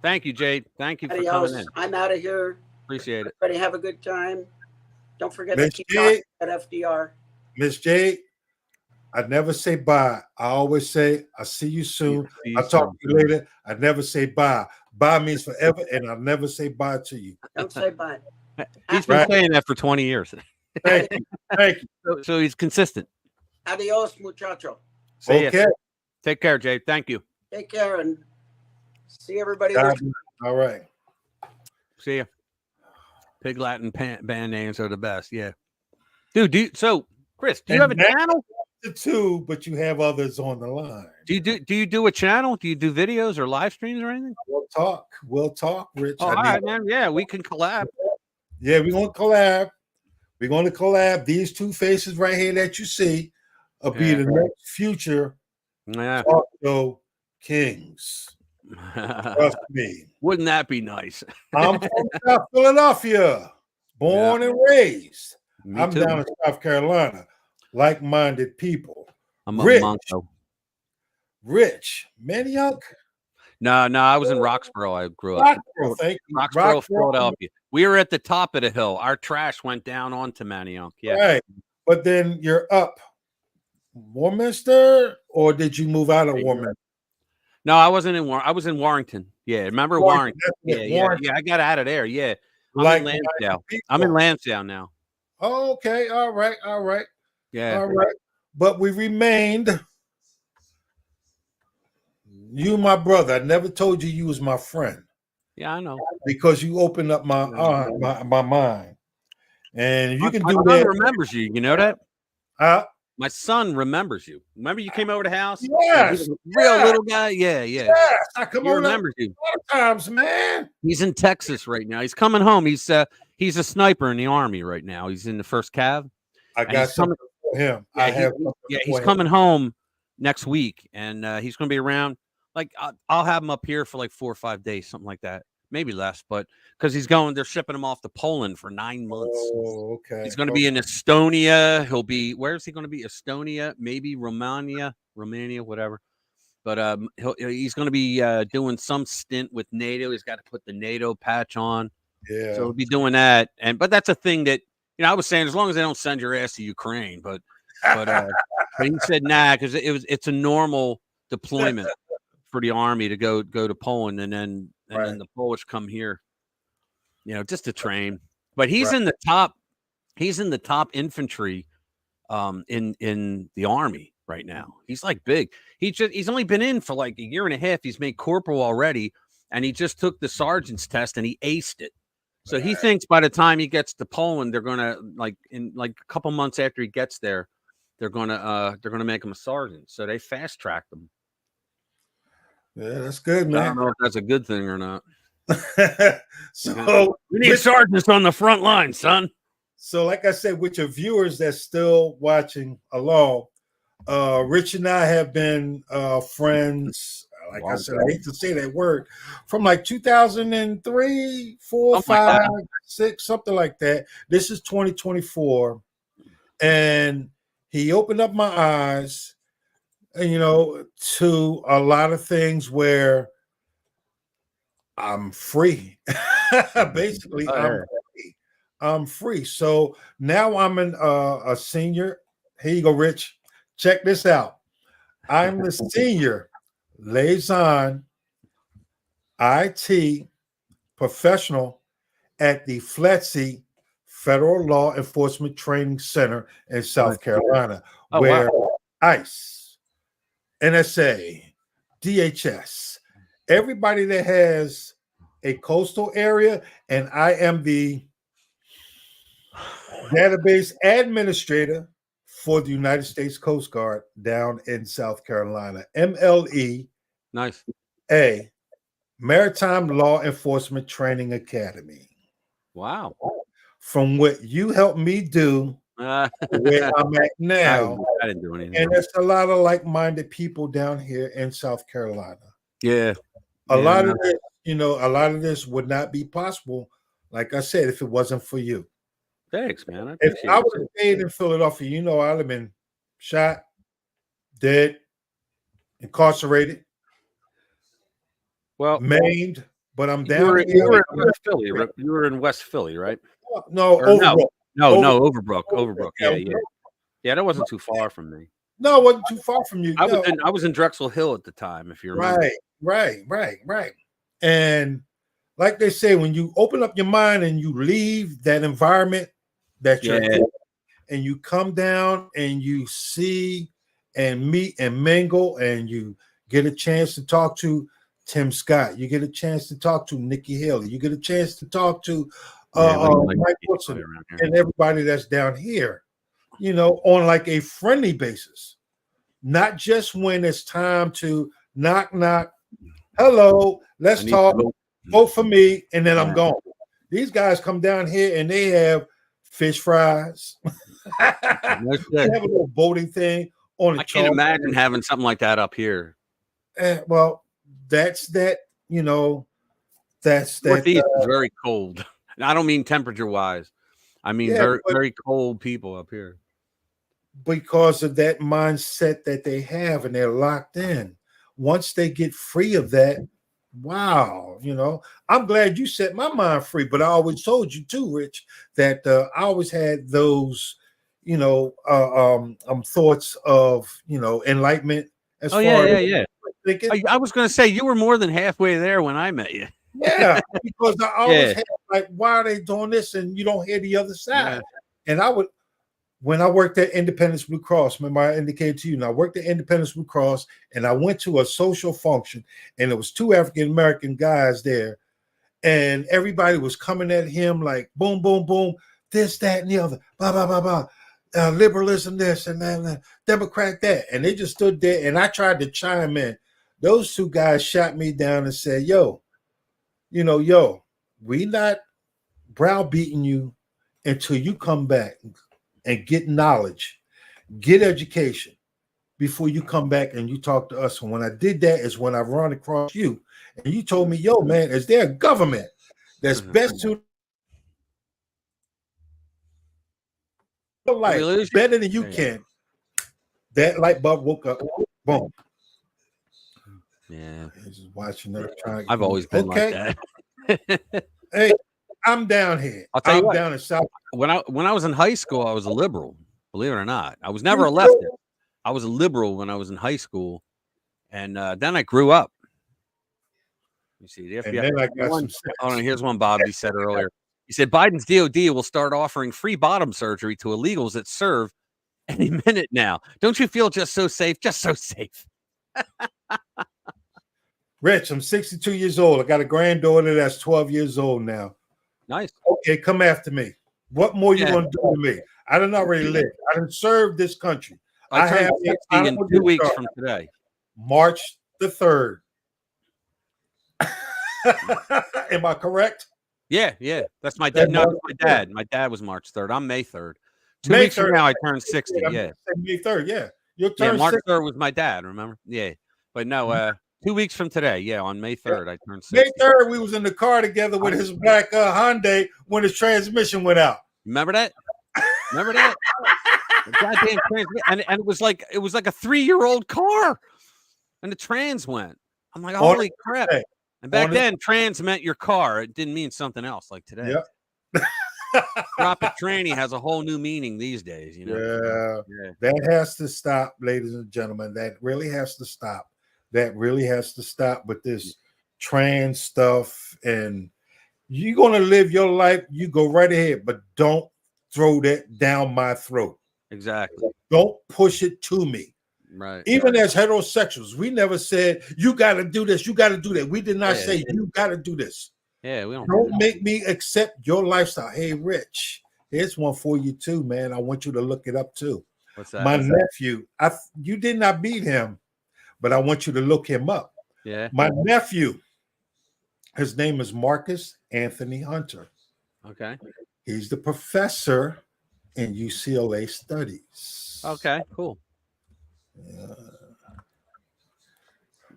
Thank you, Jade. Thank you for Adios. coming in. I'm out of here. Appreciate it. Everybody have a good time. Don't forget Miss to keep Jade. talking at FDR. Miss Jade, I never say bye. I always say, I'll see you soon. See you I'll talk soon. to you later. I never say bye. Bye means forever, and I'll never say bye to you. Don't say bye. He's been Right. saying that for 20 years. Thank you. Thank you. So he's consistent. Adios, muchacho. See ya. Okay. Take care, Jade. Thank you. Take care and see everybody. God bless. All right. See ya. Pig Latin band names are the best. Yeah. Dude, so Chris, do you have a And channel? The two, but you have others on the line. Do you do a channel? Do you do videos or live streams or anything? We'll talk, Rich. Oh, all right, man. Yeah, we can collab. Yeah, we're gonna collab. We're gonna collab. These two faces right here that you see will be Yeah. the next future Yeah. talk show kings. Trust me. Wouldn't that be nice? I'm from South Philadelphia, born and raised. Me I'm too. down in South Carolina. Like-minded people. I'm a Rich. Monco. Rich, Manioc, No, I was in Roxborough. I grew up. Roxborough. Thank you. Roxborough, Philadelphia. We were at the top of the hill. Our trash went down onto Manioc. Yeah. Right. But then you're up Warminster, or did you move out of Warminster? No, I wasn't in I was in Warrington. Yeah, remember Warrington? Warrington, that's it, Yeah, Warrington. yeah. I got out of there. Yeah. I'm Like in Lansdale. people. I'm in Lansdale now. Oh, okay. All right. Yeah. All right. But we remained. You, my brother. I never told you you was my friend Yeah, I know. because you opened up my mind. And if you can My do son that, remembers you. You know that? huh? My son remembers you. Remember you came over to the house? Yes, Real yes. little guy. Yeah. Yes, I come He over there remembers you. a lot of times, man. He's in Texas right now. He's coming home. He's a sniper in the Army right now. He's in the 1st Cav. I And got he's coming- something for him. Yeah, I have he's coming home next week, and he's going to be around. Like I'll have him up here for like 4 or 5 days, something like that, maybe less. But because they're shipping him off to Poland for 9 months. Oh, okay. He's going to be in Estonia. Where's he going to be? Estonia, maybe Romania, whatever. But he's going to be doing some stint with NATO. He's got to put the NATO patch on. Yeah. So he'll be doing that. But that's a thing that I was saying, as long as they don't send your ass to Ukraine. But he said nah, because it's a normal deployment for the Army to go to Poland, and then the Polish come here, just to train. But he's in the top. He's in the top infantry, in the Army right now. He's like big. He's only been in for like a year and a half. He's made corporal already, and he just took the sergeant's test and he aced it. So he thinks by the time he gets to Poland, they're gonna in a couple months after he gets there, they're gonna make him a sergeant. So they fast tracked him. Yeah, that's good, man. I don't know if that's a good thing or not. So we need sergeants on the front line, son. So, like I said, with your viewers that's still watching along, Rich and I have been friends. Like I said, I hate to say that word, from like 2003, 4, 5, 6, something like that. This is 2024, and he opened up my eyes, to a lot of things where I'm free. Basically, I'm free. So now I'm a senior. Here you go, Rich. Check this out. I'm the senior liaison IT professional at the FLETC Federal Law Enforcement Training Center in South Carolina, where ICE, NSA, DHS, everybody that has a coastal area, and I am the database administrator for the United States Coast Guard down in South Carolina. MLE. Nice. A Maritime Law Enforcement Training Academy. Wow. From what you helped me do where I'm at now. I didn't do anything. And there's a lot of like-minded people down here in South Carolina. Yeah. A lot of this, a lot of this would not be possible, like I said, if it wasn't for you. Thanks, man. I If appreciate I it. would have stayed in Philadelphia, I'd have been shot, dead, incarcerated, Well, maimed. But I'm you down were, here. you were in West Philly. You were in West Philly, right? No, Or Overbrook. no, Overbrook. Overbrook. Yeah, Overbrook. yeah. Yeah, that wasn't too far from me. No, it wasn't too far from you. I was in Drexel Hill at the time, if you remember. Right. And like they say, when you open up your mind and you leave that environment that you're in, and you come down and you see and meet and mingle, and you get a chance to talk to Tim Scott, you get a chance to talk to Nikki Haley, you get a chance to talk to Mike Wilson and everybody that's down here, on like a friendly basis, not just when it's time to knock, hello, let's talk, vote for me, and then I'm gone. These guys come down here and they have fish fries. They have a little voting thing on the I can't imagine having something like that up here. Well, that's that, that's that. Northeast is very cold. And I don't mean temperature wise. I mean very cold people up here. Because of that mindset that they have, and they're locked in. Once they get free of that, wow, I'm glad you set my mind free. But I always told you too, Rich, that I always had those, thoughts of, enlightenment. As far as thinking. I was going to say you were more than halfway there when I met you. Yeah, because I always had like, why are they doing this? And you don't hear the other side. And when I worked at Independence Blue Cross, remember I indicated to you, and I worked at Independence Blue Cross, and I went to a social function, and there was 2 African-American guys there, and everybody was coming at him like, boom, boom, boom, this, that, and the other, blah, blah, blah, blah, liberalism, this, and that, Democrat, that, and they just stood there, and I tried to chime in. Those 2 guys shot me down and said, yo, we not browbeating you until you come back and get knowledge, get education before you come back and you talk to us. And when I did that is when I run across you and you told me, yo, man, is there a government that's best to life better than you can? That light bulb woke up. Boom. Yeah. Just watching her I've always been like that. Hey, I'm down here. I'll tell you what, down in South. When I was in high school, I was a liberal. Believe it or not, I was never a leftist. I was a liberal when I was in high school, and then I grew up. You see, the FBI. Hold on, here's one Bobby said earlier. He said Biden's DOD will start offering free bottom surgery to illegals that serve any minute now. Don't you feel just so safe? Just so safe. Rich, I'm 62 years old. I got a granddaughter that's 12 years old now. Nice. Okay, come after me. What more you gonna do to me? I done already lived. I done served this country. I have 60 in 2 weeks from today. March the 3rd. Am I correct? Yeah. That's my dad. No, that's my dad. My dad was March 3rd. I'm May 3rd. 2 weeks from now, I turn 60. Yeah. May 3rd. Yeah. You'll turn March 60. 3rd was my dad. Remember? Yeah. But no, 2 weeks from today. Yeah, on May 3rd, I turned 60. May 3rd, we was in the car together with his black Hyundai when his transmission went out. Remember that? Remember that? Goddamn transmission, and it was like a 3-year-old car, and the trans went. I'm like, holy crap! And back then, trans meant your car. It didn't mean something else like today. Yep. Drop it tranny has a whole new meaning these days. Yeah. That has to stop, ladies and gentlemen. That really has to stop. With this trans stuff. And you're gonna live your life. You go right ahead, but don't throw that down my throat. Exactly. Don't push it to me. Right. Even as heterosexuals, we never said you got to do this, you got to do that. We did not say you got to do this. Yeah, we don't make me accept your lifestyle. Hey, Rich, here's one for you too, man. I want you to look it up too. What's that? My nephew, you did not beat him, but I want you to look him up. Yeah. My nephew, his name is Marcus Anthony Hunter. Okay. He's the professor in UCLA studies. Okay, cool.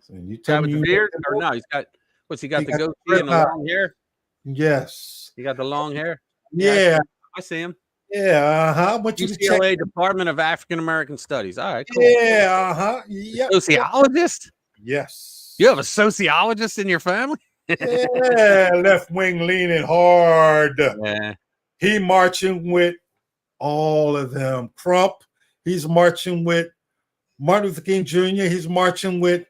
And you Guy tell with me the you beard, or no? He's got. What's he got? He The got the goatee and the dreadlock. long hair. Yes. He got the long hair. Yeah. I see him. Yeah. I want you to check. UCLA Department of African American Studies. All right, cool. Yeah. Yep. Sociologist? Yes. You have a sociologist in your family? Yeah. Left wing leaning hard. Yeah. He marching with all of them. Trump. He's marching with Martin Luther King Jr. He's marching with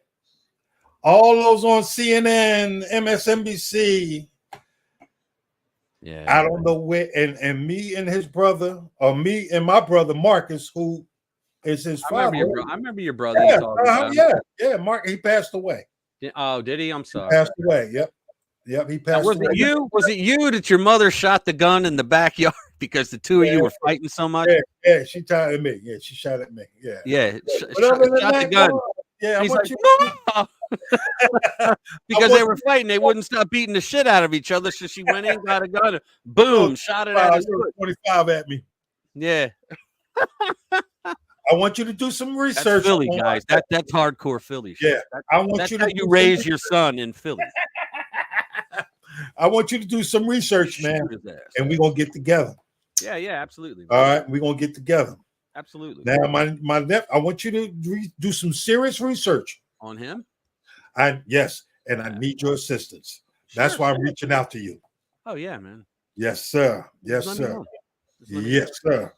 all those on CNN, MSNBC. Yeah. I don't know where. And me and his brother, or me and my brother Marcus, who is his father. I remember your brother. You talking about. Yeah. Mark, he passed away. Oh, did he? I'm sorry. Passed away. Yep. He passed Was away. it you? Was it you that your mother shot the gun in the backyard because the two of you were fighting so much? Yeah, she shot at me. Yeah, she shot at me. Yeah. Shot that, the gun. Yeah, He's I like, want "Mama!" Because they were fighting. They wouldn't stop beating the shit out of each other. So she went in, got a gun, and boom, shot it at his foot. 25 at me. Yeah. I want you to do some research. That's Philly, guys. That's hardcore Philly shit. Yeah. I want That's you how to you raise your son in Philly. I want you to do some research, man. And we're gonna get together. Yeah, absolutely. All right, we're gonna get together. Absolutely. Now, my I want you to do some serious research on him. Yes, and I need your assistance. That's why I'm reaching out to you. Oh yeah, man. Yes, sir. Yes, sir. Yes, sir.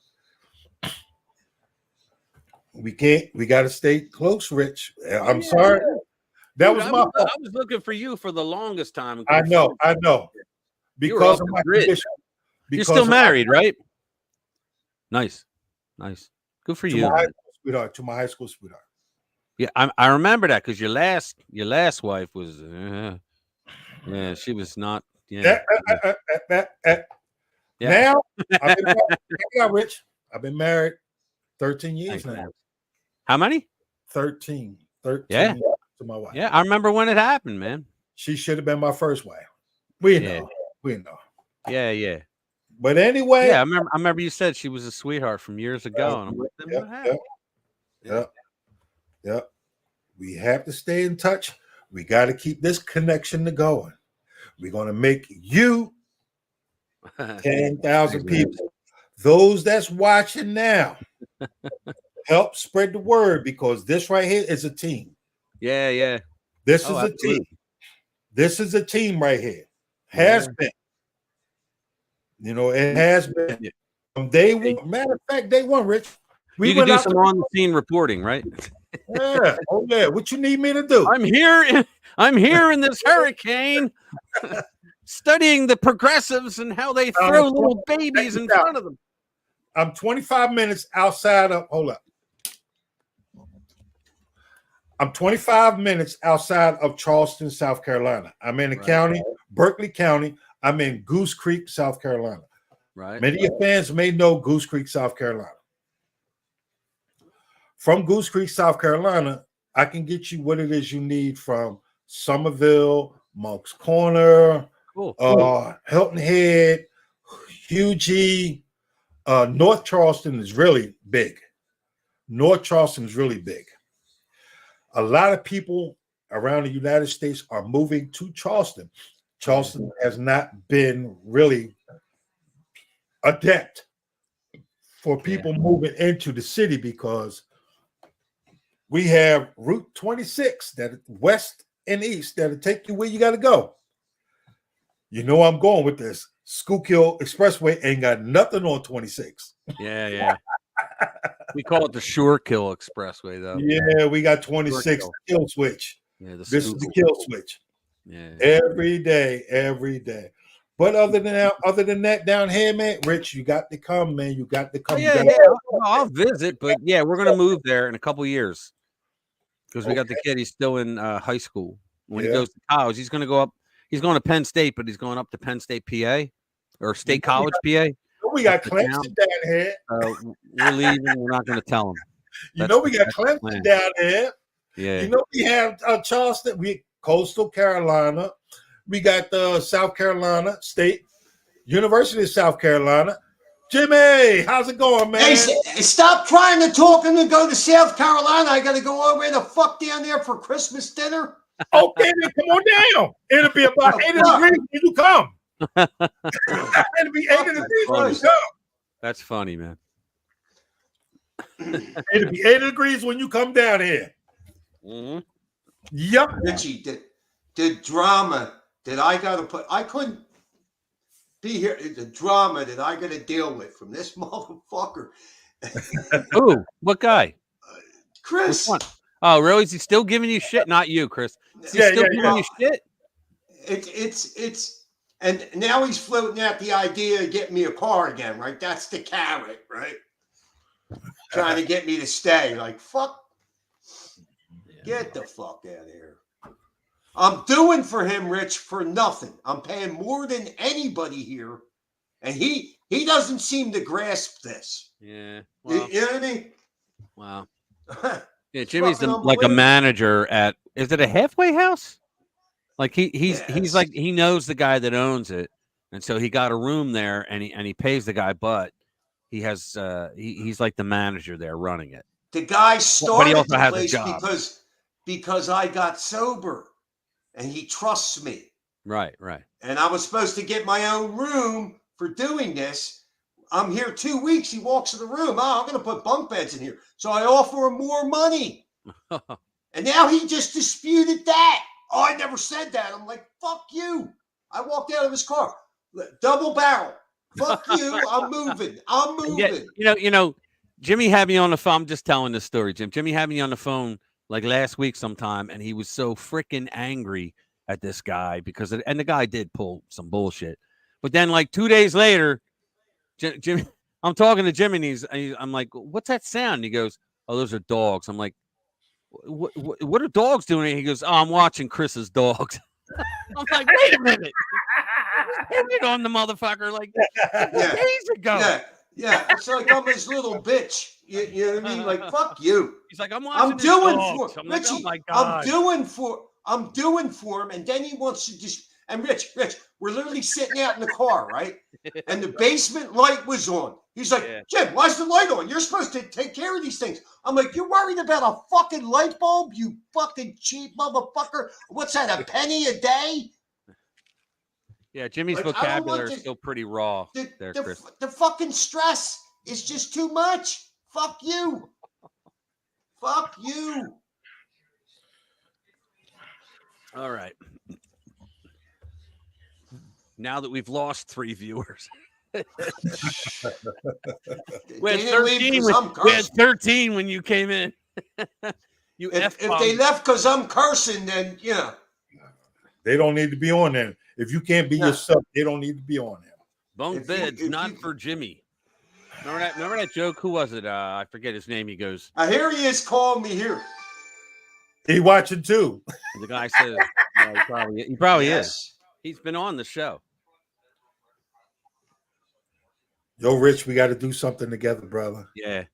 We got to stay close, Rich. I'm sorry. That was my fault. I was looking for you for the longest time. I know. Because of my condition. You're still married, right? Nice. Good for you. To my high school sweetheart. Yeah, I remember that because your last wife was she was not. Yeah. Now, Rich, I've been married 13 years now. How many? 13. Yeah. To my wife. Yeah, I remember when it happened, man. She should have been my first wife. We know. Yeah. But anyway. Yeah, I remember you said she was a sweetheart from years ago. And I'm like, what happened? Yep. We have to stay in touch. We got to keep this connection going. We're going to make you 10,000 people. Those that's watching now, help spread the word because this right here is a team. Yeah. This is a team. This is a team right here. Has been. It has been. From day one. Matter of fact, day one, Rich. You can do some on-the-scene reporting, right? Yeah. Oh, yeah. What you need me to do? I'm here in this hurricane, studying the progressives and how they throw little babies in front of them. I'm 25 minutes outside of. Hold up. I'm 25 minutes outside of Charleston, South Carolina. I'm in a county, Berkeley County. I'm in Goose Creek, South Carolina. Right. Many of your fans may know Goose Creek, South Carolina. From Goose Creek, South Carolina, I can get you what it is you need from Somerville, Monk's Corner, Hilton Head, Hughie. North Charleston is really big. A lot of people around the United States are moving to Charleston. Charleston has not been really adept for people moving into the city because we have Route 26 that west and east that'll take you where you got to go. You know I'm going with this. Schuylkill Expressway ain't got nothing on 26. Yeah. We call it the Schuylkill Expressway, though. Yeah, we got 26 kill switch. Yeah, this is the kill switch. Yeah. Every day. But other than that, down here, man, Rich, you got to come, man. You got to come. I'll visit, but yeah, we're gonna move there in a couple years because we got the kid. He's still in high school. When he goes to college, he's gonna go up. He's going to Penn State, but he's going up to Penn State, PA, or State College, PA. We got Clemson down here. We're leaving. We're not going to tell him. We got Clemson down here. Yeah. We have Charleston. Coastal Carolina. We got South Carolina State, University of South Carolina, Jimmy, how's it going, man? Hey, stop trying to talk him to go to South Carolina. I got to go all the way the fuck down there for Christmas dinner. Okay, then come on down. It'll be about 80 degrees when you come. It'll be 80 degrees when you come. That's funny, man. It'll be 80 degrees when you come down here. Mm-hmm. Yep. Richie, the drama that I got to put, I couldn't be here. The drama that I got to deal with from this motherfucker. Ooh, what guy? Chris. Which one? Oh, really? Is he still giving you shit? Not you, Chris. Is he still giving you shit? It's and now he's floating out the idea of getting me a car again, right? That's the carrot, right? Trying to get me to stay. Like, fuck. Get the fuck out of here. I'm doing for him, Rich, for nothing. I'm paying more than anybody here. And he doesn't seem to grasp this. Yeah. Well, you know what I mean? Wow. Yeah, Jimmy's like a manager at, is it a halfway house? Like he's like, he knows the guy that owns it. And so he got a room there and he pays the guy, but he has he's like the manager there running it. The guy started the the place because I got sober and he trusts me. Right. And I was supposed to get my own room for doing this. I'm here 2 weeks. He walks in the room. Oh, I'm going to put bunk beds in here. So I offer him more money. And now he just disputed that. Oh, I never said that. I'm like, fuck you. I walked out of his car. Double barrel. Fuck you. I'm moving. Yeah, you know, Jimmy had me on the phone. I'm just telling this story, Jim. Jimmy had me on the phone like last week sometime, and he was so freaking angry at this guy because and the guy did pull some bullshit. But then like 2 days later, Jimmy, I'm talking to Jimmy, and I'm like, what's that sound? And he goes, oh, those are dogs. I'm like, what are dogs doing? He goes, oh, I'm watching Chris's dogs. I'm like, wait a minute. Hit on the motherfucker like days ago. Yeah. It's like I'm his little bitch. You know what I mean? Like, fuck you. He's like, I'm doing for I'm Richie. Like, oh my God. I'm doing for him, and then he wants to just. And Rich, we're literally sitting out in the car, right? And the basement light was on. He's like, Jim, why's the light on? You're supposed to take care of these things. I'm like, you're worried about a fucking light bulb, you fucking cheap motherfucker? What's that, a penny a day? Yeah, Jimmy's vocabulary is still pretty raw there, Chris. The fucking stress is just too much. Fuck you. Fuck you. All right. Now that we've lost 3 viewers. we had 13 when you came in. If they left because I'm cursing, then they don't need to be on there. If you can't be yourself, they don't need to be on there. Bunk beds, not for Jimmy. Remember that joke? Who was it? I forget his name. He goes, here he is calling me here. He watching too. The guy says, he probably is. He's been on the show. Yo, Rich, we got to do something together, brother. Yeah.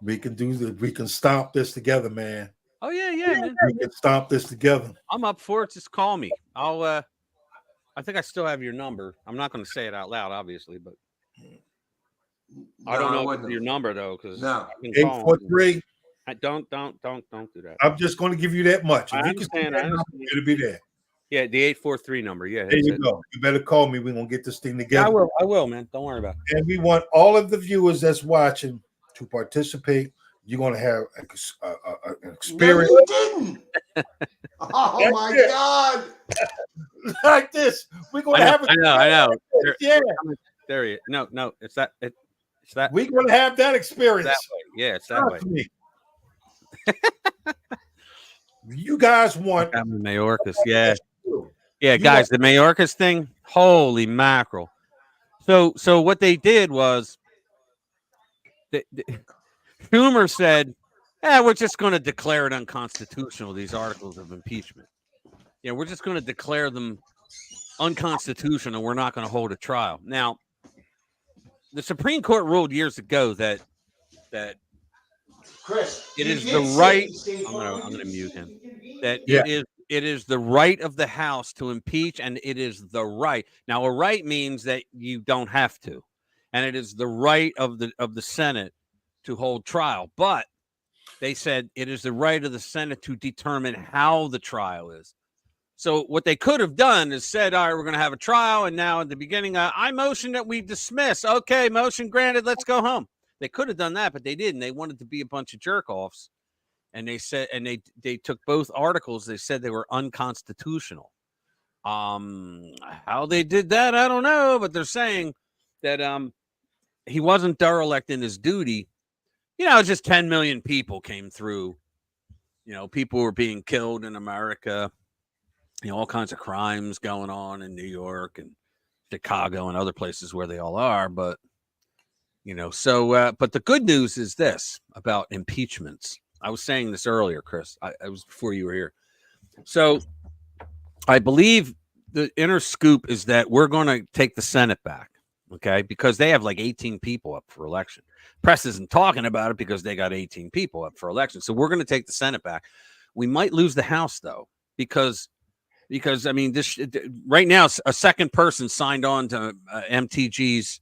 We can stomp this together, man. Oh, yeah, man. We can stomp this together. I'm up for it. Just call me. I think I still have your number. I'm not going to say it out loud, obviously, but I don't know what's your number, though, because 843. Don't do that. I'm just going to give you that much. I understand. It'll be there. Yeah, the 843 number. Yeah, there you go. You better call me. We're going to get this thing together. Yeah, I will, man. Don't worry about it. And we want all of the viewers that's watching to participate. You're going to have an experience. No, you didn't. Oh, my God. Like this. We're going to have I know. Yeah. There he is. No. It's that. We're going to have that experience. That way. Yeah, it's that way. You guys want the Mayorkas, yeah, guys, the Mayorkas thing. Holy mackerel! So what they did was, Schumer said, "We're just going to declare it unconstitutional. These articles of impeachment. Yeah, we're just going to declare them unconstitutional. We're not going to hold a trial." Now, the Supreme Court ruled years ago that Chris, it is the right. I'm going to mute him. That it is the right of the House to impeach, and it is the right. Now, a right means that you don't have to. and it is the right of the Senate to hold trial. But they said it is the right of the Senate to determine how the trial is. So what they could have done is said, all right, we're going to have a trial. And now at the beginning, I motion that we dismiss. Okay, motion granted. Let's go home. They could have done that, but they didn't. They wanted to be a bunch of jerk offs. And they said, and they took both articles. They said they were unconstitutional. How they did that, I don't know. But they're saying that he wasn't derelict in his duty. You know, just 10 million people came through. You know, people were being killed in America. You know, all kinds of crimes going on in New York and Chicago and other places where they all are. But, you know, so, but the good news is this about impeachments. I was saying this earlier, Chris. I was before you were here. So I believe the inner scoop is that we're going to take the Senate back. Okay. Because they have like 18 people up for election. Press isn't talking about it because they got 18 people up for election. So we're going to take the Senate back. We might lose the House, though, because I mean, this right now, a second person signed on to MTG's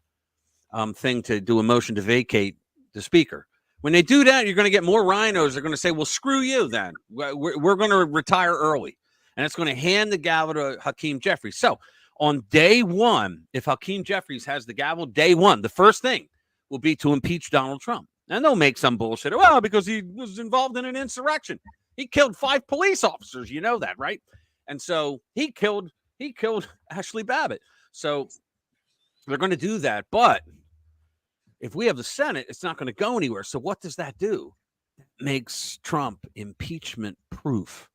thing to do a motion to vacate the speaker. When they do that, you're going to get more rhinos. They're going to say, well, screw you then. We're going to retire early. And it's going to hand the gavel to Hakeem Jeffries. So on day one, if Hakeem Jeffries has the gavel, day one, the first thing will be to impeach Donald Trump. And they'll make some bullshit. Well, because he was involved in an insurrection. He killed 5 police officers. You know that, right? And so he killed Ashley Babbitt. So they're going to do that. But if we have the Senate, it's not going to go anywhere. So what does that do? It makes Trump impeachment proof.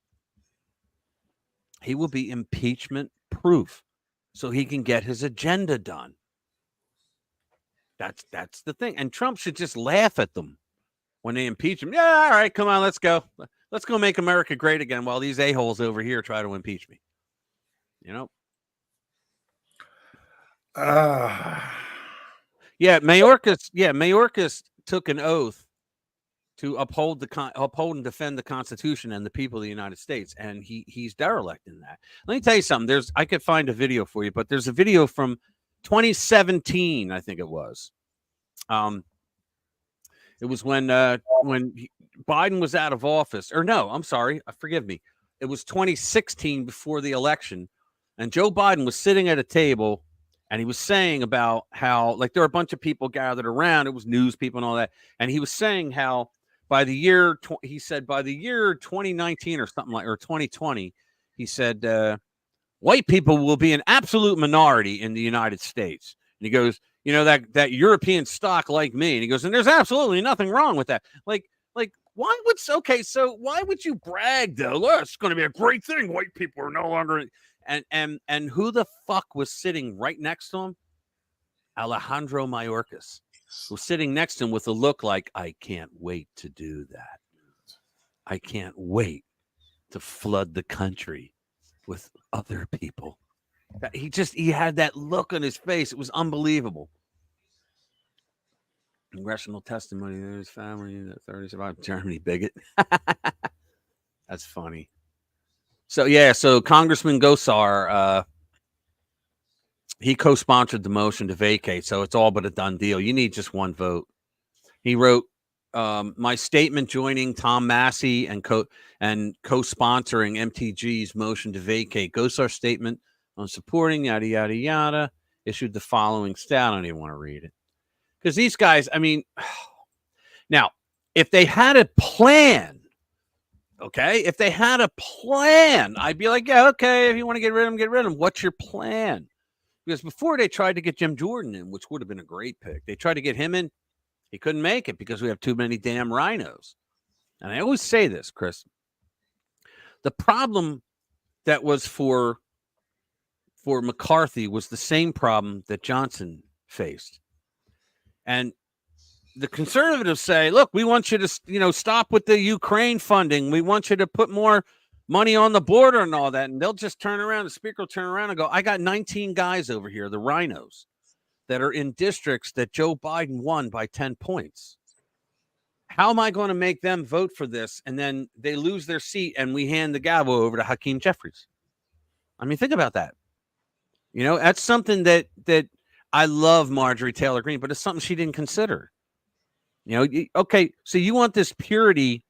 He will be impeachment proof so he can get his agenda done. That's the thing. And Trump should just laugh at them when they impeach him. Yeah, all right, come on, let's go. Let's go make America great again while these a-holes over here try to impeach me. You know? Yeah, Mayorkas took an oath to uphold and defend the Constitution and the people of the United States, and he's derelict in that. Let me tell you something. I could find a video for you, but there's a video from 2017, I think it was. It was when Biden was out of office. Or no, I'm sorry. Forgive me. It was 2016 before the election. And Joe Biden was sitting at a table and he was saying about how, like, there were a bunch of people gathered around. It was news people and all that. And he was saying how by the year 2019 or something like, or 2020, he said, white people will be an absolute minority in the United States. And he goes, you know, that European stock like me. And he goes, and there's absolutely nothing wrong with that. Like, why would you brag though? Oh, it's going to be a great thing. White people are no longer. And who the fuck was sitting right next to him? Alejandro Mayorkas was sitting next to him with a look like, I can't wait to do that. I can't wait to flood the country with other people. He had that look on his face. It was unbelievable. Congressional testimony. There's family that 30 survived. Germany bigot. That's funny. So yeah, so Congressman Gosar, he co-sponsored the motion to vacate. So it's all but a done deal. You need just one vote. He wrote my statement joining Tom Massey and co-sponsoring MTG's motion to vacate. Gosar's statement on supporting yada yada yada issued the following stat. I don't even want to read it. Because these guys, I mean, now, if they had a plan, okay, if they had a plan, I'd be like, yeah, okay, if you want to get rid of them, get rid of them. What's your plan? Because before they tried to get Jim Jordan in, which would have been a great pick. They tried to get him in. He couldn't make it because we have too many damn rhinos. And I always say this, Chris. The problem that was for McCarthy was the same problem that Johnson faced. And the conservatives say, look, we want you to, stop with the Ukraine funding. We want you to put more money on the border and all that. And they'll just turn around. The speaker will turn around and go, I got 19 guys over here, the rhinos, that are in districts that Joe Biden won by 10 points. How am I going to make them vote for this? And then they lose their seat and we hand the gavel over to Hakeem Jeffries. I mean, think about that. That's something that I love Marjorie Taylor Greene, but it's something she didn't consider. Okay, so you want this purity,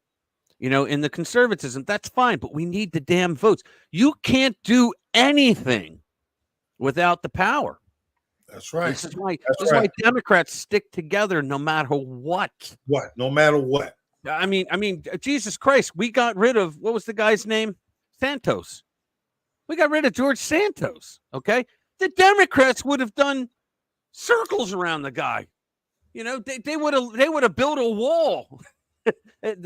in the conservatism, that's fine, but we need the damn votes. You can't do anything without the power. That's right. This is why Democrats stick together no matter what. No matter what. I mean, Jesus Christ, we got rid of, what was the guy's name? Santos. We got rid of George Santos. Okay, the Democrats would have done circles around the guy. They would have built a wall.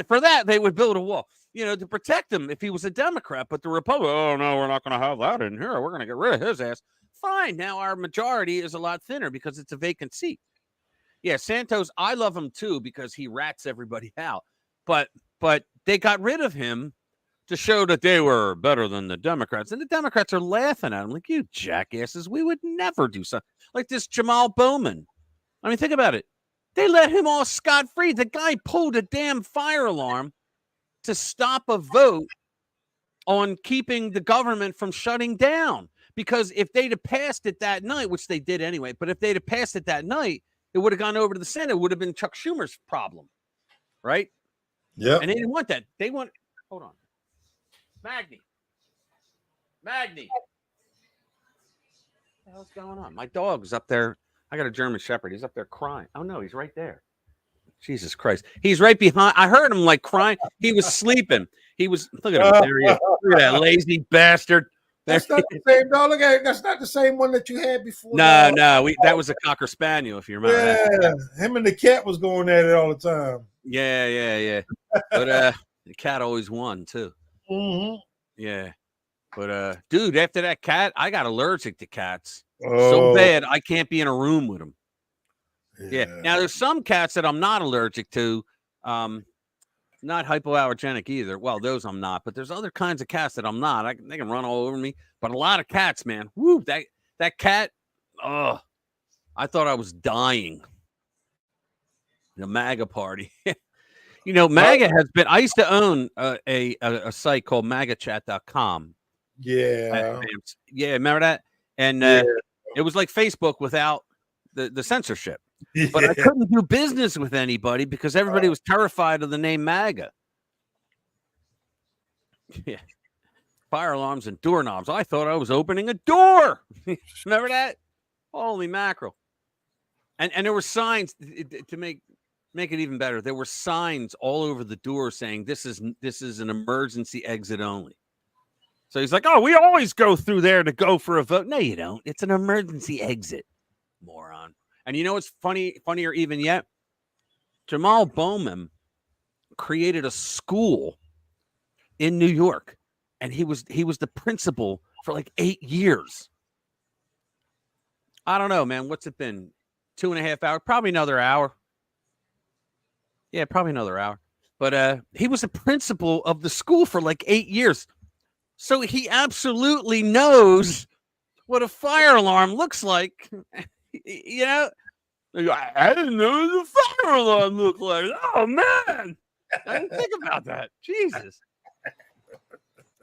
For that, they would build a wall, to protect him if he was a Democrat. But the Republican, oh no, we're not going to have that in here. We're going to get rid of his ass. Fine. Now our majority is a lot thinner because it's a vacant seat. Yeah, Santos, I love him too because he rats everybody out. But they got rid of him to show that they were better than the Democrats. And the Democrats are laughing at him like, you jackasses, we would never do something like this. Jamal Bowman. I mean, think about it. They let him all scot-free. The guy pulled a damn fire alarm to stop a vote on keeping the government from shutting down. Because if they'd have passed it that night, which they did anyway, but if they'd have passed it that night, it would have gone over to the Senate. It would have been Chuck Schumer's problem, right? Yeah. And they didn't want that. They want, hold on. Magni. What the hell's going on? My dog's up there. I got a German Shepherd. He's up there crying. Oh, no, he's right there. Jesus Christ. He's right behind. I heard him like crying. He was sleeping. Look at him. There he is. Look at that lazy bastard. That's not the same dog. Look at it. That's not the same one that you had before. No. That was a Cocker Spaniel, if you remember that. Him and the cat was going at it all the time. Yeah. But the cat always won, too. Mm-hmm. Yeah. But, dude, after that cat, I got allergic to cats. So bad, I can't be in a room with them. Yeah. Now, there's some cats that I'm not allergic to. Not hypoallergenic either. Well, those I'm not. But there's other kinds of cats that I'm not. They can run all over me. But a lot of cats, man. Woo, that cat, I thought I was dying. The MAGA party. MAGA has been. I used to own a site called magachat.com. Yeah. Yeah, remember that? And it was like Facebook without the censorship. Yeah. But I couldn't do business with anybody because everybody was terrified of the name MAGA. Yeah. Fire alarms and doorknobs. I thought I was opening a door. Remember that? Holy mackerel. And there were signs to make it even better. There were signs all over the door saying this is an emergency exit only. So he's like, oh, we always go through there to go for a vote. No, you don't. It's an emergency exit, moron. And you know what's funnier even yet? Jamal Bowman created a school in New York, and he was the principal for like 8 years. I don't know, man. What's it been? 2.5 hours? Probably another hour. Yeah, probably another hour. But he was a principal of the school for like 8 years. So he absolutely knows what a fire alarm looks like. I didn't know what a fire alarm looked like. Oh, man. I didn't think about that. Jesus.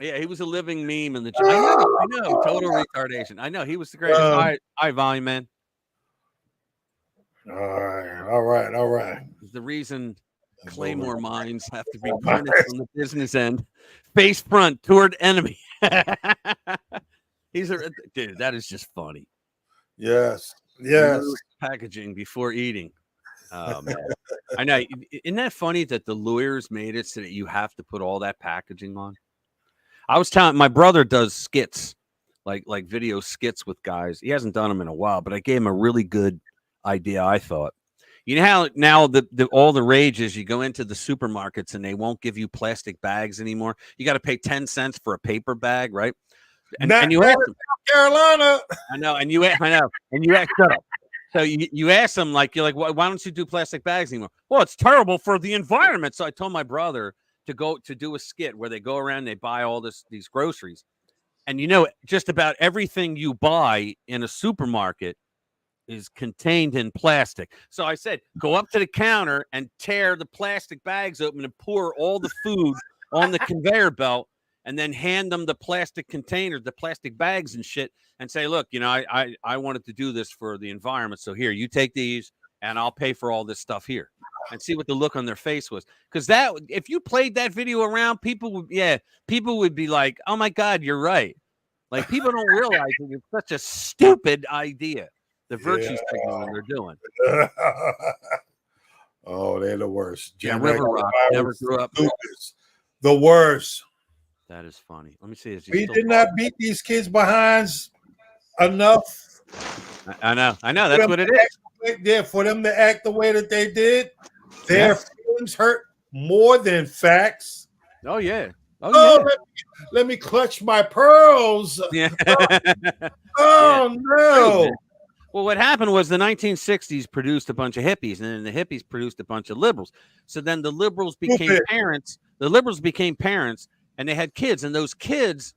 Yeah, he was a living meme in the chat. I know. Total retardation. I know. He was the greatest. All right, volume man. All right. The reason Claymore mines have to be punished on the business end. Face front toward enemy. Dude, that is just funny. Yes. Packaging before eating. Oh, man. I know. Isn't that funny that the lawyers made it so that you have to put all that packaging on? I was telling my brother does skits, like video skits with guys. He hasn't done them in a while, but I gave him a really good idea, I thought. You know how now all the rage is you go into the supermarkets and they won't give you plastic bags anymore. You got to pay 10 cents for a paper bag, right? And you ask them, Carolina. I know. And you ask, shut up. So you ask them, you're like, why don't you do plastic bags anymore? Well, it's terrible for the environment. So I told my brother to do a skit where they go around, they buy all these groceries. And just about everything you buy in a supermarket is contained in plastic. So I said, go up to the counter and tear the plastic bags open and pour all the food on the conveyor belt. and then hand them the plastic containers, the plastic bags and shit, and say, look, you know, I wanted to do this for the environment. So here, you take these and I'll pay for all this stuff here, and see what the look on their face was. Because that, if you played that video around, people would be like, oh my God, you're right. Like, people don't realize that it's such a stupid idea. The virtue signaling they're doing. Oh, they're the worst. Yeah, River Rock never grew up. The worst. That is funny. Let me see. We did not beat these kids' behinds enough. I know. That's what it is. Yeah, for them to act the way that they did, their feelings hurt more than facts. Oh yeah. Oh, let me clutch my pearls. Yeah. Oh no. Well, what happened was the 1960s produced a bunch of hippies, and then the hippies produced a bunch of liberals. So then the liberals became parents. The liberals became parents, and they had kids, and those kids,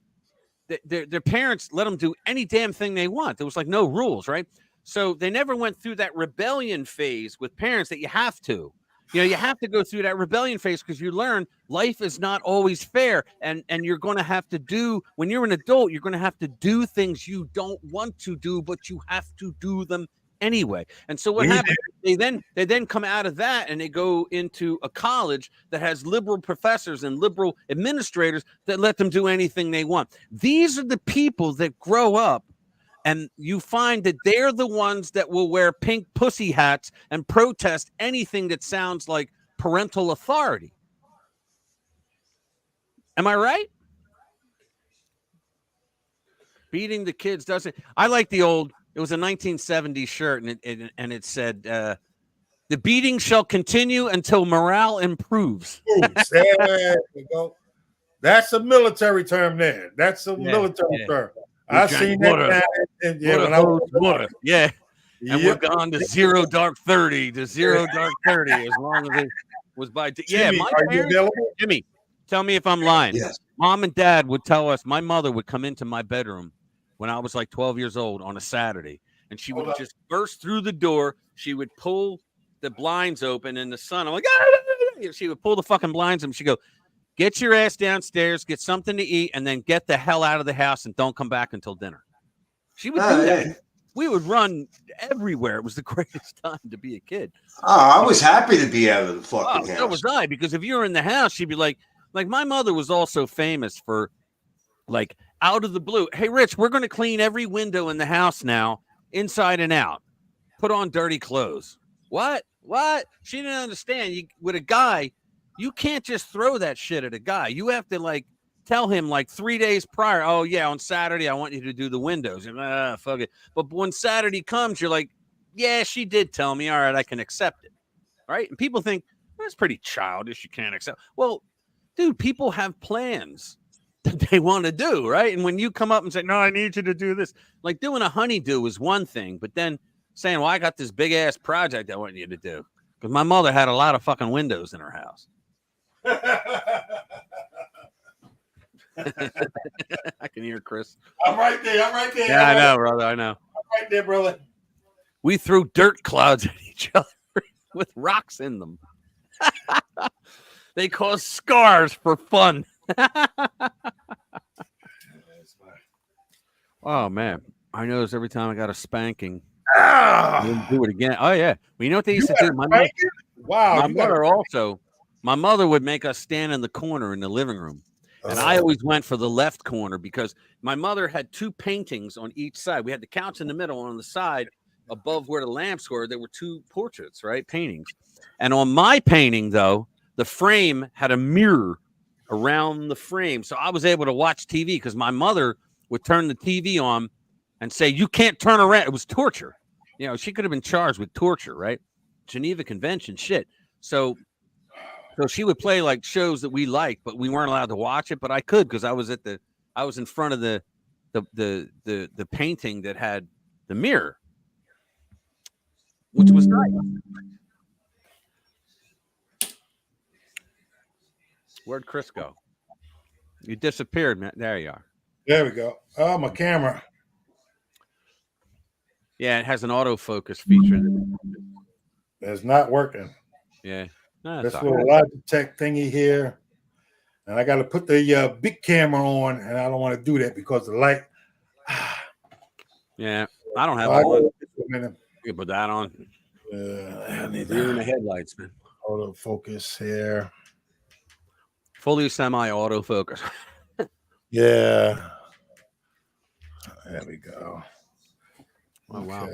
their parents let them do any damn thing they want. There was like no rules, right? So they never went through that rebellion phase with parents that you have to. You know, you have to go through that rebellion phase because you learn life is not always fair. And you're going to have to do, when you're an adult, you're going to have to do things you don't want to do, but you have to do them anyway. And so what happens, they then come out of that and they go into a college that has liberal professors and liberal administrators that let them do anything they want. These are the people that grow up, and you find that they're the ones that will wear pink pussy hats and protest anything that sounds like parental authority. Am I right? Beating the kids doesn't. I like the old, it was a 1970s shirt, and it said, the beating shall continue until morale improves. There you go. That's a military term there. That's a military term. I've seen that. And we're gone to zero dark 30, as long as it was by. Jimmy, my are parents, you available? Jimmy, tell me if I'm lying. Yes. Mom and Dad would tell us. My mother would come into my bedroom when I was like 12 years old on a Saturday, and she would just burst through the door. She would pull the blinds open in the sun. I'm like, ah! She would pull the fucking blinds up. She'd go, get your ass downstairs, get something to eat, and then get the hell out of the house and don't come back until dinner. She would do that. Yeah. We would run everywhere. It was the greatest time to be a kid. Oh, I was happy to be out of the fucking house. So was I, because if you were in the house, she'd be like my mother was also famous for, like, out of the blue, hey, Rich, we're going to clean every window in the house now, inside and out. Put on dirty clothes. What? She didn't understand. With a guy, you can't just throw that shit at a guy. You have to, like, tell him, like, 3 days prior, oh, yeah, on Saturday, I want you to do the windows. And, fuck it. But when Saturday comes, you're like, yeah, she did tell me. All right, I can accept it. Right? And people think, that's pretty childish. You can't accept. Well, dude, people have plans that they want to do, right? And when you come up and say, no, I need you to do this, like doing a honeydew is one thing, but then saying, well, I got this big ass project I want you to do. Because my mother had a lot of fucking windows in her house. I can hear Chris. I'm right there. Yeah, I know, brother. I know. I'm right there, brother. We threw dirt clouds at each other with rocks in them. They cause scars for fun. Oh, man. I notice every time I got a spanking, I wouldn't do it again. Oh, yeah. Well, you know what they used to do? My mother would make us stand in the corner in the living room. And I always went for the left corner because my mother had two paintings on each side. We had the couch in the middle, and on the side above where the lamps were, there were two portraits, right? Paintings. And on my painting, though, the frame had a mirror around the frame. So I was able to watch TV because my mother would turn the TV on and say, you can't turn around. It was torture. You know, she could have been charged with torture, right? Geneva Convention shit. So she would play like shows that we liked, but we weren't allowed to watch it. But I could because I was in front of the painting that had the mirror, which was nice. Where'd Chris go? You disappeared, man. There you are. There we go. Oh, my camera. Yeah, it has an autofocus feature. It's not working. Yeah. No, this little Logitech thingy here And I got to put the big camera on, and I don't want to do that because the light. Yeah, I don't have I one. gotta put a minute. You can put that on. I need You're in the to headlights, man. autofocus here. Fully semi-autofocus. Yeah. There we go. Oh wow.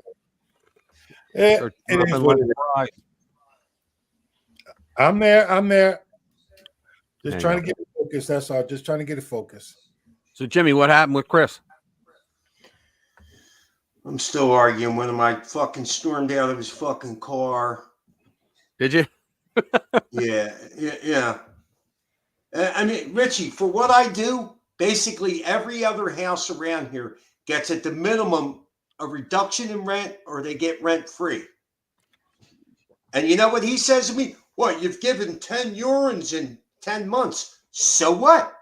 It Start is dropping what like it is. fries. I'm there. Just There you trying go. to get it focused. That's all. Just trying to get it focused. So Jimmy, what happened with Chris? I'm still arguing with him. I fucking stormed out of his fucking car. Did you? Yeah. I mean, Richie, for what I do, basically every other house around here gets at the minimum a reduction in rent or they get rent free. And you know what he says to me? What, you've given 10 urines in 10 months. So what?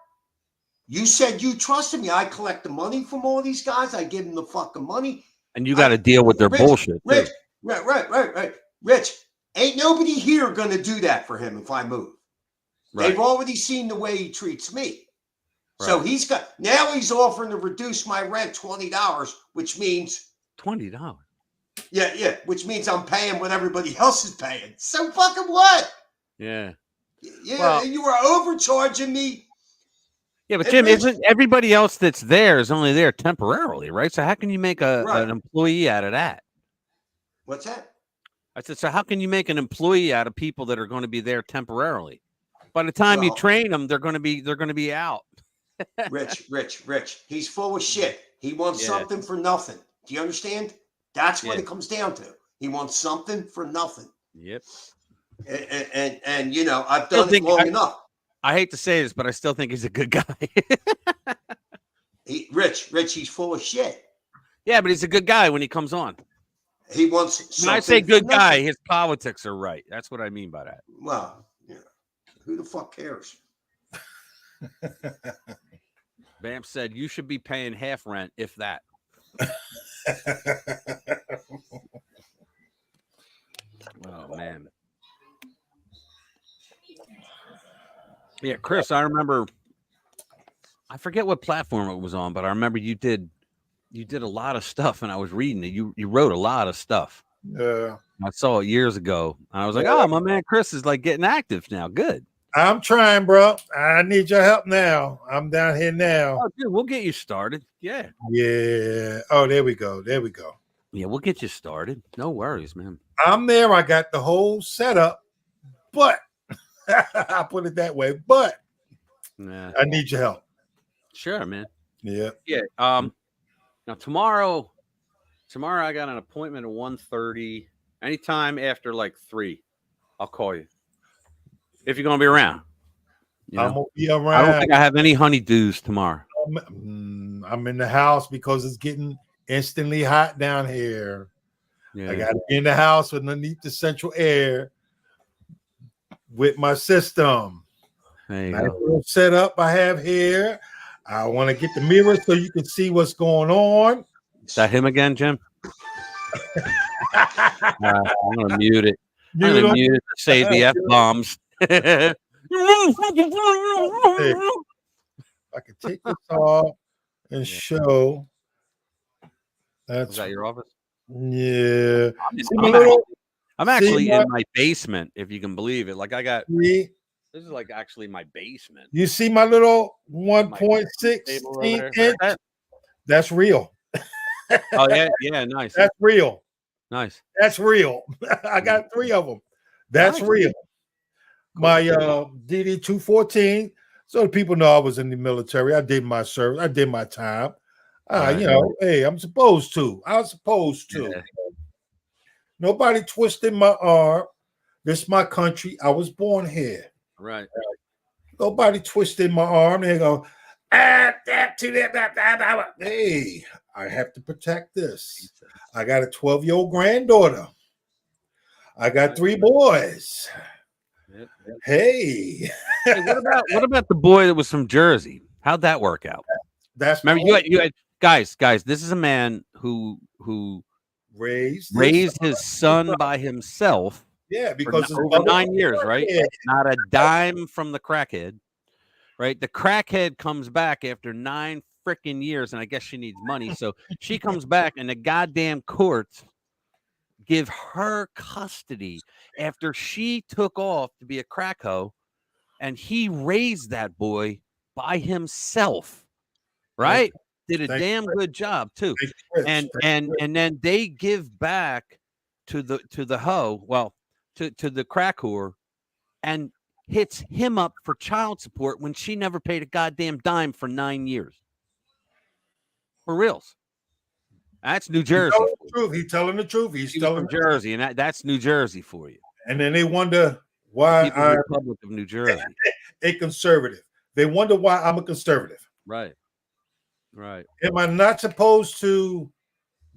You said you trusted me. I collect the money from all these guys. I give them the fucking money. And you got to deal with their bullshit. Rich, too. right. Rich, ain't nobody here going to do that for him if I move. Right. They've already seen the way he treats me. So he's offering to reduce my rent $20, which means $20. Yeah, which means I'm paying what everybody else is paying. So fucking what? Yeah. Yeah, Well, and you were overcharging me. Yeah, but And Jim, Rich- isn't everybody else that's there is only there temporarily, right? So how can you make Right. an employee out of that? What's that? I said, so how can you make an employee out of people that are going to be there temporarily? By the time you Well- train them, they're going to be out. Rich. He's full of shit. He wants Yeah. something for nothing. Do you understand? That's what Yeah. it comes down to. He wants something for nothing. Yep. And you know, I've Still done it think- long enough. I hate to say this, but I still think he's a good guy. Rich, he's full of shit. Yeah, but he's a good guy when he comes on. He wants When I say something good for guy, nothing. his politics are right. That's what I mean by that. Well, yeah. Who the fuck cares? Bam said you should be paying half rent, if that. Oh man. Yeah, Chris, I remember. I forget what platform it was on, but I remember you did a lot of stuff, and I was reading it. You wrote a lot of stuff. Yeah. I saw it years ago, and I was like, "Oh, my man, Chris is like getting active now. Good." I'm trying, bro. I need your help now. I'm down here now. Oh, dude, we'll get you started. Yeah. Yeah. Oh, there we go. Yeah, we'll get you started. No worries, man. I'm there. I got the whole setup, but I put it that way. But Nah. I need your help. Sure, man. Yeah. Yeah. Now tomorrow I got an appointment at 1:30. Anytime after like 3, I'll call you. If you're gonna be around. You I'm know? gonna be I don't around. think I have any honeydews tomorrow. I'm in the house because it's getting instantly hot down here. Yeah. I got to be in the house underneath the central air with my system. There you Nice go. little setup I have here. I want to get the mirror so you can see what's going on. Is that him again, Jim? I'm gonna mute it. I'm gonna mute it to save the F-bombs. I can take this off and show. That's Is that your office? yeah. I'm actually in my basement, if you can believe it. Like I got See, this is like actually my basement. you see my little Table 1.16 over there. inch? That's real. Oh yeah, nice. That's real. Nice. That's real. I got 3 of them. That's Nice. real. My DD 214. So the people know I was in the military. I did my service. I did my time. Right. You know, hey, I'm supposed to. I was supposed to. Yeah. Nobody twisted my arm. This is my country. I was born here. Right. Nobody twisted my arm. They go, that to that. Hey, I have to protect this. I got a 12-year-old granddaughter. I got 3 boys. Yep. Hey, Hey, what about the boy that was from Jersey? How'd that work out? that's Remember, you had guys. This is a man who raised his son by himself. Yeah, because For over 9 years, right? Yeah. Not a dime from the crackhead. right? The crackhead comes back after 9 freaking years, and I guess she needs money. So she comes back, and the goddamn courts give her custody after she took off to be a crack hoe, and he raised that boy by himself, right? Did a Thank damn good job too. Thank you, Chris. And Thank you, Chris. then they give back to the hoe, well, to the crack whore, and hits him up for child support when she never paid a goddamn dime for 9 years. For reals. That's New He's Jersey. telling the truth. He's telling the truth. He's She was telling from Jersey, and that's New Jersey for you. And then they wonder why People I'm Republic of New Jersey. a conservative. They wonder why I'm a conservative. Right. Right. Am I not supposed to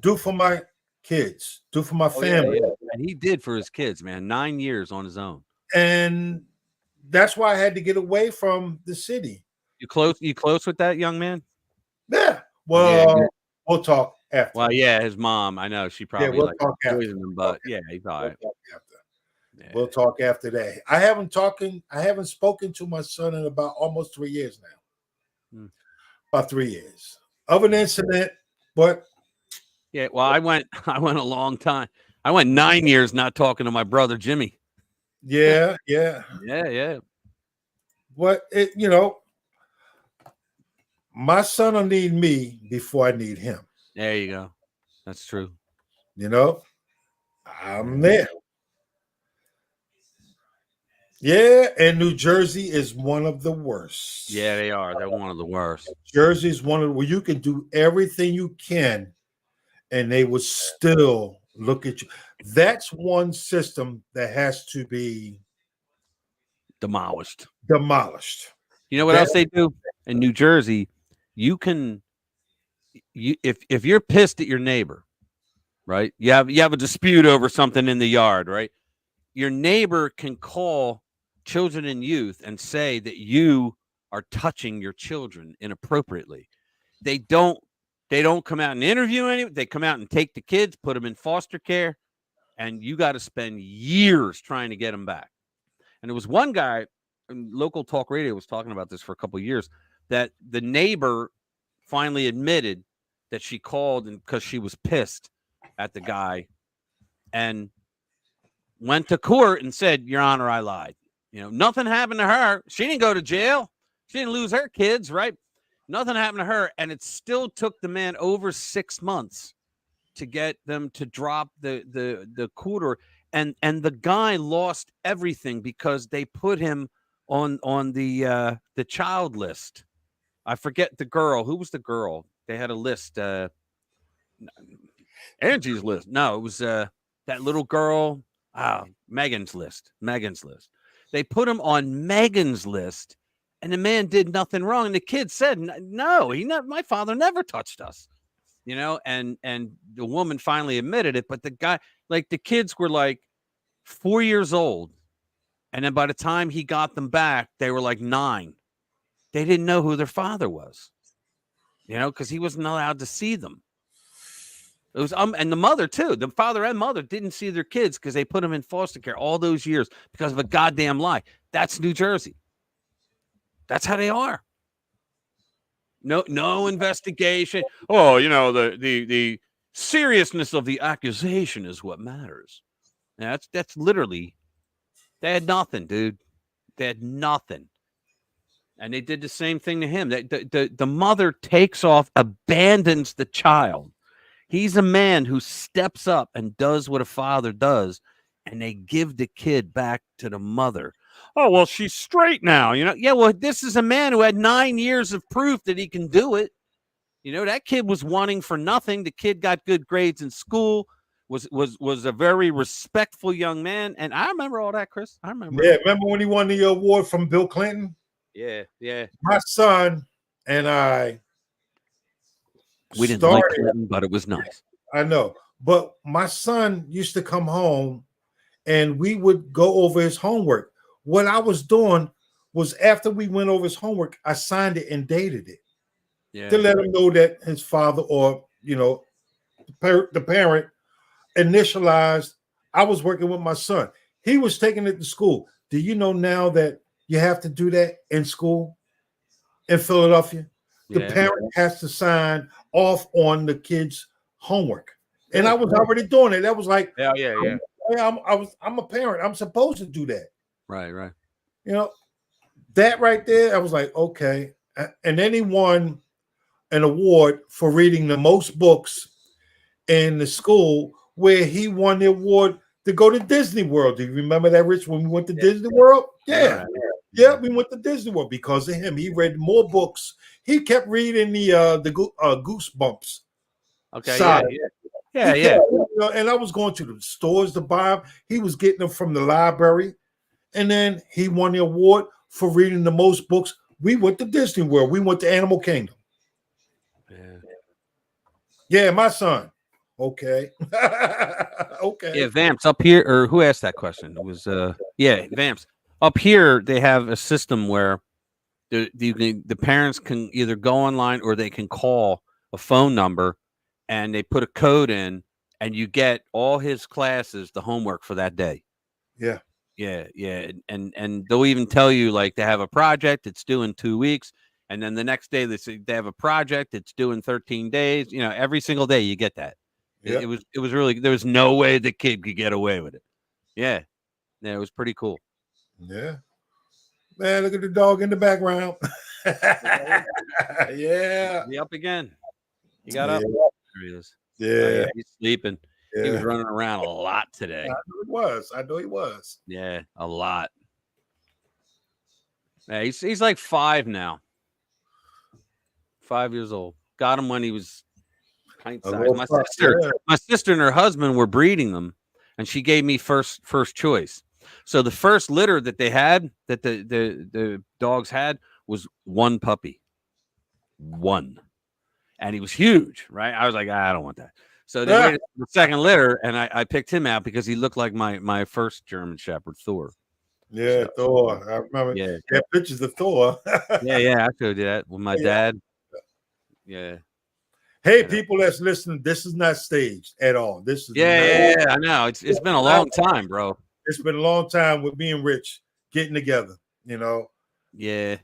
do for my kids, do for my family? Yeah. And he did for his kids, man. 9 years on his own. And that's why I had to get away from the city. You close with that young man? Yeah. Well, Yeah. we'll talk after. Well, yeah, his mom. I know she probably we'll like talk after. poisoned him, but yeah, he's all right. We'll talk after that. I haven't spoken to my son in about almost 3 years now. About 3 years. Of an incident, but yeah, well, I went a long time. I went 9 years not talking to my brother Jimmy. Yeah. But my son will need me before I need him. There you go. That's true. I'm there. Yeah, and New Jersey is one of the worst. Yeah, they are. They're one of the worst. Jersey is one of where you can do everything you can, and they will still look at you. That's one system that has to be demolished. You know what else they do in New Jersey? If you're pissed at your neighbor, right? You have a dispute over something in the yard, right? Your neighbor can call children and youth and say that you are touching your children inappropriately. They don't come out and interview anyone. They come out and take the kids, put them in foster care, and you got to spend years trying to get them back. And there was one guy, local talk radio was talking about this for a couple of years, that the neighbor finally admitted that she called and because she was pissed at the guy and went to court and said, Your Honor, I lied. Nothing happened to her. She didn't go to jail. She didn't lose her kids, right? Nothing happened to her. And it still took the man over 6 months to get them to drop the court order. And the guy lost everything because they put him on the child list. I forget the girl. Who was the girl? They had a list. Angie's list. No, it was that little girl. Megan's list. They put him on Megan's list, and the man did nothing wrong. And the kid said, "No, my father never touched us." And the woman finally admitted it. But the guy, like the kids were like 4 years old, and then by the time he got them back, they were like 9. They didn't know who their father was, because he wasn't allowed to see them. It was and the mother too. The father and mother didn't see their kids because they put them in foster care all those years because of a goddamn lie. That's New Jersey. That's how they are. No investigation. Oh, the seriousness of the accusation is what matters. And that's literally. They had nothing, dude. They had nothing. And they did the same thing to him. The mother takes off, abandons the child. He's a man who steps up and does what a father does, and they give the kid back to the mother. Oh, well, she's straight now. Yeah, well, this is a man who had 9 years of proof that he can do it. That kid was wanting for nothing. The kid got good grades in school, was a very respectful young man. And I remember all that, Chris. I remember. Yeah, remember when he won the award from Bill Clinton? Yeah. My son and I. We didn't like Clinton, but it was nice. I know. But my son used to come home and we would go over his homework. What I was doing was after we went over his homework, I signed it and dated it to let him know that his father or, the parent initialized, I was working with my son. He was taking it to school. Do you know now that you have to do that in school? in Philadelphia. The Yeah. parent has to sign off on the kids' homework. And I was already doing it. That was like, Yeah. I'm a parent. I'm supposed to do that. Right. You know, that right there, I was like, okay. And then he won an award for reading the most books in the school, where he won the award to go to Disney World. Do you remember that, Rich, when we went to Disney World? Yeah. Yeah, we went to Disney World because of him. He read more books. He kept reading the Goosebumps. Okay. Saga. Yeah. You know, and I was going to the stores to buy them. He was getting them from the library. And then he won the award for reading the most books. We went to Disney World. We went to Animal Kingdom. Yeah, my son. Okay. Okay. Yeah, Vamps up here, or who asked that question? It was Vamps. Up here, they have a system where the parents can either go online or they can call a phone number, and they put a code in, and you get all his classes, the homework for that day. Yeah. And they'll even tell you, like, they have a project, it's due in 2 weeks, and then the next day they say they have a project, it's due in 13 days. You know, every single day you get that. It was really, there was no way the kid could get away with it. Yeah, it was pretty cool. Yeah. Man, look at the dog in the background. Yeah. He up again. He got up. There he is. Yeah. He's sleeping. Yeah. He was running around a lot today. I know he was. Yeah, a lot. Yeah, he's like 5 now. 5 years old. Got him when he was pint size. My sister and her husband were breeding them, and she gave me first choice. So the first litter that they had, that the dogs had, was one puppy. One. And he was huge, right? I was like, I don't want that. So they waited for the second litter, and I picked him out because he looked like my first German Shepherd, Thor. Yeah, Thor. I remember. Yeah, pictures of Thor. yeah, I showed you that with my dad. Yeah. Hey, people that's listening, this is not staged at all. This is I know. It's been a long time, bro. It's been a long time with me and Rich getting together, you know. Yeah.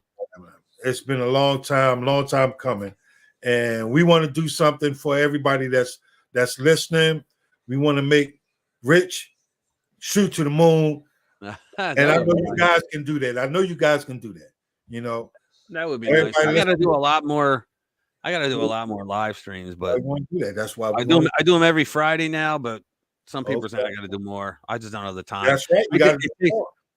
It's been a long time coming. And we want to do something for everybody that's listening. We want to make Rich shoot to the moon. And I know you guys can do that. I know you guys can do that. You know, that would be nice. I got to do a lot more. I got to do a lot more live streams, but I want to do that. That's why I do them every Friday now. But some people say I got to do more. I just don't have the time. That's right.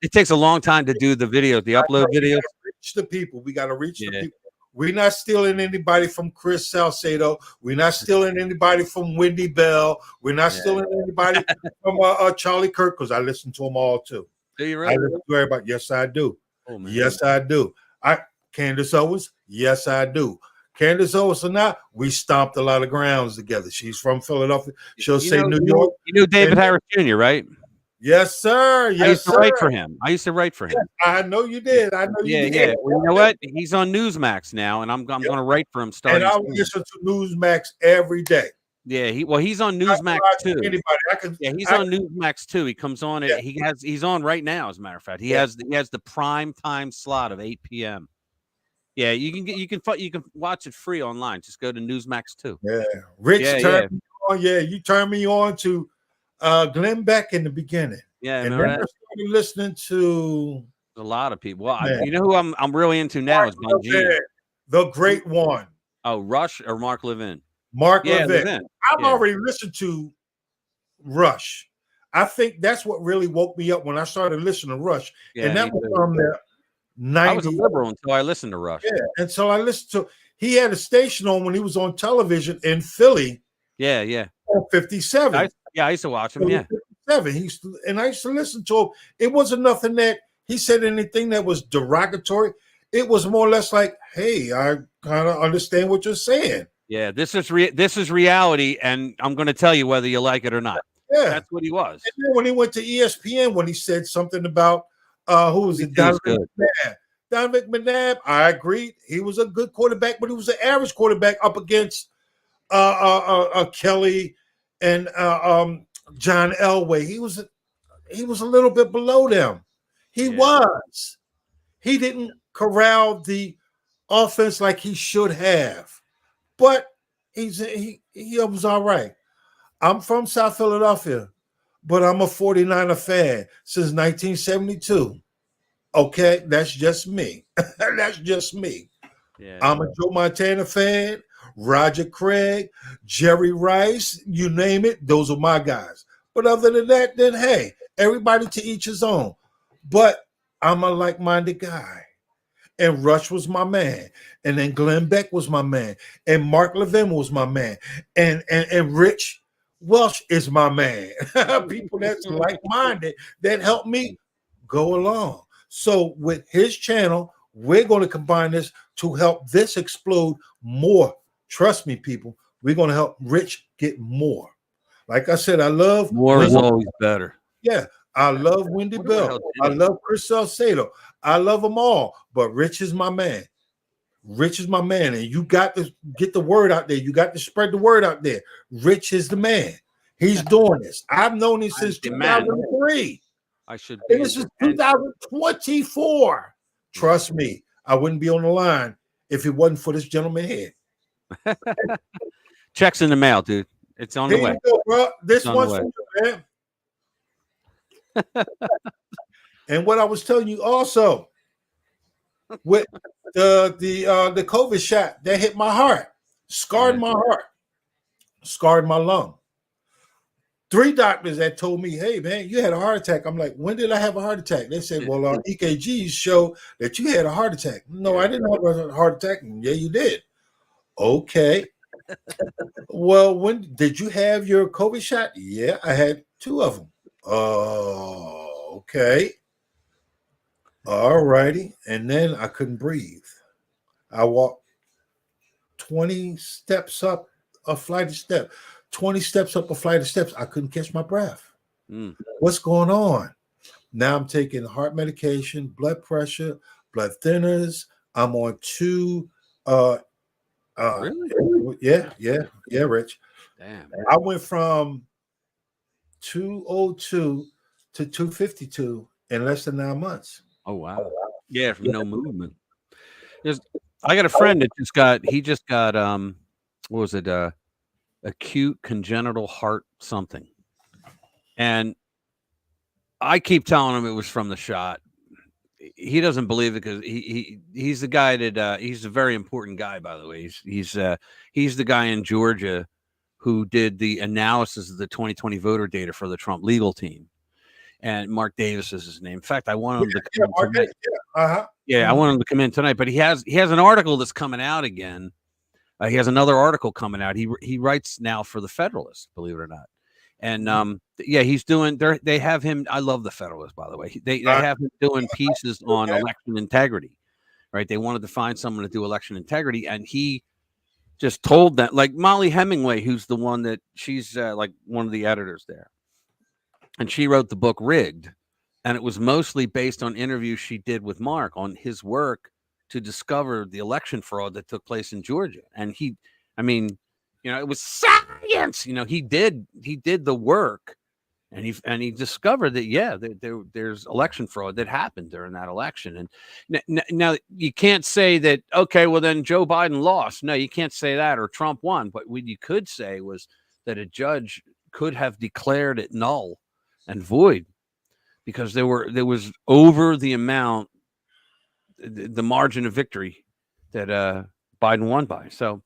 It takes a long time to do the videos, the upload videos. Reach the people. We got to reach the people. We're not stealing anybody from Chris Salcedo. We're not stealing anybody from Wendy Bell. We're not stealing anybody from Charlie Kirk, because I listen to them all too. Do you really? I listen to everybody. Yes, I do. Oh, man. Yes, I do. Candace Owens. Yes, I do. Candace Owens or not, we stomped a lot of grounds together. She's from Philadelphia. She'll say New York. You knew David Harris Jr., right? Yes, sir. Yes, I used to write for him. I know you did. I know you did. Yeah. Well, you know what? He's on Newsmax now, and I'm going to write for him starting. And I listen to Newsmax every day. Yeah, he's on Newsmax too. He's on Newsmax too. He comes on it. He's on right now, as a matter of fact. He has the prime time slot of 8 p.m. Yeah, you can watch it free online. Just go to Newsmax too. Yeah, Rich turned me on. Yeah, you turned me on to Glenn Beck in the beginning. Yeah, and then I started listening to a lot of people. Well, you know who I'm really into now is Bungie, the great one. Oh, Rush or Mark Levin. Mark Levin. I've already listened to Rush. I think that's what really woke me up when I started listening to Rush, and that was from the 90s. I was a liberal until I listened to Rush. Yeah, and so I listened to. He had a station on when he was on television in Philly. Yeah. On 57. I used to watch him. Yeah. 57. I used to listen to him. It wasn't nothing that he said anything that was derogatory. It was more or less like, hey, I kind of understand what you're saying. Yeah, this is reality, and I'm going to tell you whether you like it or not. Yeah, that's what he was. And then when he went to ESPN, when he said something about who was it, Donovan McNabb, I agreed. He was a good quarterback, but he was an average quarterback up against Kelly and John Elway. He was a little bit below them. He didn't corral the offense like he should have, but he was all right. I'm from South Philadelphia, but I'm a 49er fan since 1972. Okay, that's just me. That's just me. Yeah. I'm a Joe Montana fan, Roger Craig, Jerry Rice, you name it, those are my guys. But other than that, then hey, everybody to each his own. But I'm a like-minded guy. And Rush was my man. And then Glenn Beck was my man. And Mark Levin was my man. And Rich Welsh is my man. People that's like-minded that help me go along. So with his channel, we're going to combine this to help this explode more. Trust me, people. We're going to help Rich get more. Like I said, I love More is always better. Yeah, I love Wendy What the hell Bell. did I he- love Chris Salcedo. I love them all. But Rich is my man. Rich is my man. And you got to get the word out there. You got to spread the word out there. Rich is the man. He's doing this. I've known him since the man. 2003. I should be. And this is 2024. Trust me, I wouldn't be on the line if it wasn't for this gentleman here. Check's in the mail, dude. It's on the Here way. you go, bro. This It's on one's the for you, man. And what I was telling you also, with the COVID shot that hit my heart, scarred my heart, scarred my lung. 3 doctors that told me, hey, man, you had a heart attack. I'm like, when did I have a heart attack? They said, well, our EKGs show that you had a heart attack. No, I didn't have a heart attack. Yeah, you did. Okay. Well, when did you have your COVID shot? Yeah, I had 2 of them. Oh, okay. All righty. And then I couldn't breathe. I walked 20 steps up a flight of steps. 20 steps up a flight of steps. I couldn't catch my breath. What's going on? Now I'm taking heart medication, blood pressure, blood thinners. I'm on 2. Really? Yeah, Rich. Damn. I went from 202 to 252 in less than 9 months. Oh wow. Yeah, from no movement. I got a friend that just got what was it? Acute congenital heart something. And I keep telling him it was from the shot. He doesn't believe it because he's the guy that he's a very important guy, by the way. He's the guy in Georgia who did the analysis of the 2020 voter data for the Trump legal team. And Mark Davis is his name. In fact, I want him to come in tonight. I want him to come in tonight. But he has an article that's coming out again. He has another article coming out. He writes now for the Federalist, believe it or not. And he's doing. They have him. I love the Federalist, by the way. They have him doing pieces on election integrity, right? They wanted to find someone to do election integrity, and he just told that, like Molly Hemingway, who's the one that she's like one of the editors there, and she wrote the book Rigged, and it was mostly based on interviews she did with Mark on his work to discover the election fraud that took place in Georgia. And it was science. He did the work, and he discovered that there's election fraud that happened during that election. And now you can't say that, okay, well then Joe Biden lost. No, you can't say that, or Trump won. But what you could say was that a judge could have declared it null and void because there was over the amount, the margin of victory that Biden won by. So,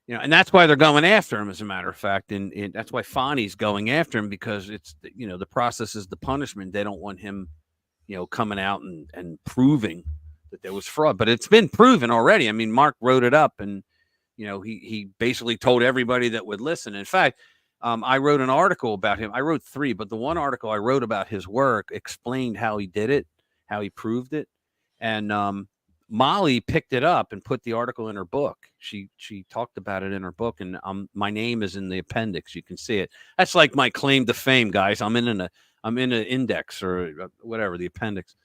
and that's why they're going after him, as a matter of fact. And that's why Fani's going after him, because it's, the process is the punishment. They don't want him, coming out and proving that there was fraud. But it's been proven already. I mean, Mark wrote it up, and, he basically told everybody that would listen. In fact, I wrote an article about him. I wrote 3, but the one article I wrote about his work explained how he did it, how he proved it. And Molly picked it up and put the article in her book. She talked about it in her book, and my name is in the appendix. You can see it. That's like my claim to fame, guys. I'm in an index or whatever, the appendix.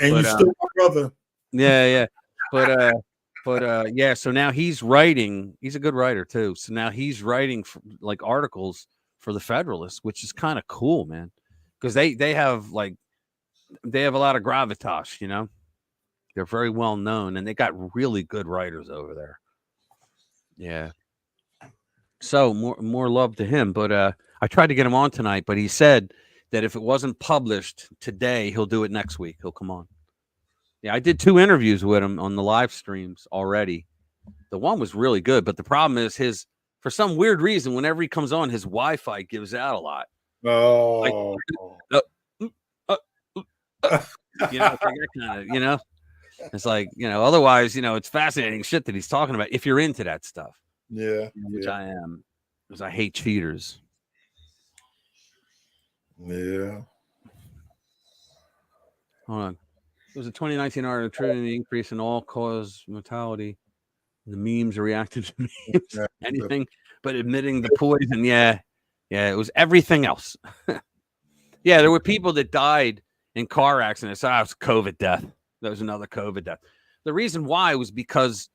And you're still my brother. Yeah. But yeah. So now he's writing. He's a good writer too. So now he's writing like articles for the Federalist, which is kind of cool, man. Because they have a lot of gravitas, They're very well known, and they got really good writers over there. Yeah. So more love to him. But I tried to get him on tonight, but he said that if it wasn't published today, he'll do it next week. He'll come on. Yeah, I did 2 interviews with him on the live streams already. The one was really good, but the problem is for some weird reason, whenever he comes on, his Wi-Fi gives out a lot. Oh, It's like, otherwise, it's fascinating shit that he's talking about if you're into that stuff. yeah, Which I am, because I hate cheaters. yeah. Hold on. It was a 2019 article attributing the increase in all-cause mortality. The memes reacted to memes. Anything but admitting the poison. Yeah, it was everything else. Yeah, there were people that died in car accidents. It was COVID death. That was another COVID death. The reason why was because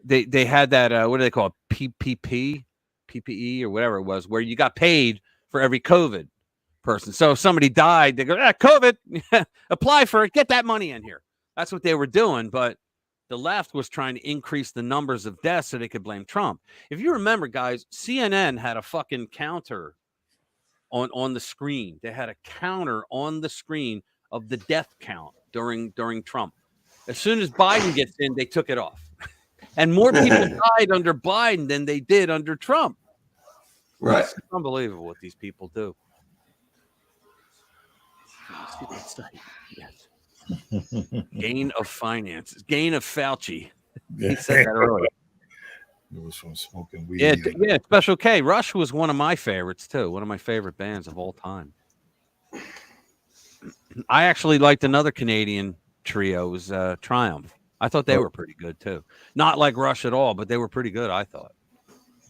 they had that, what do they call it? PPE or whatever it was, where you got paid for every COVID person. So if somebody died, they go, COVID, apply for it, get that money in here. That's what they were doing. But the left was trying to increase the numbers of deaths so they could blame Trump. If you remember, guys, CNN had a fucking counter on the screen. They had a counter on the screen of the death count during Trump. As soon as Biden gets in, they took it off. And more people died under Biden than they did under Trump. Right. It's unbelievable what these people do. Yes. Gain of finances. Gain of Fauci. He said that earlier. It was from smoking weed. Yeah, Special K. Rush was one of my favorites, too. One of my favorite bands of all time. I actually liked another Canadian trio. It was Triumph. I thought they were pretty good, too. Not like Rush at all, but they were pretty good, I thought.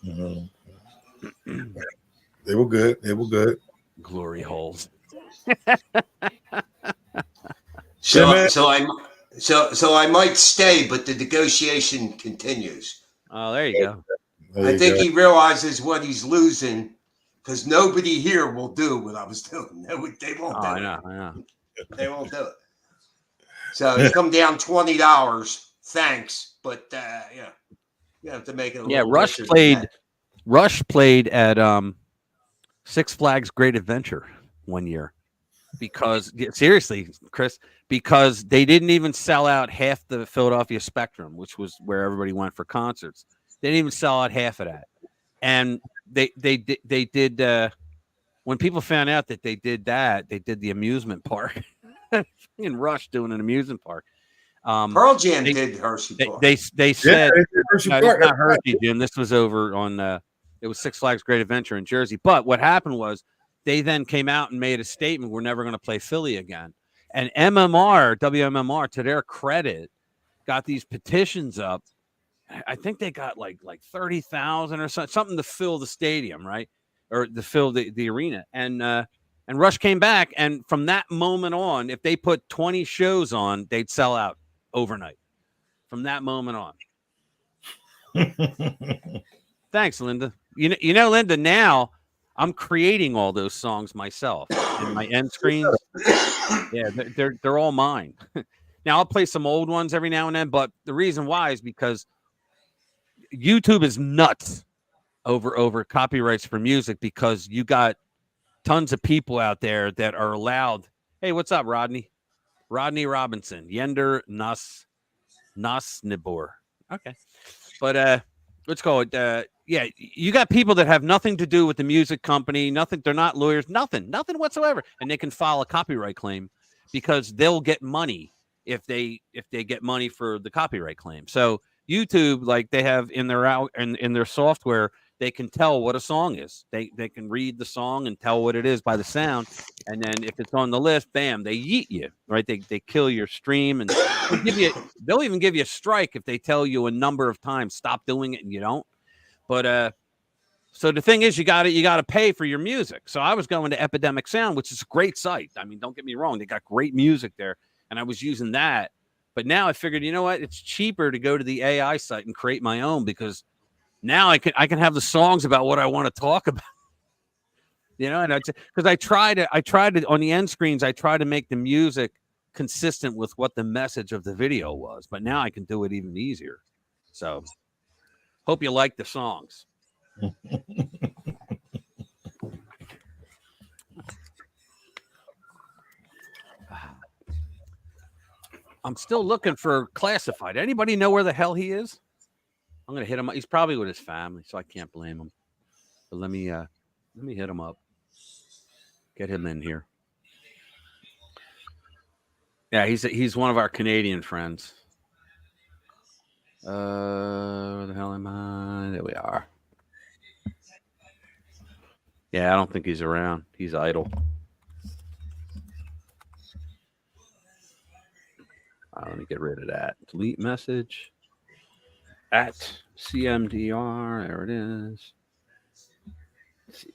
Mm-hmm. They were good. They were good. Glory holes. So I might stay, but the negotiation continues. Oh, there you go. I think he realizes what he's losing because nobody here will do what I was doing. They won't do it. I know. They won't do it. So it's come down $20. Thanks, but you have to make it. Rush played at Six Flags Great Adventure one year because seriously, Chris, because they didn't even sell out half the Philadelphia Spectrum, which was where everybody went for concerts. They didn't even sell out half of that, and they did. When people found out that they did that, they did the amusement park. In Rush doing an amusement park. Pearl Jam did Hershey Park. They said Hershey no, Park. not Hershey, Jim. This was over on it was Six Flags Great Adventure in Jersey. But what happened was they then came out and made a statement: we're never going to play Philly again. And WMMR, to their credit, got these petitions up. I think they got like 30,000 or something to fill the stadium, right? Or to fill the arena. And Rush came back, and from that moment on, if they put 20 shows on, they'd sell out overnight. From that moment on. Thanks, Linda. You know, Linda, now I'm creating all those songs myself in my end screens. Yeah, they're all mine. Now, I'll play some old ones every now and then, but the reason why is because YouTube is nuts over copyrights for music because you got tons of people out there that are allowed. Hey, what's up, Rodney? Rodney Robinson, Yender Nas Nibor. Okay. But let's call it. Yeah, you got people that have nothing to do with the music company, nothing. They're not lawyers, nothing whatsoever. And they can file a copyright claim because they'll get money if they get money for the copyright claim. So YouTube, like they have in their software, they can tell what a song is. They can read the song and tell what it is by the sound. And then if it's on the list, bam, they yeet you, right? They kill your stream and they'll even give you a strike if they tell you a number of times, stop doing it and you don't. But so the thing is, you got to pay for your music. So I was going to Epidemic Sound, which is a great site. I mean, don't get me wrong. They got great music there. And I was using that. But now I figured, you know what? It's cheaper to go to the AI site and create my own because now I can have the songs about what I want to talk about, you know, and because I tried it on the end screens. I try to make the music consistent with what the message of the video was. But now I can do it even easier. So hope you like the songs. I'm still looking for Classified. Anybody know where the hell he is? I'm gonna hit him up. He's probably with his family, so I can't blame him. But let me hit him up. Get him in here. Yeah, he's one of our Canadian friends. Where the hell am I? There we are. Yeah, I don't think he's around. He's idle. Let me get rid of that. Delete message. At CMDR. There it is.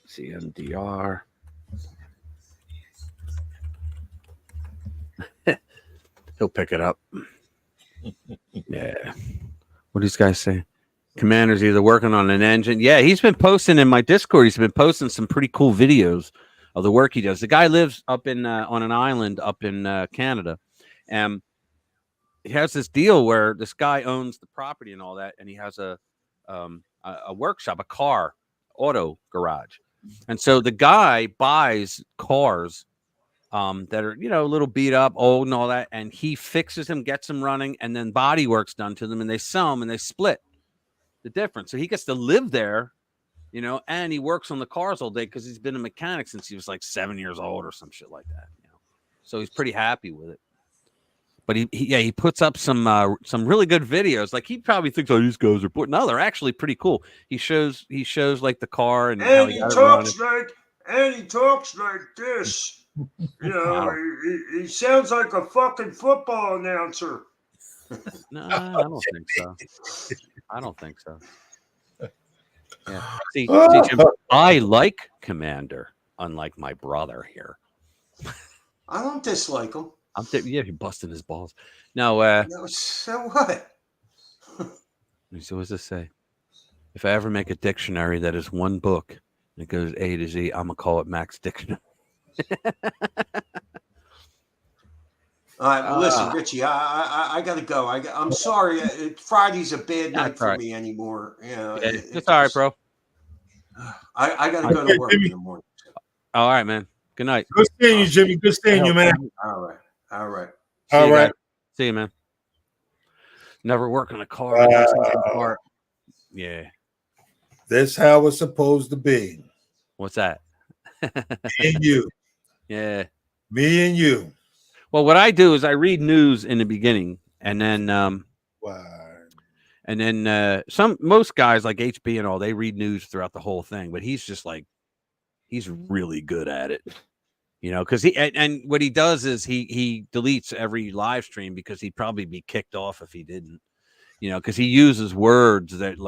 CMDR. He'll pick it up. Yeah. What do these guys say? Commander's either working on an engine. Yeah, he's been posting in my Discord. He's been posting some pretty cool videos of the work he does. The guy lives up in on an island up in Canada, and he has this deal where this guy owns the property and all that, and he has a workshop, a car auto garage, and so the guy buys cars that are, a little beat up, old and all that, and he fixes them, gets them running, and then body work's done to them, and they sell them, and they split the difference. So he gets to live there, and he works on the cars all day because he's been a mechanic since he was like 7 years old or some shit like that. So he's pretty happy with it. But he puts up some really good videos. Like he probably thinks, oh, these guys are putting. No, they're actually pretty cool. He shows like the car and how he talks like this. He sounds like a fucking football announcer. No, I don't think so. I don't think so. Yeah. See, Jim, I like Commander, unlike my brother here. I don't dislike him. You're busting his balls. No, so what? So what does this say? If I ever make a dictionary that is one book and it goes A to Z, I'm gonna call it Max Dictionary. All right, well, listen, Richie, I gotta go. I'm sorry. Friday's a bad night for me anymore. It's all right, bro. I gotta go to work in the morning. All right, man. Good night. Good seeing you, Jimmy. Good seeing you, man. All right. See you, man. Never work on a car. Yeah. That's how it's supposed to be. What's that? Me and you. Yeah. Me and you. Well, what I do is I read news in the beginning, and then most guys like HB and all, they read news throughout the whole thing, but he's just like, he's really good at it. Because and what he does is he deletes every live stream because he'd probably be kicked off if he didn't, because he uses words that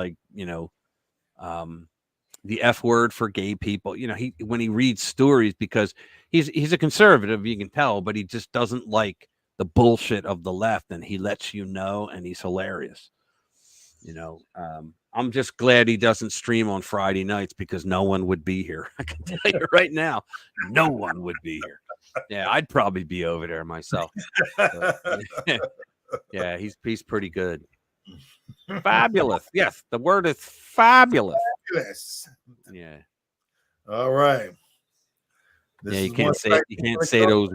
the F word for gay people, when he reads stories, because he's a conservative, you can tell, but he just doesn't like the bullshit of the left, and he lets and he's hilarious. I'm just glad he doesn't stream on Friday nights because no one would be here. I can tell you right now, no one would be here. Yeah, I'd probably be over there myself. But, yeah, he's pretty good. Fabulous. Yes, the word is fabulous. Fabulous. Yeah. All right. You can't say those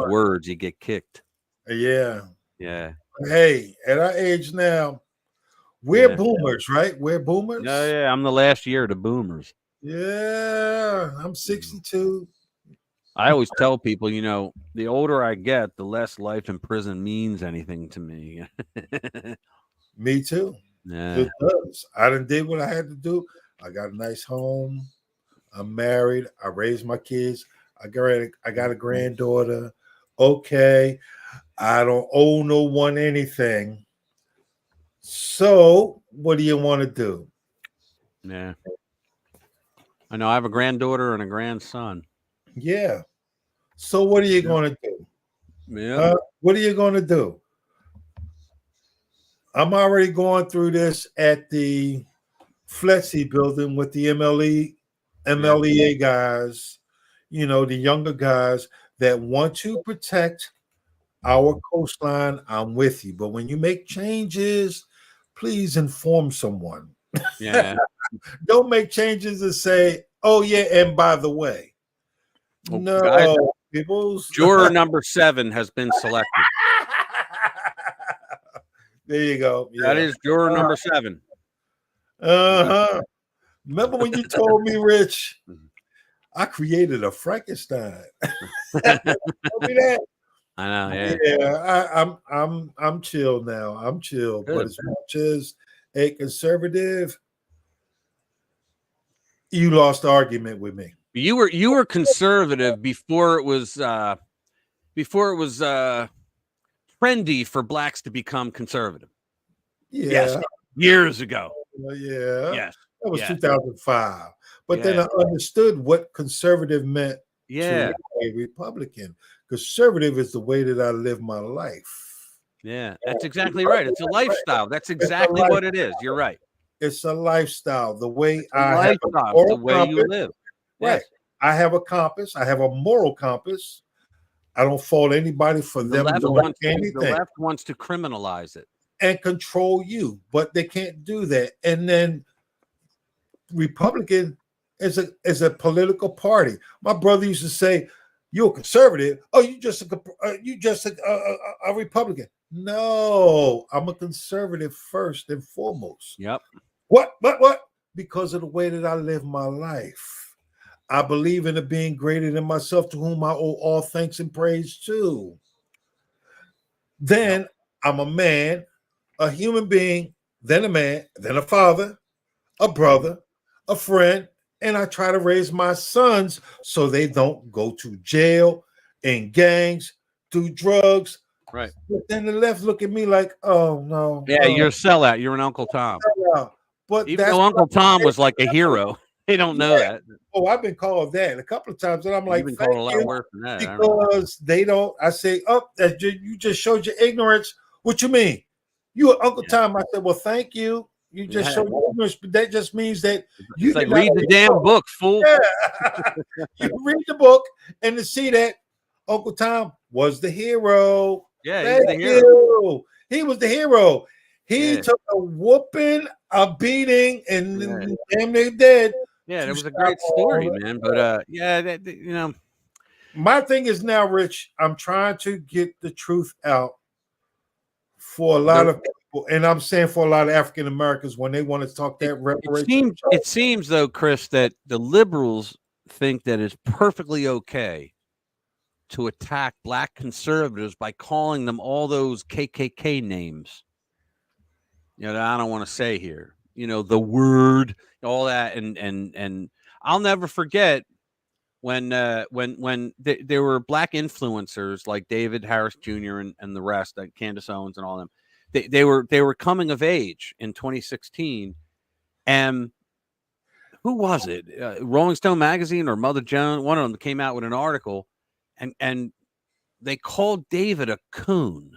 words. You get kicked. Yeah. Yeah. Hey, at our age now, we're boomers, right? We're boomers. Yeah. I'm the last year of the boomers. Yeah. I'm 62. I always tell people, the older I get, the less life in prison means anything to me. Me too. Yeah. It does. I done did what I had to do. I got a nice home. I'm married. I raised my kids. I got a granddaughter. Okay. I don't owe no one anything. So what do you want to do? Yeah. I know I have a granddaughter and a grandson. Yeah. So what are you going to do? Yeah. What are you going to do? I'm already going through this at the Flexi building with the MLEA guys, the younger guys that want to protect our coastline, I'm with you. But when you make changes, please inform someone. Yeah. Don't make changes and say, "Oh yeah, and by the way." Well, No, guys, people's. juror number 7 has been selected. There you go. That Yeah. is juror number 7. Uh-huh. Remember when you told me, Rich, I created a Frankenstein? Told me that. I know. Yeah. Yeah, I'm chill now. I'm chill. But Good. as much as a conservative, you lost the argument with me. You were conservative before it was trendy for blacks to become conservative. Yes, Yeah. years ago. Yeah. Yes. That was Yes. 2005. But then Yeah. I understood what conservative meant Yeah. to a Republican. Conservative is the way that I live my life. Yeah. That's exactly right. It's a lifestyle. That's It's a exactly what it is. You're right. It's a lifestyle. The way It's a I have a lifestyle. It's the moral way you compass. live. Right. Yes. I have a compass. I have a moral compass. I don't fault anybody for The them left, doing wants to, the anything left wants to criminalize it. and control you, but they can't do that. And then Republican is a political party. My brother used to say, "You're a conservative. Oh, you just a Republican." No, I'm a conservative first and foremost. Yep. What? Because of the way that I live my life. I believe in it being greater than myself, to whom I owe all thanks and praise to. Then I'm a man, a human being, then a man, then a father, a brother, a friend, and I try to raise my sons so they don't go to jail, in gangs, do drugs. Right. But then the left look at me like, "Oh no, Yeah, you're a sellout. You're an Uncle Tom. yeah." But Even that's though Uncle Tom was like a hero, they don't know that. Oh, I've been called that a couple of times, and I'm like, You've been "Thank called a lot you," worse than that. I remember. because they don't. I say, "Oh, you just showed your ignorance." What you mean? You are Uncle Tom? I said, "Well, thank you. You just showed your ignorance, but that just means that you It's like did not read the damn book, fool. Yeah. You read the book and to see that Uncle Tom was the hero. Yeah, he's Thank the hero. you. He was the hero. He Yeah. took a whooping, a beating, and Yeah. damn near dead. Yeah, to that was a stop great all story, that. man. But yeah, you know, My thing is now, Rich, I'm trying to get the truth out for a lot of people, and I'm saying for a lot of African Americans when they want to talk that reparation. it seems though, Chris, that the liberals think that it's perfectly okay to attack black conservatives by calling them all those KKK names. You know, that I don't want to say here. You know, the word, all that, and I'll never forget when there were black influencers like David Harris Jr. and the rest, like Candace Owens and all them. They were coming of age in 2016, and who was it? Rolling Stone magazine or Mother Jones? One of them came out with an article, and they called David a coon.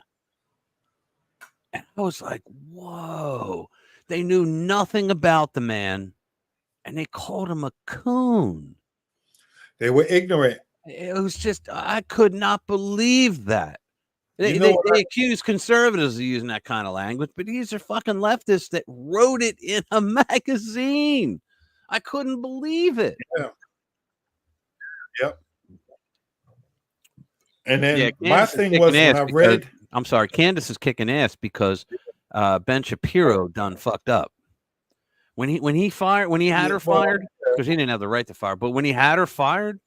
And I was like, whoa. They knew nothing about the man, and they called him a coon. They were ignorant. It was just, I could not believe that. They accuse conservatives of using that kind of language, but these are fucking leftists that wrote it in a magazine. I couldn't believe it. Yeah. Yep. And then Yeah, my thing was when I read. I'm sorry, Candace is kicking ass because Ben Shapiro done fucked up. When he had her fired, because he didn't have the right to fire, but when he had her fired,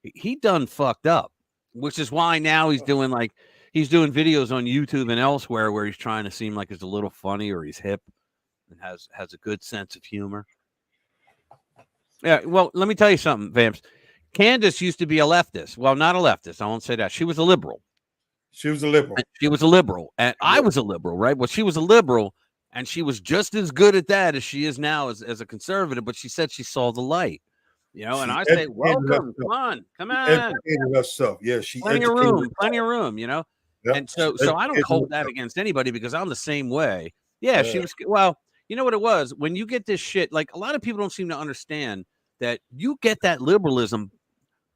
he done fucked up, which is why now he's doing videos on YouTube and elsewhere where he's trying to seem like he's a little funny or he's hip and has a good sense of humor. Yeah, well, let me tell you something, Vamps. Candace used to be a leftist. Well, not a leftist. I won't say that. She was a liberal. She was a liberal. And I was a liberal, right? Well, she was a liberal, and she was just as good at that as she is now as a conservative. But she said she saw the light, you know. And I say, welcome, come on. Educated herself. Yeah, she plenty of room, you know. Yep. And so I don't hold that against anybody because I'm the same way. Yeah, she was. Well, you know what it was when you get this shit. Like a lot of people don't seem to understand that you get that liberalism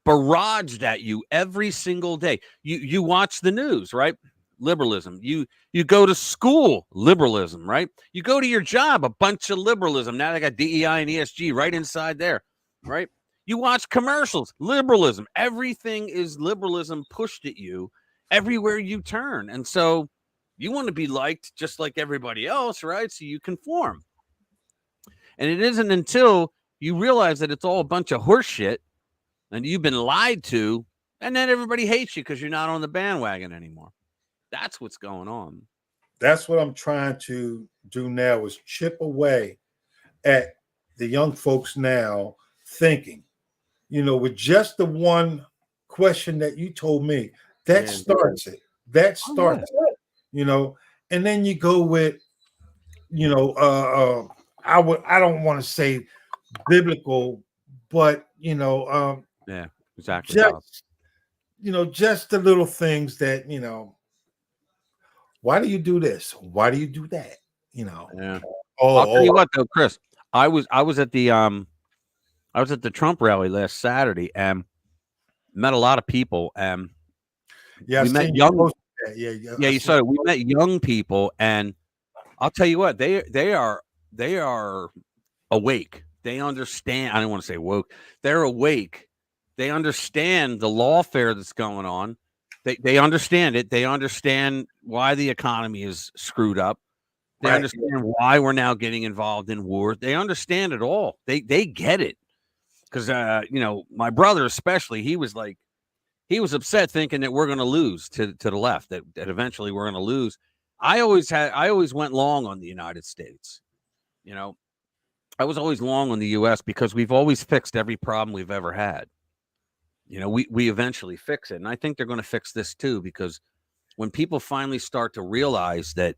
barraged at you every single day. You watch the news, right? Liberalism. You go to school, liberalism, right? You go to your job, a bunch of liberalism. Now they got DEI and ESG right inside there, right? You watch commercials, liberalism. Everything is liberalism pushed at you everywhere you turn. And so you want to be liked just like everybody else, right? So you conform. And it isn't until you realize that it's all a bunch of horse shit and you've been lied to, and then everybody hates you because you're not on the bandwagon anymore. That's what's going on. That's what I'm trying to do now, is chip away at the young folks now thinking, with just the one question that you told me, that starts it. That starts it, and then you go with, I don't want to say biblical, but yeah, exactly. Just the little things that, why do you do this? Why do you do that? Yeah. I'll tell you what though, Chris. I was at the Trump rally last Saturday and met a lot of people. We met young. Yeah, you saw it. We met young people, and I'll tell you what, they are awake. They understand. I don't want to say woke. They're awake. They understand the lawfare that's going on. They understand it. They understand why the economy is screwed up. They understand why we're now getting involved in war. They understand it all. They get it. Because my brother especially, he was upset thinking that we're going to lose to the left, that eventually we're going to lose. I always went long on the United States. I was always long on the U.S. because we've always fixed every problem we've ever had. We eventually fix it. And I think they're going to fix this too, because when people finally start to realize that,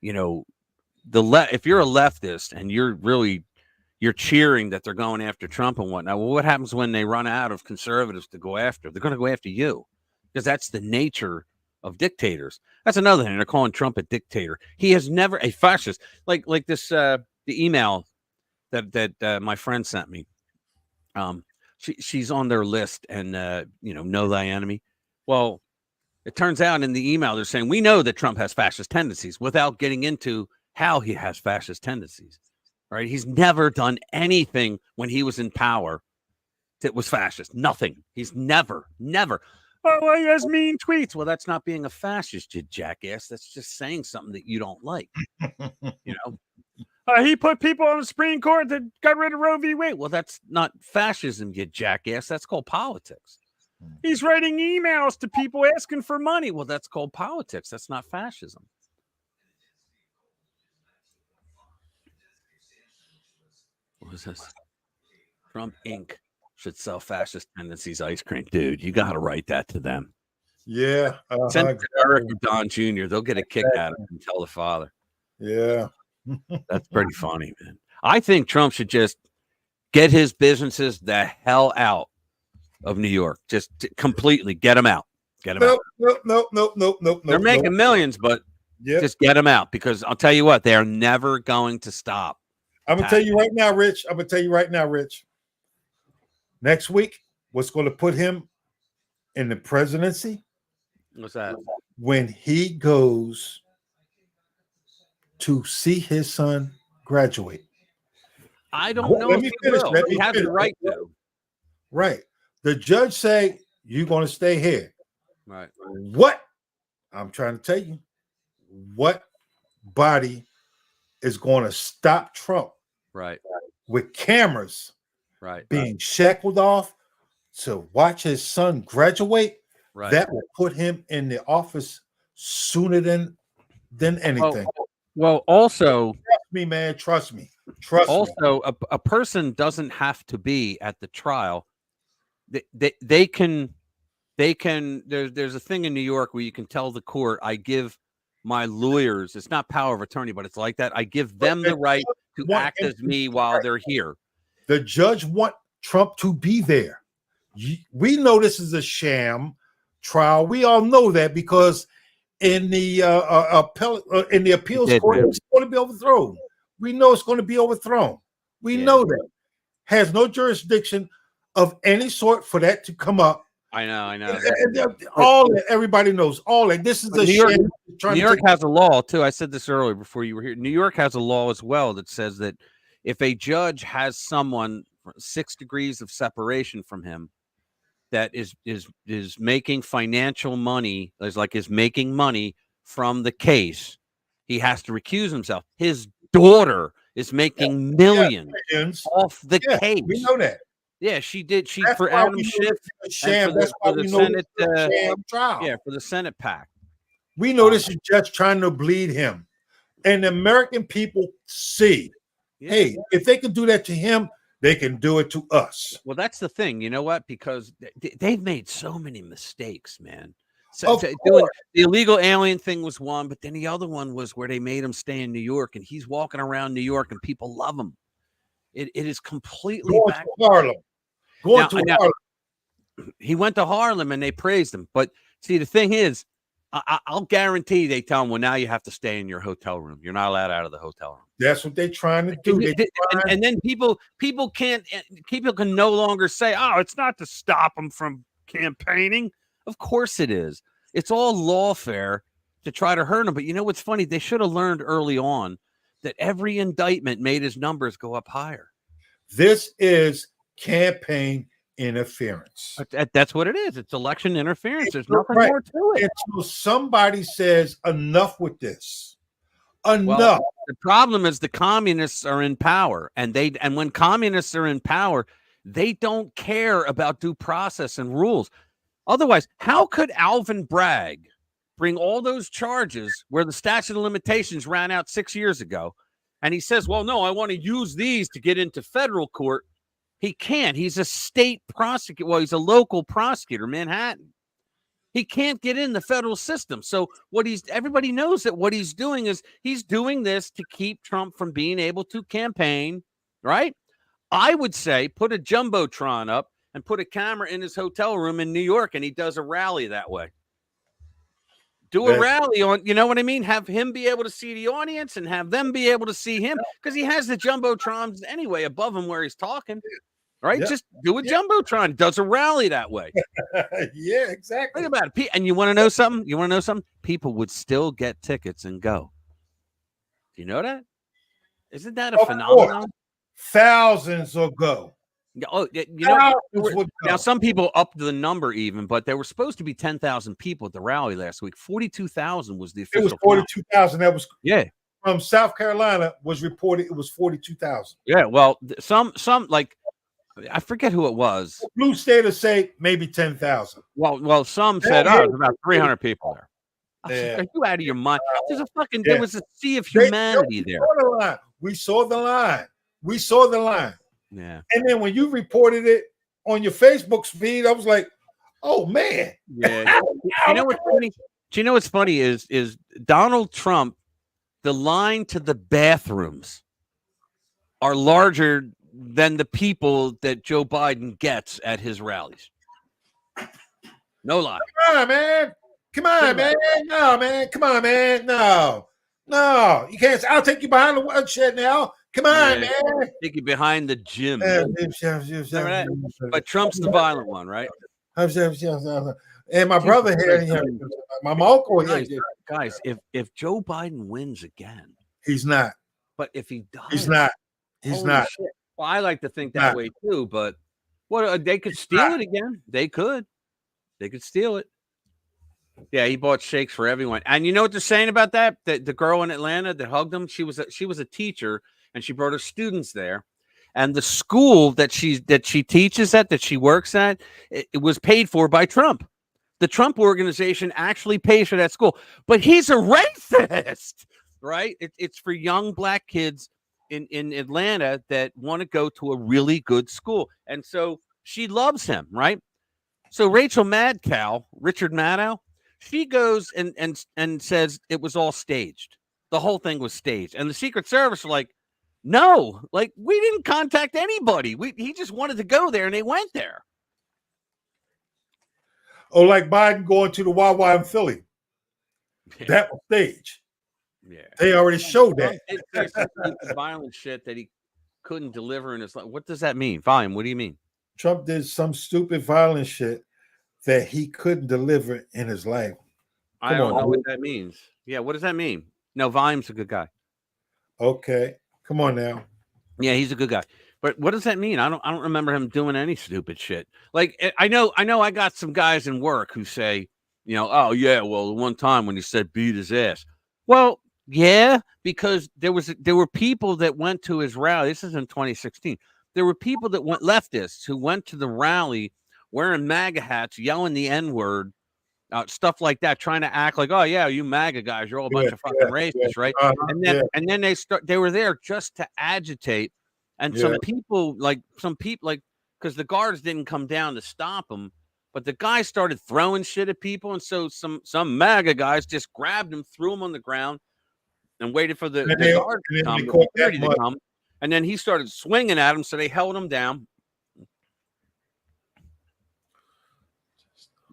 if you're a leftist and you're cheering that they're going after Trump and whatnot, well, what happens when they run out of conservatives to go after? They're going to go after you, because that's the nature of dictators. That's another thing. They're calling Trump a dictator. He has never a fascist, like this, the email that my friend sent me. She's on their list, and know thy enemy. Well, it turns out in the email they're saying we know that Trump has fascist tendencies without getting into how he has fascist tendencies. Right? He's never done anything when he was in power that was fascist. Nothing. He's never. Oh, well, he has mean tweets. Well, that's not being a fascist, you jackass. That's just saying something that you don't like. He put people on the Supreme Court that got rid of Roe v. Wade. Well, that's not fascism, you jackass. That's called politics. He's writing emails to people asking for money. Well, that's called politics. That's not fascism. What is this? Trump Inc. should sell fascist tendencies ice cream. Dude, you got to write that to them. Yeah. Send it to Eric and Don Jr. They'll get a kick out of it and tell the father. Yeah. That's pretty funny, man. I think Trump should just get his businesses the hell out of New York. Just completely get them out. Get them out. Nope. They're making millions, but just get them out, because I'll tell you what, they are never going to stop. I'm going to tell you right now, Rich. Next week, what's going to put him in the presidency? What's that? When he goes to see his son graduate. I don't know if he will. He has the right to. Right. The judge say, you're going to stay here. Right. What? I'm trying to tell you. What body is going to stop Trump? Right. With cameras. Right. Being shackled off to watch his son graduate. Right. That will put him in the office sooner than anything. Well, also, trust me, man. Trust me. Also, a person doesn't have to be at the trial. They can. There's a thing in New York where you can tell the court, I give my lawyers, it's not power of attorney, but it's like that. I give them the right to act as me while they're here. The judge want Trump to be there. We know this is a sham trial. We all know that, because in the appeals court, it's going to be overthrown. We know it's going to be overthrown. We know that. Has no jurisdiction of any sort for that to come up. I know. All that, everybody knows all that. This is But a New York- shame. New York has a law too. I said this earlier before you were here. New York has a law as well that says that if a judge has someone 6 degrees of separation from him that is making financial money, is making money from the case, he has to recuse himself. His daughter is making millions off the case. We know that. Yeah, she did. She That's for why Adam we know Schiff this is a sham. and for That's why the we know Senate. this is a sham trial. Yeah, for the Senate PAC. We know this is just trying to bleed him, and the American people see. Hey, if they can do that to him, they can do it to us. Well, that's the thing. You know what? Because they've made so many mistakes, man. So doing the illegal alien thing was one, but then the other one was where they made him stay in New York, and he's walking around New York, and people love him. It is completely going back to Harlem. Going to Harlem. He went to Harlem, and they praised him. But see, the thing is, I'll guarantee they tell him, well, now you have to stay in your hotel room. You're not allowed out of the hotel room. That's what they're trying to do. And then people can no longer say, oh, it's not to stop them from campaigning. Of course it is. It's all lawfare to try to hurt him. But you know what's funny? They should have learned early on that every indictment made his numbers go up higher. This is campaign interference. That's what it is. It's election interference. There's nothing more to it. Until somebody says enough with this. Enough. Well, the problem is the communists are in power, and when communists are in power, they don't care about due process and rules. Otherwise, how could Alvin Bragg bring all those charges where the statute of limitations ran out 6 years ago, and he says, well, no, I want to use these to get into federal court? He can't. He's a state prosecutor. Well, he's a local prosecutor, Manhattan. He can't get in the federal system. So everybody knows that what he's doing is he's doing this to keep Trump from being able to campaign, right? I would say put a Jumbotron up and put a camera in his hotel room in New York, and he does a rally that way. Do a rally on, you know what I mean? Have him be able to see the audience and have them be able to see him, because he has the Jumbotrons anyway above him where he's talking. Right? Yep. Just do a Jumbotron. Does a rally that way. Yeah, exactly. Think about it. And you want to know something? People would still get tickets and go. Do you know that? Isn't that a phenomenon? Thousands will go. Oh, you know, now some people upped the number even, but there were supposed to be 10,000 people at the rally last week. 42,000 was the official. It was 42,000. That was from South Carolina was reported. It was 42,000. Yeah, well, some like. I forget who it was. Blue Stater say maybe 10,000. Well, some said, it was about 300 people there. Are you out of your mind? There was a sea of humanity there. We saw the line. Yeah. And then when you reported it on your Facebook feed, I was like, oh man. Yeah. You know what's funny? Do you know what's funny is Donald Trump, the line to the bathrooms are larger than the people that Joe Biden gets at his rallies. No lie. Come on, man. No, man. Come on, man. No. You can't. I'll take you behind the woodshed now. Come on, man. Take you behind the gym. But Trump's the violent one, right? And my brother here, my uncle here. Guys, if Joe Biden wins again, he's not. But if he does, he's not. He's not. Shit. Well, I like to think that way too, but they could steal it again. They could steal it. Yeah, he bought shakes for everyone. And you know what they're saying about that? The girl in Atlanta that hugged him, she was a teacher, and she brought her students there. And the school that she teaches at, that she works at, it was paid for by Trump. The Trump organization actually pays for that school. But he's a racist, right? It's for young black kids in Atlanta that want to go to a really good school. And so she loves him, right? So Rachel Madcow, Richard Maddow, she goes and says it was all staged. The whole thing was staged. And the Secret Service were like, no, like we didn't contact anybody. He just wanted to go there and they went there. Oh, like Biden going to the Wawa in Philly. Yeah. That was staged. Yeah, they already showed that. The violent shit that he couldn't deliver in his life. What does that mean? Volume, what do you mean? Trump did some stupid violent shit that he couldn't deliver in his life. I don't know what that means. Yeah, what does that mean? No, Volume's a good guy. Okay, come on now. Yeah, he's a good guy. But what does that mean? I don't remember him doing any stupid shit. Like I know I got some guys in work who say, oh yeah, well, the one time when he said beat his ass. Well, yeah, because there were people that went to his rally. This is in 2016. There were people that went leftists who went to the rally wearing MAGA hats, yelling the N-word, stuff like that, trying to act like, oh yeah, you MAGA guys, you're all a bunch of fucking racists, right? And then they were there just to agitate. And some people, because the guards didn't come down to stop them, but the guys started throwing shit at people, and so some MAGA guys just grabbed him, threw him on the ground, and waited for the guards to come, the security to come, and then he started swinging at him, so they held him down.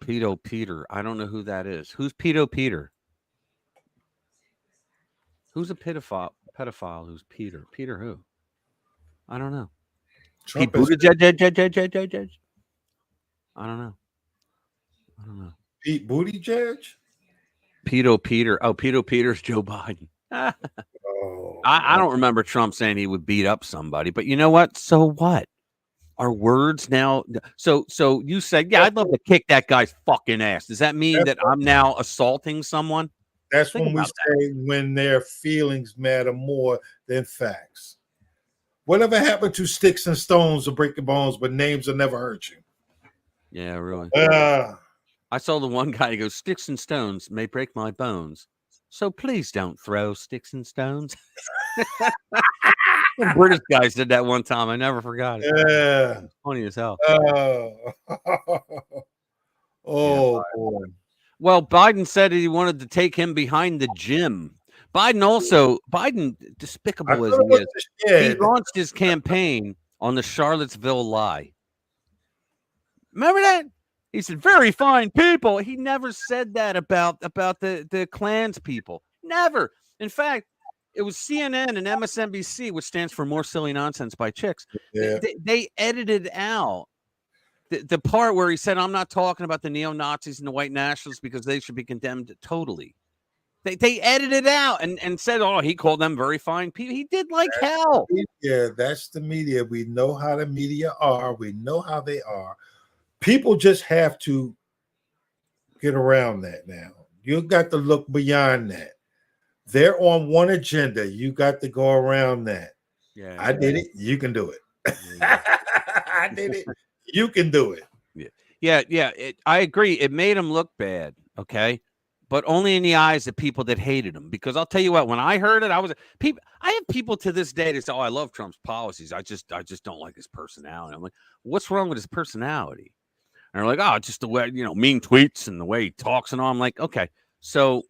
Pedo Peter, I don't know who that is. Who's Pedo Peter? Who's a pedophile? Who's Peter? Peter who? I don't know. Pete Buttigieg. I don't know. Pete Buttigieg? Pedo Peter. Oh, Pedo Peter's Joe Biden. I don't remember Trump saying he would beat up somebody, but you know what? So what? Are words now? So you said, yeah, I'd love to kick that guy's fucking ass. Does that mean that I'm now assaulting someone? That's when we say when their feelings matter more than facts. Whatever happened to sticks and stones will break your bones, but names will never hurt you. Yeah, really. I saw the one guy who goes, sticks and stones may break my bones, so please don't throw sticks and stones. The British guys did that one time. I never forgot it. Yeah. It's funny as hell. Boy. Well, Biden said he wanted to take him behind the gym. Biden, despicable as he is, he launched his campaign on the Charlottesville lie. Remember that? He said, very fine people. He never said that about the Klans people. Never. In fact, it was CNN and MSNBC, which stands for More Silly Nonsense by Chicks. Yeah. They edited out the part where he said, I'm not talking about the neo-Nazis and the white nationalists because they should be condemned totally. They edited out and said, oh, he called them very fine people. He did like hell. Yeah, that's the media. We know how the media are. We know how they are. People just have to get around that now. You got to look beyond that. They're on one agenda. You got to go around that. Yeah, I did it. You can do it. I did it. You can do it. Yeah. I agree. It made him look bad. Okay. But only in the eyes of people that hated him. Because I'll tell you what, when I heard it, I have people to this day that say, oh, I love Trump's policies. I just don't like his personality. I'm like, what's wrong with his personality? And they're like, oh, just the way, mean tweets and the way he talks and all. I'm like, okay. So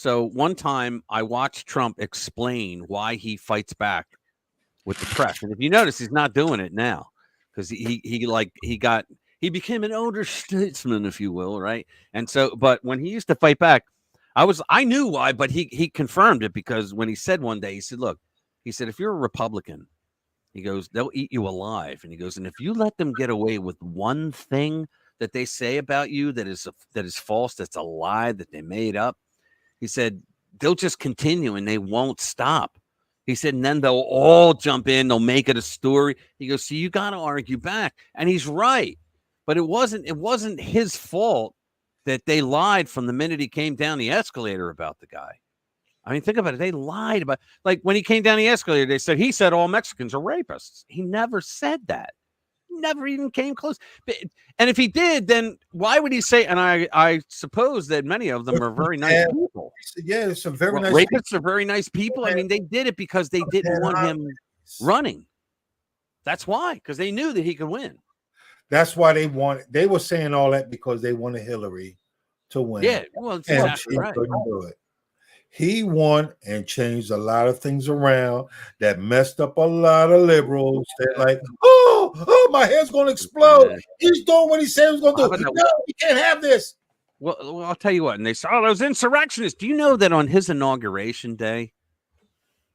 one time I watched Trump explain why he fights back with the press. And if you notice, he's not doing it now because he became an older statesman, if you will, right? And so, but when he used to fight back, I knew why, but he confirmed it because when he said one day, he said, look, if you're a Republican, he goes, they'll eat you alive. And he goes, and if you let them get away with one thing that they say about you that is false, that's a lie that they made up, he said, they'll just continue and they won't stop. He said, and then they'll all jump in, they'll make it a story. He goes, so you got to argue back. And he's right. But it wasn't his fault that they lied from the minute he came down the escalator about the guy. I mean, think about it. They lied about, like when he came down the escalator, he said all Mexicans are rapists. He never said that. Never even came close. And if he did, then why would he say? And I suppose that many of them are very nice people. Yeah, it's a very nice. Rapists are very nice people. I mean, they did it because they didn't want him running. That's why, because they knew that he could win. That's why they were saying all that because they wanted Hillary to win. Yeah, well, that's exactly right. Do it. He won and changed a lot of things around that messed up a lot of liberals. They're like, oh, my head's going to explode. Yeah. He's doing what he said he was going to do. No, we can't have this. Well, I'll tell you what. And they saw those insurrectionists. Do you know that on his inauguration day,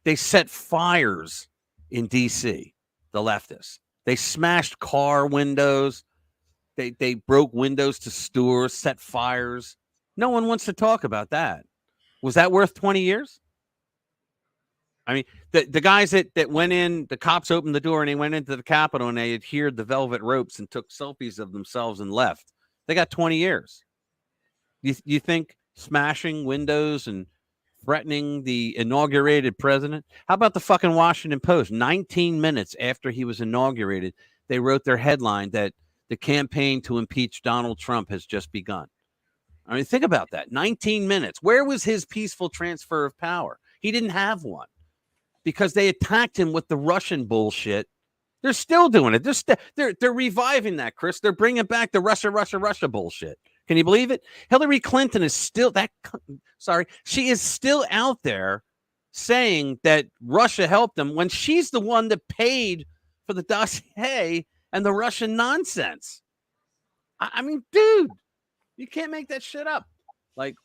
they set fires in D.C., the leftists? They smashed car windows. They broke windows to stores, set fires. No one wants to talk about that. Was that worth 20 years? I mean, the guys that went in, the cops opened the door and they went into the Capitol and they adhered the velvet ropes and took selfies of themselves and left. They got 20 years. You think smashing windows and threatening the inaugurated president? How about the fucking Washington Post? 19 minutes after he was inaugurated, they wrote their headline that the campaign to impeach Donald Trump has just begun. I mean, think about that. 19 minutes. Where was his peaceful transfer of power? He didn't have one because they attacked him with the Russian bullshit. They're still doing it. They're reviving that, Chris. They're bringing back the Russia bullshit. Can you believe it? Hillary Clinton is still she is still out there saying that Russia helped them when she's the one that paid for the dossier and the Russian nonsense. I mean, dude, you can't make that shit up. Like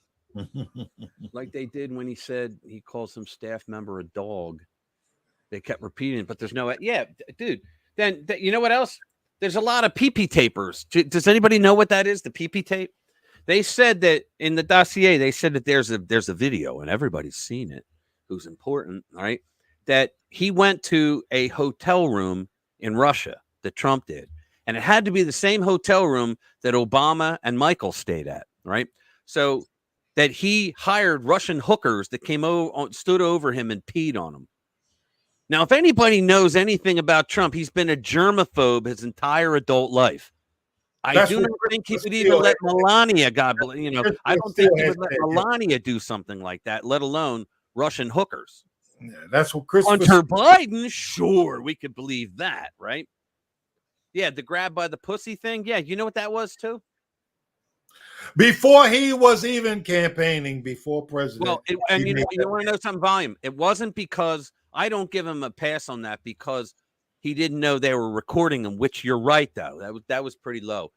they did when he said he called some staff member a dog. They kept repeating it, but there's no, dude. Then you know what else? There's a lot of pee-pee tapers. Does anybody know what that is? The pee-pee tape? They said that in the dossier, they said that there's a video and everybody's seen it. Who's important, right? That he went to a hotel room in Russia that Trump did. And it had to be the same hotel room that Obama and Michael stayed at, right? So that he hired Russian hookers that came over, stood over him and peed on him. Now, if anybody knows anything about Trump, he's been a germaphobe his entire adult life. I do not think he would even let Melania, I don't think he would let Melania do something like that, let alone Russian hookers. Yeah, that's what Chris Hunter Biden, sure, we could believe that, right? Yeah, the grab by the pussy thing. Yeah, you know what that was too? Before he was even campaigning, before president. Well, you want to know something, volume? It wasn't because I don't give him a pass on that because he didn't know they were recording him, which you're right, though. That was pretty low.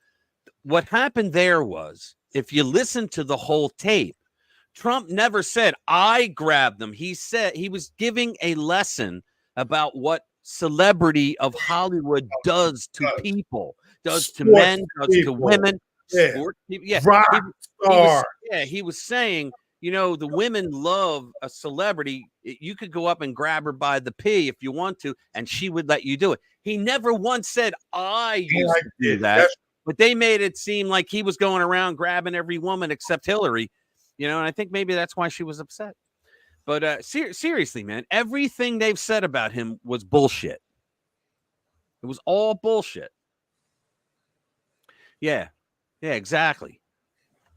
What happened there was, if you listen to the whole tape, Trump never said, I grabbed them. He said he was giving a lesson about what celebrity of Hollywood does to people, does to men, does to women. Yeah. Sports people. Yeah. He was saying, the women love a celebrity. You could go up and grab her by the pee if you want to, and she would let you do it. He never once said, I used to do that. But they made it seem like he was going around grabbing every woman except Hillary, and I think maybe that's why she was upset. But seriously, man, everything they've said about him was bullshit. It was all bullshit. Yeah, exactly.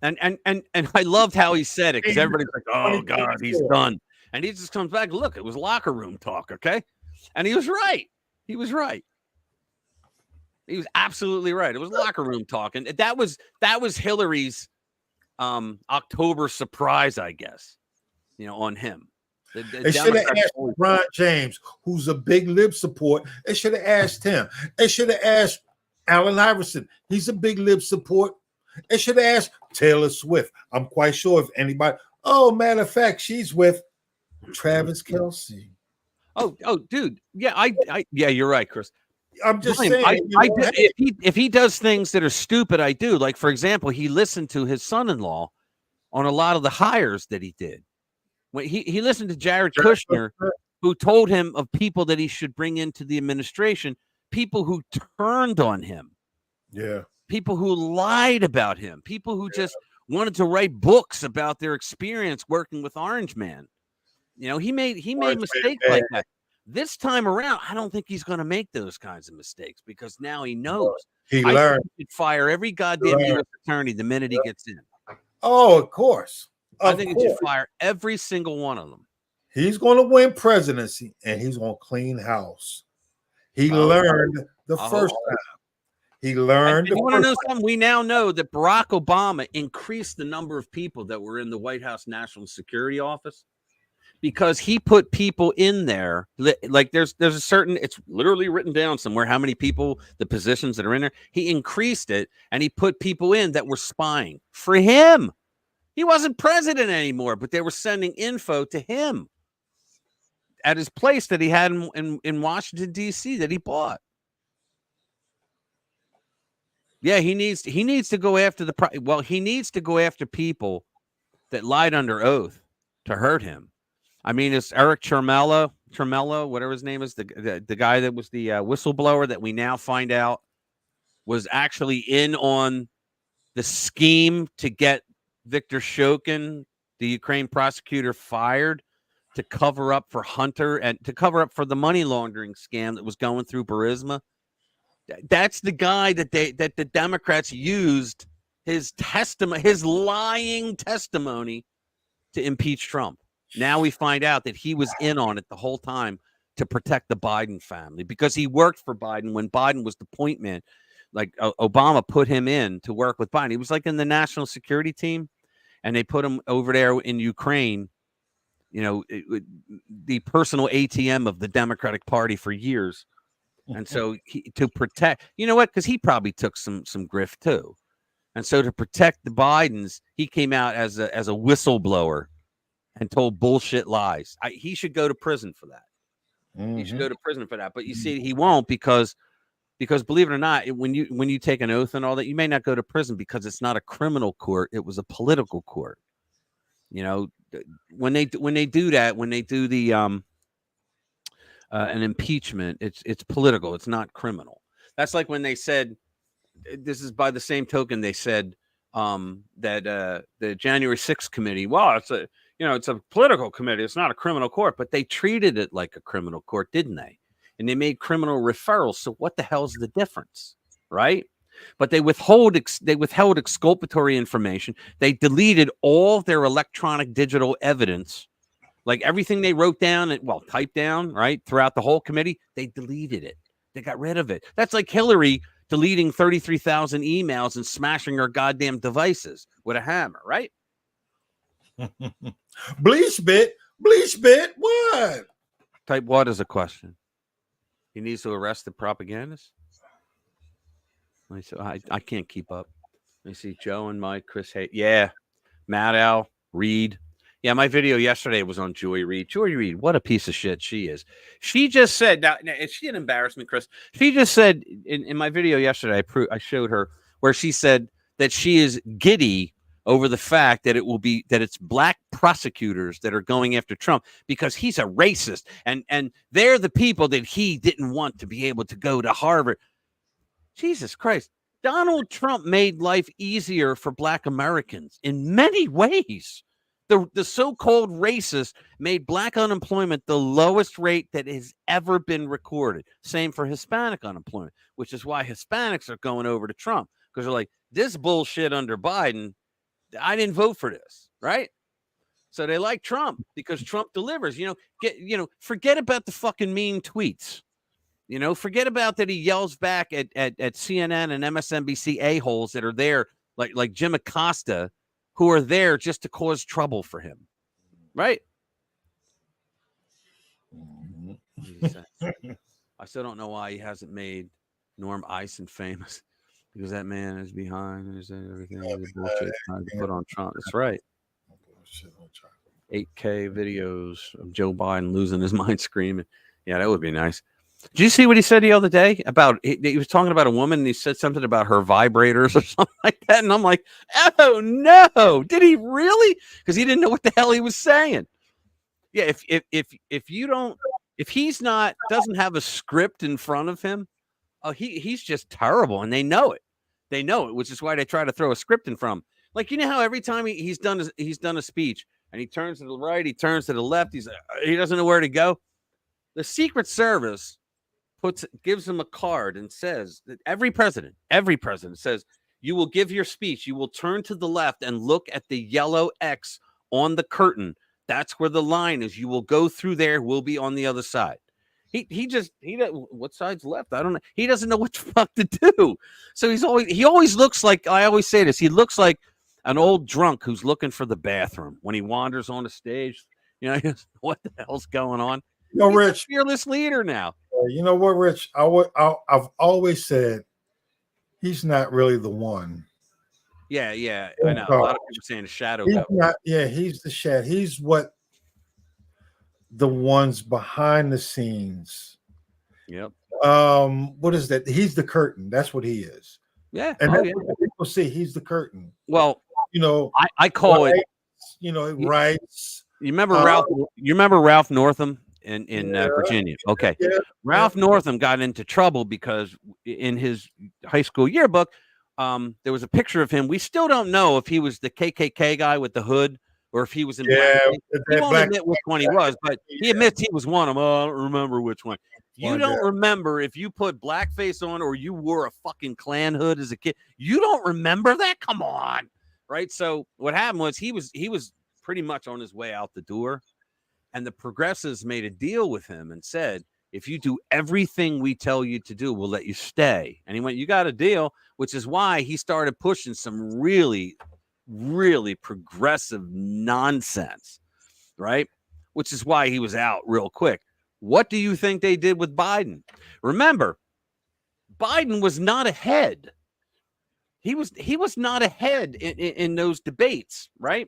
And I loved how he said it because everybody's like, oh, God, he's done. And he just comes back, look, it was locker room talk, okay? And he was right. He was absolutely right. It was locker room talk. And that was Hillary's October surprise, I guess, on him. They should have asked Ron James, who's a big lib support. They should have asked him. They should have asked Allen Iverson. He's a big lib support. They should have asked Taylor Swift. I'm quite sure if anybody. Oh, matter of fact, she's with Travis Kelce. Oh, dude. Yeah, yeah, you're right, Chris. I'm just saying. If he does things that are stupid, I do. Like, for example, he listened to his son-in-law on a lot of the hires that he did. When he listened to Jared Kushner, who told him of people that he should bring into the administration, people who turned on him. Yeah. People who lied about him, people who just wanted to write books about their experience working with Orange Man. He made mistakes like that. This time around, I don't think he's going to make those kinds of mistakes because now he knows. He learned. He should fire every goddamn U.S. attorney the minute he gets in. Oh, of course. I think he should fire every single one of them. He's going to win presidency, and he's going to clean house. He learned the first time. He learned. You want to know something? We now know that Barack Obama increased the number of people that were in the White House National Security Office because he put people in there. Like there's a certain, it's literally written down somewhere how many people, the positions that are in there. He increased it and he put people in that were spying for him. He wasn't president anymore, but they were sending info to him at his place that he had in Washington, D.C. that he bought. Yeah, he needs to go after he needs to go after people that lied under oath to hurt him. I mean, it's Eric Tremello, whatever his name is, the guy that was the whistleblower that we now find out was actually in on the scheme to get Viktor Shokin, the Ukraine prosecutor, fired to cover up for Hunter and to cover up for the money laundering scam that was going through Burisma. That's the guy that the Democrats used his lying testimony to impeach Trump. Now we find out that he was in on it the whole time to protect the Biden family because he worked for Biden when Biden was the point man. Like Obama put him in to work with Biden. He was like in the national security team, and they put him over there in Ukraine. You know, the personal ATM of the Democratic Party for years. And so to protect, you know what? Because he probably took some grift too. And so to protect the Bidens, he came out as a whistleblower and told bullshit lies. He should go to prison for that. He should go to prison for that. But you see, he won't because believe it or not, when you take an oath and all that, you may not go to prison because it's not a criminal court. It was a political court. You know, when they do that, when they do the an impeachment, it's political. It's not criminal. That's like when they said, this is by the same token, they said that the January 6th committee, well, it's a political committee. It's not a criminal court, but they treated it like a criminal court, didn't they? And they made criminal referrals. So what the hell's the difference, right? But they withheld exculpatory information. They deleted all their electronic digital evidence, like everything they wrote down and typed down, right, throughout the whole committee. They deleted it. They got rid of it. That's like Hillary deleting 33,000 emails and smashing her goddamn devices with a hammer, right? Bleach bit. What? Type what is a question? He needs to arrest the propagandists. I can't keep up. Let me see. Joe and Mike, Chris Hay. Yeah. Matt Al, Reed. Yeah, my video yesterday was on Joy Reid. Joy Reid, what a piece of shit she is. She just said, now is she an embarrassment, Chris? She just said in my video yesterday, I showed her where she said that she is giddy over the fact that it's black prosecutors that are going after Trump because he's a racist and they're the people that he didn't want to be able to go to Harvard. Jesus Christ. Donald Trump made life easier for black Americans in many ways. The so-called racist made black unemployment the lowest rate that has ever been recorded. Same for Hispanic unemployment, which is why Hispanics are going over to Trump because they're like, this bullshit under Biden, I didn't vote for this, right? So they like Trump because Trump delivers. Forget about the fucking mean tweets. Forget about that he yells back at CNN and MSNBC a-holes that are there, like Jim Acosta, who are there just to cause trouble for him, right? I still don't know why he hasn't made Norm Eisen famous, because that man is behind everything the bullshit trying to put on Trump. That's right. 8K videos of Joe Biden losing his mind screaming. Yeah, that would be nice. Did you see what he said the other day about? He was talking about a woman, and he said something about her vibrators or something like that. And I'm like, oh no, did he really? Because he didn't know what the hell he was saying. Yeah, if he's not doesn't have a script in front of him, he's just terrible, and they know it. They know it, which is why they try to throw a script in front of him. Like, how every time he's done a speech, and he turns to the right, he turns to the left, he doesn't know where to go. The Secret Service gives him a card and says that every president says, you will give your speech, you will turn to the left and look at the yellow X on the curtain. That's where the line is. You will go through there. We'll be on the other side. He what side's left? I don't know. He doesn't know what the fuck to do. So he always looks like, I always say this, he looks like an old drunk who's looking for the bathroom when he wanders on the stage. What the hell's going on? He's Rich, a fearless leader now. You know what, Rich? I've always said he's not really the one. Yeah, I know. A lot of people saying the shadow government. He's the shadow. He's what the ones behind the scenes. Yep. What is that? He's the curtain. That's what he is. Yeah. And Oh, that's yeah. what people say. He's the curtain. Well, You know, I call it. rights. You remember Ralph? You remember Ralph Northam in Yeah. Virginia? Okay. Yeah. Ralph Northam got into trouble because in his high school yearbook, there was a picture of him. We still don't know if he was the KKK guy with the hood or if he was in blackface. He won't admit which one he was, but he admits he was one of them. Oh, I don't remember which one. You don't remember if you put blackface on or you wore a fucking Klan hood as a kid. You don't remember that? Come on. Right? So what happened was he was pretty much on his way out the door. And the progressives made a deal with him and said, if you do everything we tell you to do, we'll let you stay. And he went, you got a deal, which is why he started pushing some really, really progressive nonsense, right? Which is why he was out real quick. What do you think they did with Biden? Remember, Biden was not ahead. He was not ahead in those debates, right?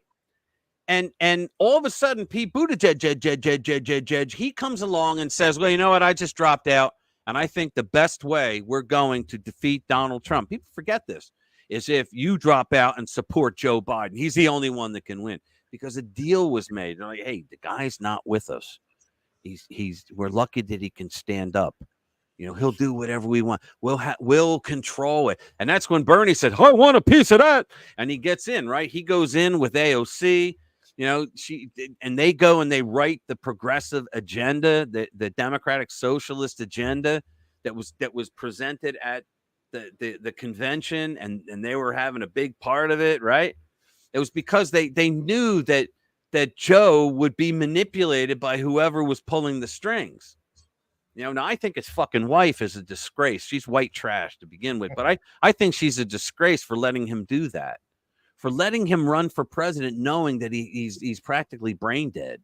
And all of a sudden, Pete Buttigieg, he comes along and says, well, you know what? I just dropped out. And I think the best way we're going to defeat Donald Trump, people forget this, is if you drop out and support Joe Biden. He's the only one that can win because a deal was made. They're like, hey, the guy's not with us. We're lucky that he can stand up. You know, he'll do whatever we want. We'll control it. And that's when Bernie said, I want a piece of that. And he gets in, right? He goes in with AOC. You know, and they go and they write the progressive agenda, the Democratic Socialist agenda that was presented at the convention, and they were having a big part of it, right? It was because they knew that Joe would be manipulated by whoever was pulling the strings. You know, now I think his fucking wife is a disgrace. She's white trash to begin with, but I think she's a disgrace for letting him do that. For letting him run for president, knowing that he's practically brain dead.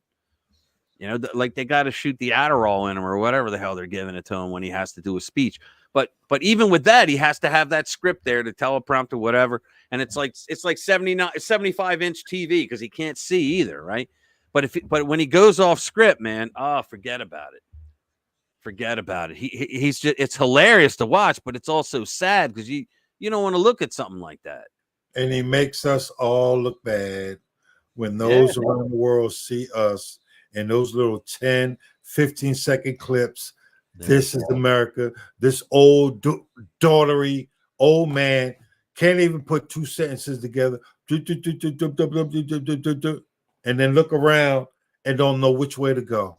You know, like they got to shoot the Adderall in him or whatever the hell they're giving it to him when he has to do a speech. But even with that, he has to have that script there to teleprompter, whatever. And it's like 75-inch TV because he can't see either, right? But when he goes off script, man, forget about it. Forget about it. He's just, it's hilarious to watch, but it's also sad because you don't want to look at something like that. And he makes us all look bad when those around the world see us in those little 10, 15-second clips. Yeah. This is America. This old daughtery old man can't even put two sentences together. And then look around and don't know which way to go.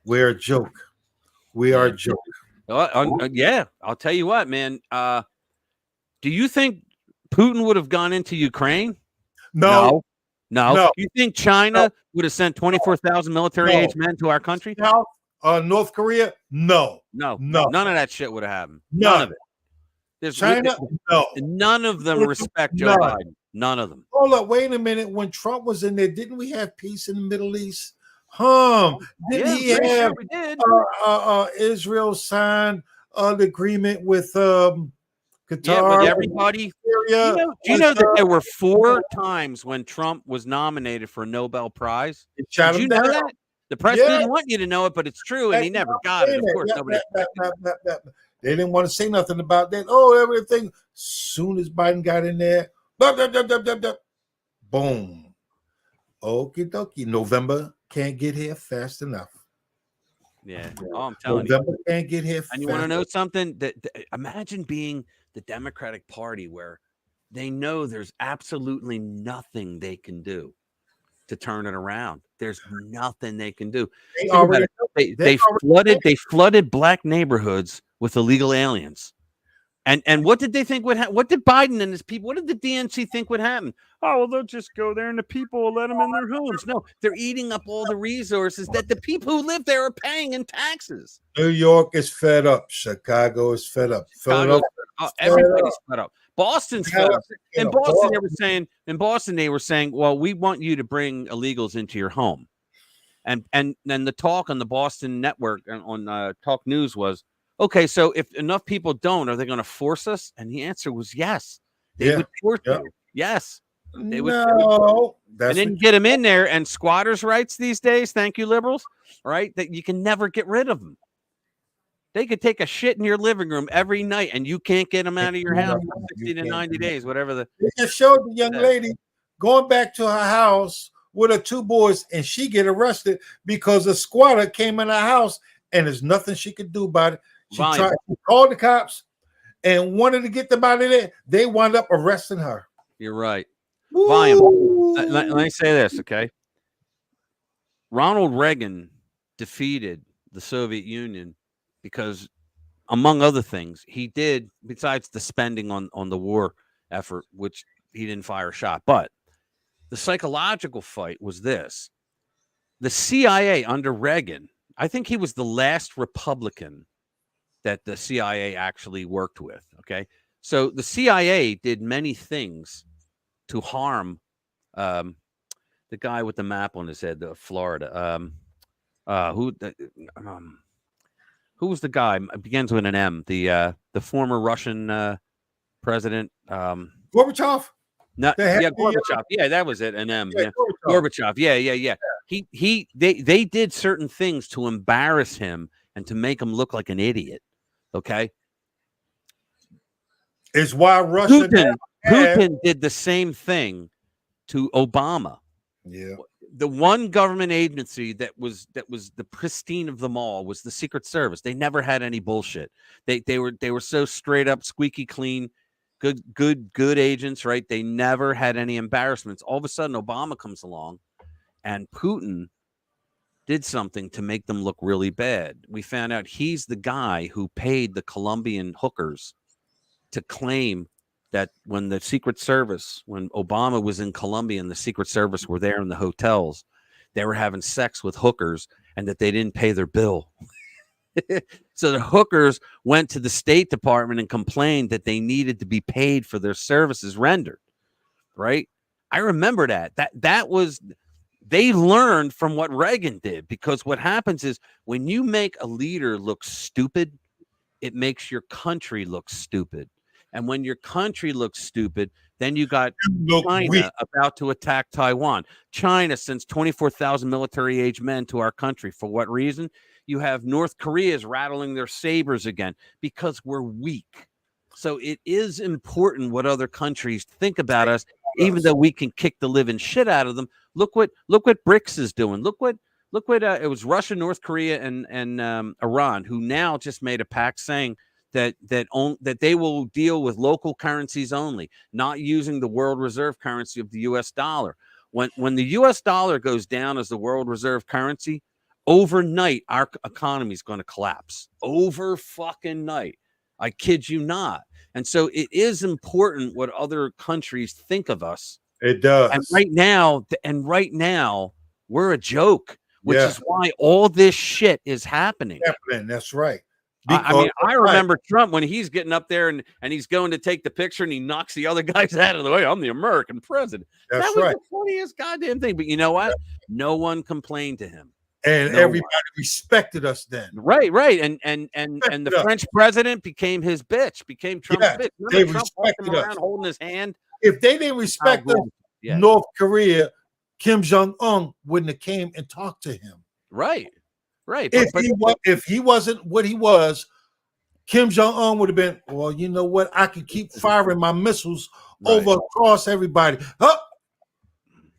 We're a joke. We are a joke. Yeah, I'll tell you what, man. Do you think Putin would have gone into Ukraine? No. You think China would have sent 24,000 military-age men to our country? North Korea? No. None of that shit would have happened. None of it. China? No. None of them respect Joe Biden. None of them. Hold up. Wait a minute. When Trump was in there, didn't we have peace in the Middle East? Didn't he have Israel signed an agreement with Qatar? Yeah, with everybody. Do you know that there were 4 times when Trump was nominated for a Nobel Prize? Did you know that? The press didn't want you to know it, but it's true, and he never got it. Of course, nobody. They didn't want to say nothing about that. Oh, everything. Soon as Biden got in there, boom. Okie dokie. November can't get here fast enough. Yeah. Oh, I'm telling November can't get here fast. And you want to know something? That imagine being the Democratic Party where they know there's absolutely nothing they can do to turn it around. There's nothing they can do. They flooded black neighborhoods with illegal aliens. And what did they think would happen? What did Biden and his people, what did the DNC think would happen? Oh, well, they'll just go there and the people will let them in their homes. No, they're eating up all the resources that the people who live there are paying in taxes. New York is fed up. Chicago is fed up. Everybody's fed up. Boston's fed up. In Boston, they were saying, well, we want you to bring illegals into your home. And then the talk on the Boston network on Talk News was, okay, so if enough people don't, are they going to force us? And the answer was yes. They would force you. Yes. They would. No. And then get them in there. And squatters' rights these days, thank you, liberals, right? That you can never get rid of them. They could take a shit in your living room every night, and you can't get them out of your house for 60 to 90 days, whatever the. They just showed the young lady going back to her house with her 2 boys, and she get arrested because a squatter came in her house, and there's nothing she could do about it. She called the cops and wanted to get them out of there. They wound up arresting her. You're right. Volume. Let me say this, okay? Ronald Reagan defeated the Soviet Union because, among other things, he did, besides the spending on the war effort, which he didn't fire a shot, but the psychological fight was this. The CIA under Reagan, I think he was the last Republican that the CIA actually worked with, okay? So the CIA did many things to harm the guy with the map on his head, Florida. Who was the guy? It begins with an M. The former Russian president. Gorbachev. No, yeah, Gorbachev. Yeah, that was it. An M. Yeah, Gorbachev. Yeah. They did certain things to embarrass him and to make him look like an idiot. Okay. Is why Russia Putin did the same thing to Obama. Yeah. The one government agency that was the pristine of them all was the Secret Service. They never had any bullshit. They were so straight up, squeaky clean, good agents, right? They never had any embarrassments. All of a sudden, Obama comes along, and Putin did something to make them look really bad. We found out he's the guy who paid the Colombian hookers to claim that when the Secret Service, when Obama was in Colombia and the Secret Service were there in the hotels, they were having sex with hookers and that they didn't pay their bill. So the hookers went to the State Department and complained that they needed to be paid for their services rendered. Right? I remember that. That was, they learned from what Reagan did, because what happens is when you make a leader look stupid, it makes your country look stupid. And when your country looks stupid, then you got China about to attack Taiwan. China sends 24,000 military-age men to our country. For what reason? You have North Korea's rattling their sabers again because we're weak. So it is important what other countries think about us, even though we can kick the living shit out of them. Look what BRICS is doing. Look what it was Russia, North Korea, and Iran, who now just made a pact saying that they will deal with local currencies only, not using the world reserve currency of the U.S. dollar. When the U.S. dollar goes down as the world reserve currency, overnight our economy is going to collapse. Over fucking night. I kid you not. And so it is important what other countries think of us. It does. And right now, we're a joke, which is why all this shit is happening. That's right. I remember Trump when he's getting up there and he's going to take the picture and he knocks the other guys out of the way. I'm the American president. That was the funniest goddamn thing. But you know what? No one complained to him. And everybody respected us then. Right. And the French president became his bitch, became Trump's bitch. They Trump respected us. around holding his hand. If they didn't respect us, North Korea, Kim Jong-un wouldn't have came and talked to him. Right. If he wasn't what he was, Kim Jong-un would have been, well, you know what? I can keep firing my missiles over across everybody.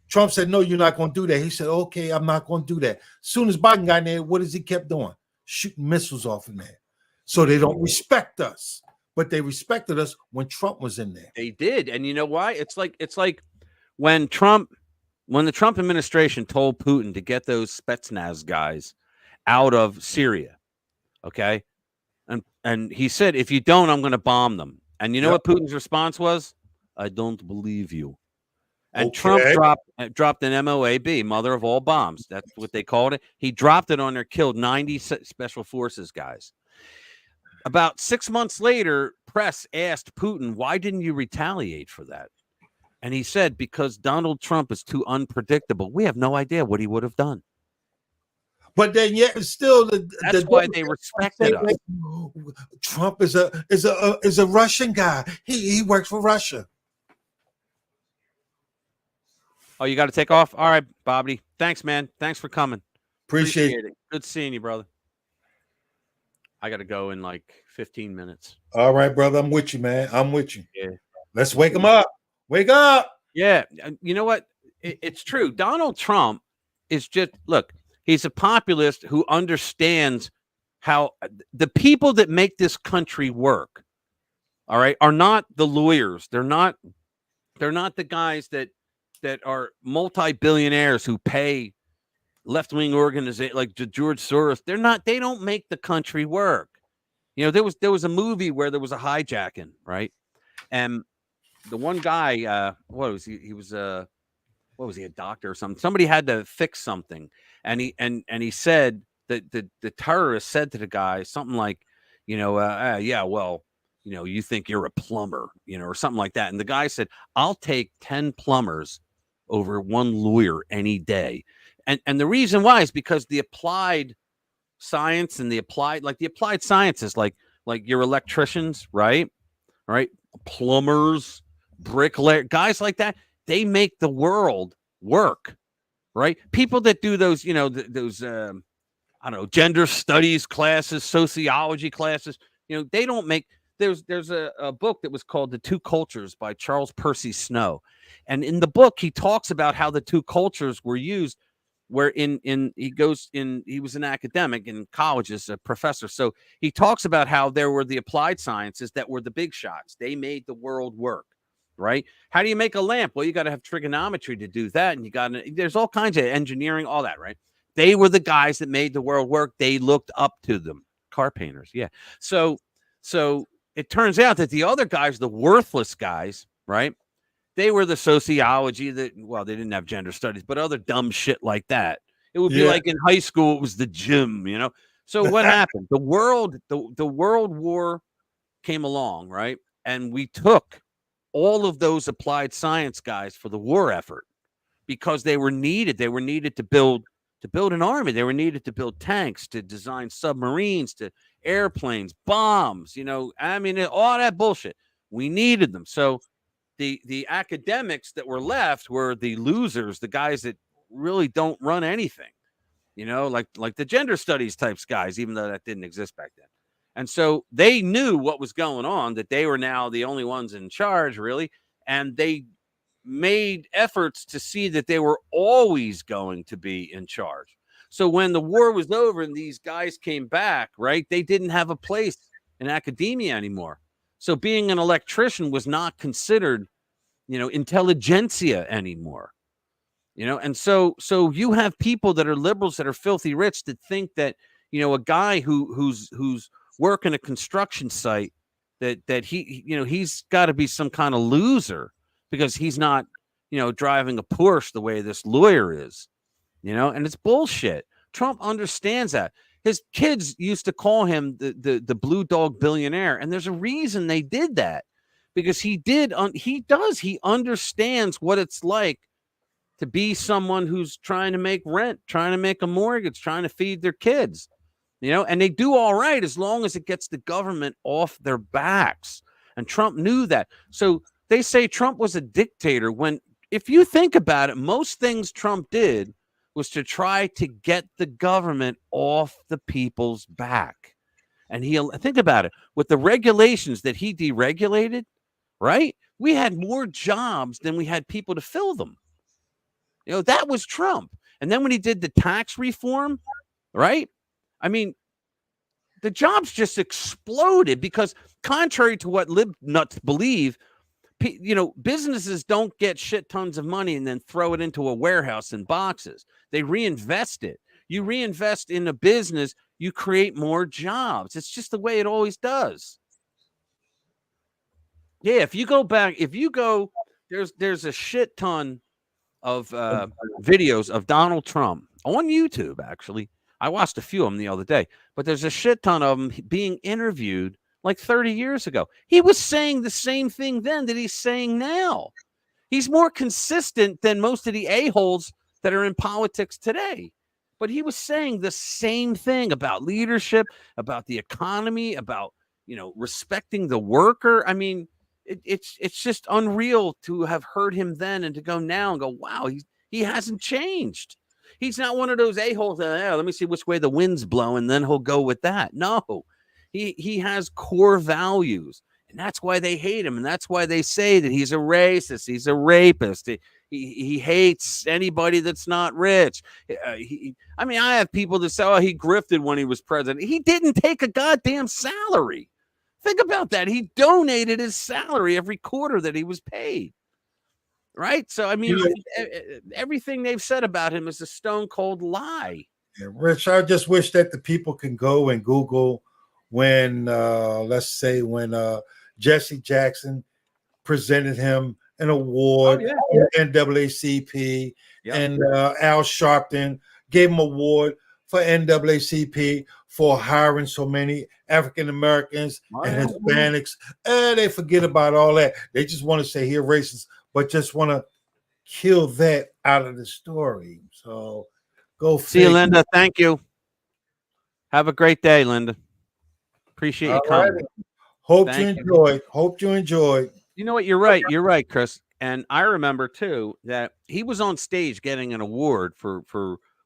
Trump said, no, you're not going to do that. He said, okay, I'm not going to do that. As soon as Biden got in there, what has he kept doing? Shooting missiles off in there. So they don't respect us. But they respected us when Trump was in there. They did. And you know why? It's like when the Trump administration told Putin to get those Spetsnaz guys out of Syria. Okay. And he said, if you don't, I'm going to bomb them. And you know what Putin's response was? I don't believe you. And Trump dropped an MOAB, mother of all bombs. That's what they called it. He dropped it on there, killed 90 special forces guys. About 6 months later, press asked Putin, why didn't you retaliate for that? And he said, because Donald Trump is too unpredictable. We have no idea what he would have done. But then yet still that's why they respected us. Trump is a Russian guy. He works for Russia. Oh, you got to take off? All right, Bobby. Thanks, man. Thanks for coming. Appreciate it. Good seeing you, brother. I got to go in like 15 minutes. All right, brother. I'm with you, man. I'm with you. Yeah. Let's wake him up. Wake up. Yeah. You know what? It's true. Donald Trump is just, look, he's a populist who understands how the people that make this country work, all right, are not the lawyers. They're not the guys that are multi-billionaires who pay left-wing organizations like George Soros. They don't make the country work. You know, there was a movie where there was a hijacking, right? And the one guy, what was he? He was what was he, a doctor or something? Somebody had to fix something, and he said that the terrorist said to the guy something like, you know, yeah, well, you know, you think you're a plumber, you know, or something like that. And the guy said, I'll take 10 plumbers over one lawyer any day. And the reason why is because the applied science and the applied sciences, like your electricians, right? All right. Plumbers, bricklayer, guys like that, they make the world work, right? People that do those, you know, those, I don't know, gender studies classes, sociology classes, you know, they don't make, there's a book that was called The Two Cultures by Charles Percy Snow. And in the book, he talks about how the two cultures were used, where he was an academic in college as a professor. So he talks about how there were the applied sciences that were the big shots. They made the world work, right? How do you make a lamp? Well, you got to have trigonometry to do that. And there's all kinds of engineering, all that, right? They were the guys that made the world work. They looked up to them. Car painters. Yeah. So it turns out that the other guys, the worthless guys, right? They were the sociology that, well, they didn't have gender studies, but other dumb shit like that. It would be like in high school, it was the gym, you know? So what happened? The world war came along, right? And we took all of those applied science guys for the war effort because they were needed. They were needed to build an army. They were needed to build tanks, to design submarines, to airplanes, bombs, you know, I mean, all that bullshit. We needed them. So the academics that were left were the losers, the guys that really don't run anything, you know, like the gender studies types guys, even though that didn't exist back then. And so they knew what was going on, that they were now the only ones in charge, really. And they made efforts to see that they were always going to be in charge. So when the war was over and these guys came back, right, they didn't have a place in academia anymore. So being an electrician was not considered, you know, intelligentsia anymore, you know. And so you have people that are liberals that are filthy rich that think that, you know, a guy who's working a construction site, that he, you know, he's got to be some kind of loser because he's not, you know, driving a Porsche the way this lawyer is, you know. And it's bullshit. Trump understands that. His kids used to call him the blue dog billionaire, and there's a reason they did that, because he understands what it's like to be someone who's trying to make rent, trying to make a mortgage, trying to feed their kids, you know. And they do all right as long as it gets the government off their backs. And Trump knew that. So they say Trump was a dictator, when, if you think about it, most things Trump did was to try to get the government off the people's back. And think about it, with the regulations that he deregulated, right? We had more jobs than we had people to fill them. You know, that was Trump. And then when he did the tax reform, right? I mean, the jobs just exploded because, contrary to what lib nuts believe, you know, businesses don't get shit tons of money and then throw it into a warehouse in boxes. They reinvest it. You reinvest in a business, you create more jobs. It's just the way it always does. Yeah, if you go, there's a shit ton of videos of Donald Trump on YouTube, actually. I watched a few of them the other day, but there's a shit ton of them being interviewed like 30 years ago. He was saying the same thing then that he's saying now. He's more consistent than most of the a-holes that are in politics today. But he was saying the same thing about leadership, about the economy, about, you know, respecting the worker. I mean, it's just unreal to have heard him then and to go now and go, wow, he hasn't changed. He's not one of those a-holes that, let me see which way the wind's blowing, then he'll go with that. No, He has core values, and that's why they hate him, and that's why they say that he's a racist, he's a rapist. He hates anybody that's not rich. I mean, I have people that say, "Oh, he grifted when he was president." He didn't take a goddamn salary. Think about that. He donated his salary every quarter that he was paid. Right? So, I mean, everything they've said about him is a stone cold lie. Yeah, Rich, I just wish that the people can go and Google when, let's say, when Jesse Jackson presented him an award from NAACP, and Al Sharpton gave him an award for NAACP for hiring so many African Americans and Hispanics. And they forget about all that. They just want to say he's racist, but just want to kill that out of the story. So go see you, Linda. Thank you. Have a great day, Linda. Appreciate you coming. Hope you enjoyed. You know what? You're right. You're right, Chris. And I remember too that he was on stage getting an award for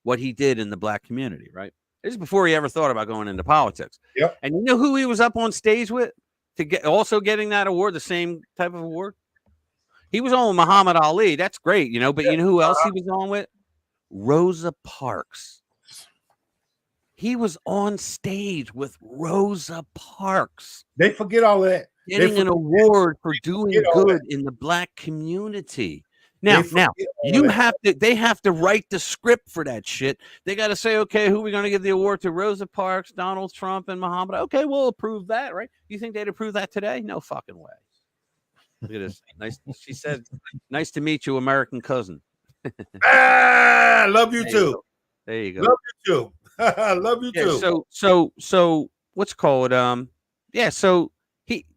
what he did in the black community. Right. This is before he ever thought about going into politics. Yep. And you know who he was up on stage with to get also getting that award, the same type of award? He was on with Muhammad Ali. That's great, you know. But you know who else he was on with? Rosa Parks. He was on stage with Rosa Parks. They forget all that. Getting an award for doing good in the black community. Now you have to. They have to write the script for that shit. They got to say, okay, who are we going to give the award to? Rosa Parks, Donald Trump, and Muhammad. Okay, we'll approve that, right? You think they'd approve that today? No fucking way. Look at this. Nice. She said, "Nice to meet you, American cousin." Love you too. There you go. Love you too. Love you too. So what's called? So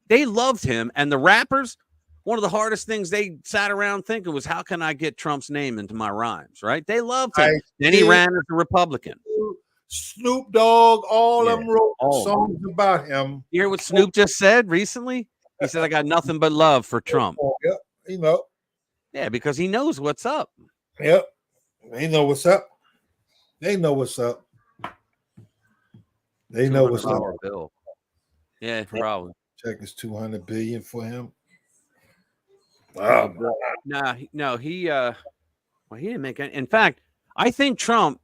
they loved him, and the rappers. One of the hardest things they sat around thinking was, how can I get Trump's name into my rhymes? Right? They loved him. Then he ran as a Republican. Snoop Dogg, all of them wrote songs about him. You hear what Snoop just said recently? He said, "I got nothing but love for Trump." Yep, you know. Yeah, because he knows what's up. Yep, they know what's up. They know what's up. They know what's up. Bill. Yeah, probably. Check is $200 billion for him. Wow. No, he didn't make any. In fact, I think Trump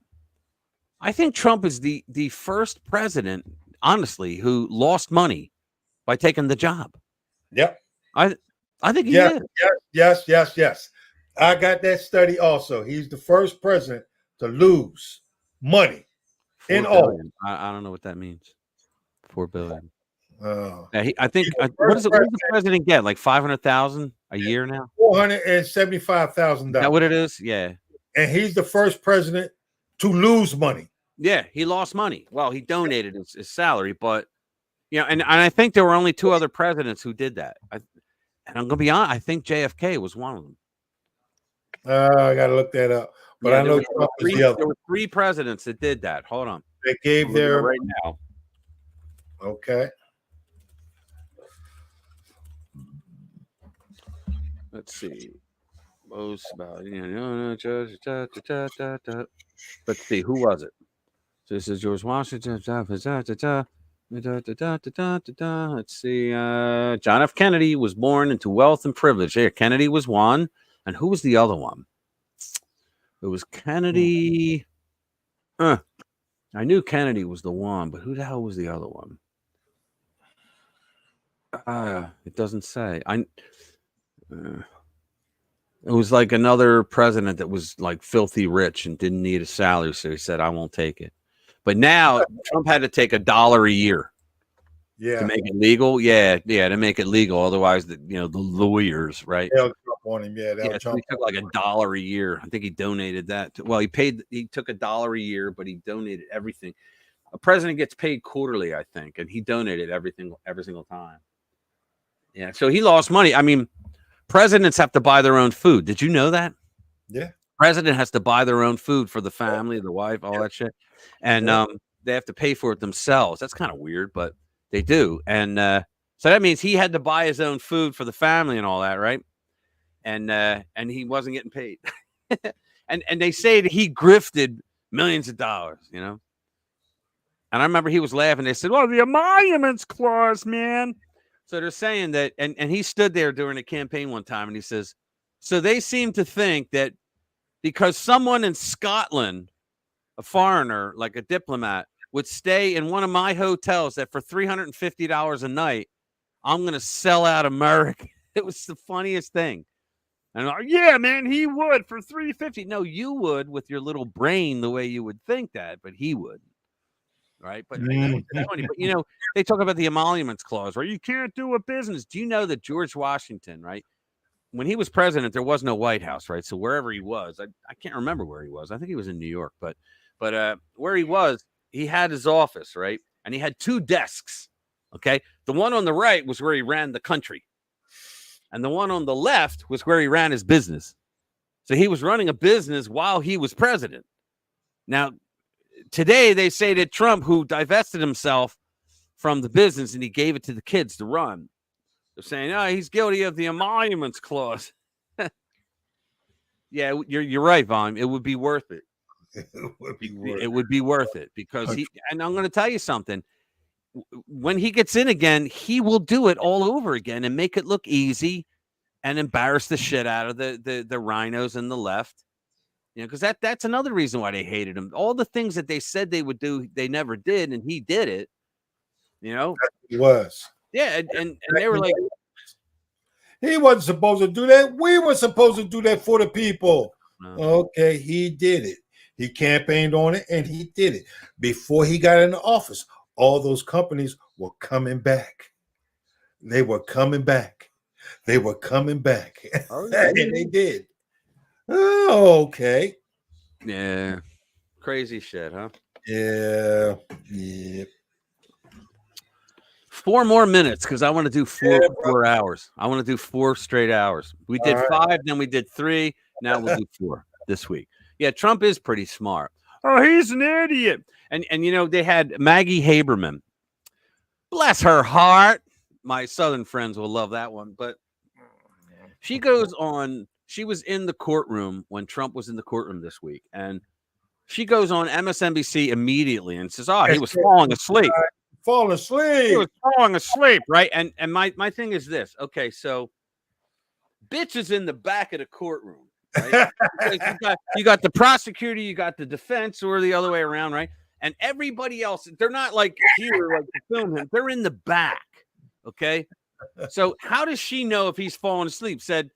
is the first president, honestly, who lost money by taking the job. Yep. I think he did. Yes. I got that study also. He's the first president to lose money in all. I don't know what that means. $4 billion. I think what does the president get? Like 500,000 a year now? $475,000. Is that what it is? Yeah. And he's the first president to lose money. Yeah, he lost money. Well, he donated his salary, but and I think there were only two other presidents who did that. And I'm gonna be honest, I think JFK was one of them. I gotta look that up. But I know Trump was the other. There were three presidents that did that. Hold on. They gave their right now. Okay. Let's see. Most about let's see, who was it? So this is George Washington. Let's see. John F. Kennedy was born into wealth and privilege. Here, Kennedy was one. And who was the other one? It was Kennedy. I knew Kennedy was the one, but who the hell was the other one? It doesn't say. It was like another president that was like filthy rich and didn't need a salary, so he said, "I won't take it." But now Trump had to take $1 a year, to make it legal. Yeah, to make it legal. Otherwise, the lawyers, right? They'll Trump on him. So he took like $1 a year. I think he donated that. He took $1 a year, but he donated everything. A president gets paid quarterly, I think, and he donated everything every single time. Yeah, so he lost money. I mean, presidents have to buy their own food. Did you know that? Yeah. President has to buy their own food for the family, the wife, all that shit. And they have to pay for it themselves. That's kind of weird, but they do. And so that means he had to buy his own food for the family and all that, right? And he wasn't getting paid. and they say that he grifted millions of dollars, And I remember he was laughing. They said, "Well, the emoluments clause, man." So they're saying that, and he stood there during a campaign one time, and he says, "So they seem to think that because someone in Scotland, a foreigner, like a diplomat, would stay in one of my hotels that for $350 a night, I'm going to sell out America." It was the funniest thing. And yeah, man, he would for $350. No, you would with your little brain the way you would think that, but he would. Right. But, but they talk about the emoluments clause, right? You can't do a business. Do you know that George Washington, right? When he was president, there was no White House, right? So wherever he was, I can't remember where he was. I think he was in New York, but where he was, he had his office, right? And he had 2 desks. Okay. The one on the right was where he ran the country. And the one on the left was where he ran his business. So he was running a business while he was president. Now, today they say that Trump, who divested himself from the business and he gave it to the kids to run, they're saying, "Oh, he's guilty of the emoluments clause." Yeah, you're right, Vaughn. It would be worth it. It would be worth it because and I'm going to tell you something. When he gets in again, he will do it all over again and make it look easy and embarrass the shit out of the rhinos and the left. Because that's another reason why they hated him. All the things that they said they would do, they never did, and he did it. He was. Yeah, and they were like, he wasn't supposed to do that. We were supposed to do that for the people. No. Okay, he did it. He campaigned on it, and he did it. Before he got into office, all those companies were coming back. They were coming back. They were coming back. Oh, yeah. And they did. Oh, okay. Yeah. Crazy shit, huh? Yeah. 4 more minutes because I want to do 4 hours. I want to do 4 straight hours. We did 5, then we did 3. Now we'll do 4 this week. Yeah, Trump is pretty smart. Oh, he's an idiot. And they had Maggie Haberman. Bless her heart. My Southern friends will love that one. But she goes on. She was in the courtroom when Trump was in the courtroom this week. And she goes on MSNBC immediately and says, "Oh, he was falling asleep." Falling asleep. He was falling asleep, right? And my thing is this. Okay, so bitch is in the back of the courtroom, right? you got the prosecutor, you got the defense, or the other way around, right? And everybody else, they're not like here, like to film him. They're in the back. Okay. So how does she know if he's falling asleep? Said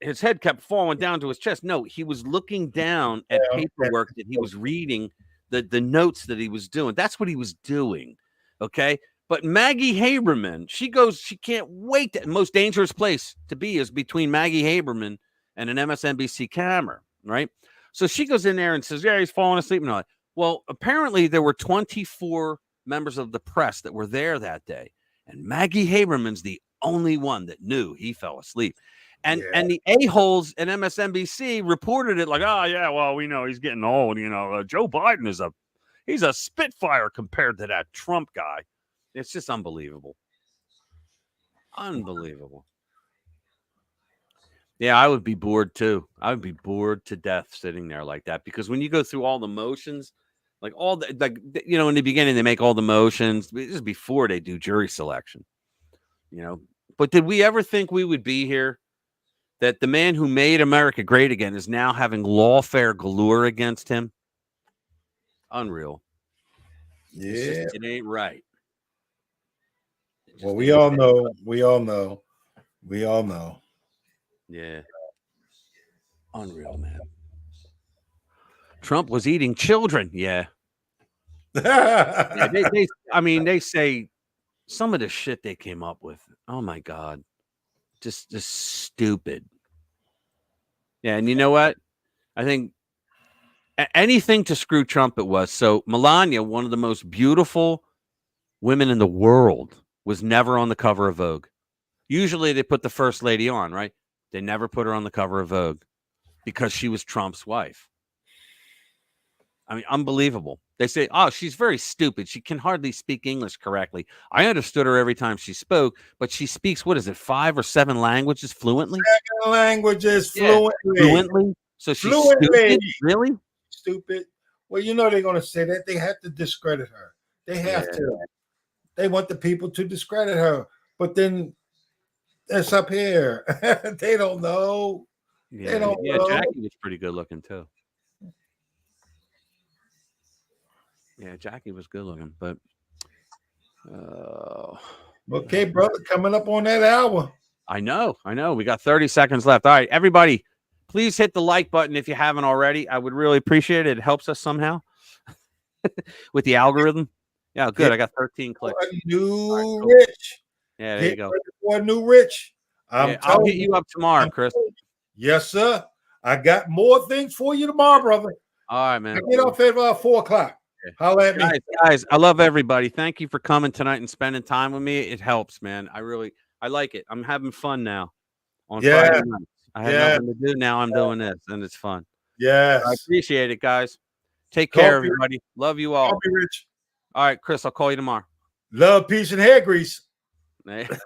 his head kept falling down to his chest. No, he was looking down at paperwork that he was reading, the notes that he was doing. That's what he was doing. Okay. But Maggie Haberman, she can't wait. The most dangerous place to be is between Maggie Haberman and an MSNBC camera, right? So she goes in there and says, "Yeah, he's falling asleep." And all that. Well, apparently there were 24 members of the press that were there that day. And Maggie Haberman's the only one that knew he fell asleep. And the a-holes in MSNBC reported it like, "Oh, yeah, well, we know he's getting old. Joe Biden he's a spitfire compared to that Trump guy." It's just unbelievable. Unbelievable. Yeah, I would be bored too. I would be bored to death sitting there like that because when you go through all the motions, in the beginning they make all the motions. This is before they do jury selection. But did we ever think we would be here? That the man who made America great again is now having lawfare galore against him? Unreal. Yeah. It ain't right. Well, we all know. We all know. Yeah. Unreal, man. Trump was eating children. Yeah. They say some of the shit they came up with. Oh my God. Just stupid. Yeah. And you know what? I think anything to screw Trump it was. So Melania, one of the most beautiful women in the world, was never on the cover of Vogue. Usually they put the first lady on, right? They never put her on the cover of Vogue because she was Trump's wife. I mean, unbelievable. They say, "Oh, she's very stupid. She can hardly speak English correctly." I understood her every time she spoke, but she speaks, 5 or 7 languages fluently? Fluently. So she's stupid? Really? Stupid. Well, they're going to say that. They have to discredit her. They have to. They want the people to discredit her. But then it's up here. They don't know. They don't know. Jackie was pretty good looking too. Yeah, Jackie was good looking, but okay, brother, coming up on that hour. I know. We got 30 seconds left. All right, everybody, please hit the like button if you haven't already. I would really appreciate it. It helps us somehow with the algorithm. Yeah, good. I got 13 clicks. New Rich. Yeah, there you go. For New Rich. I'll hit you up tomorrow, Chris. Yes, sir. I got more things for you tomorrow, brother. All right, man. I get off at about 4 o'clock. Holla at me. Guys, I love everybody. Thank you for coming tonight and spending time with me. It helps, man. I like it. I'm having fun now on Friday nights. I have nothing to do now. I'm doing this, and it's fun. Yes. I appreciate it, guys. Take care, everybody. Love you all. Rich. All right, Chris, I'll call you tomorrow. Love, peace, and hair grease. Remember,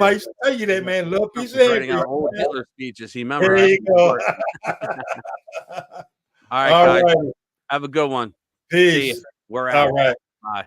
I used to tell you that, man. Love, peace, and hair grease. Our old Hitler speeches. He memorized. There you go. All right, guys. Have a good one. Peace. We're out. All right. Bye.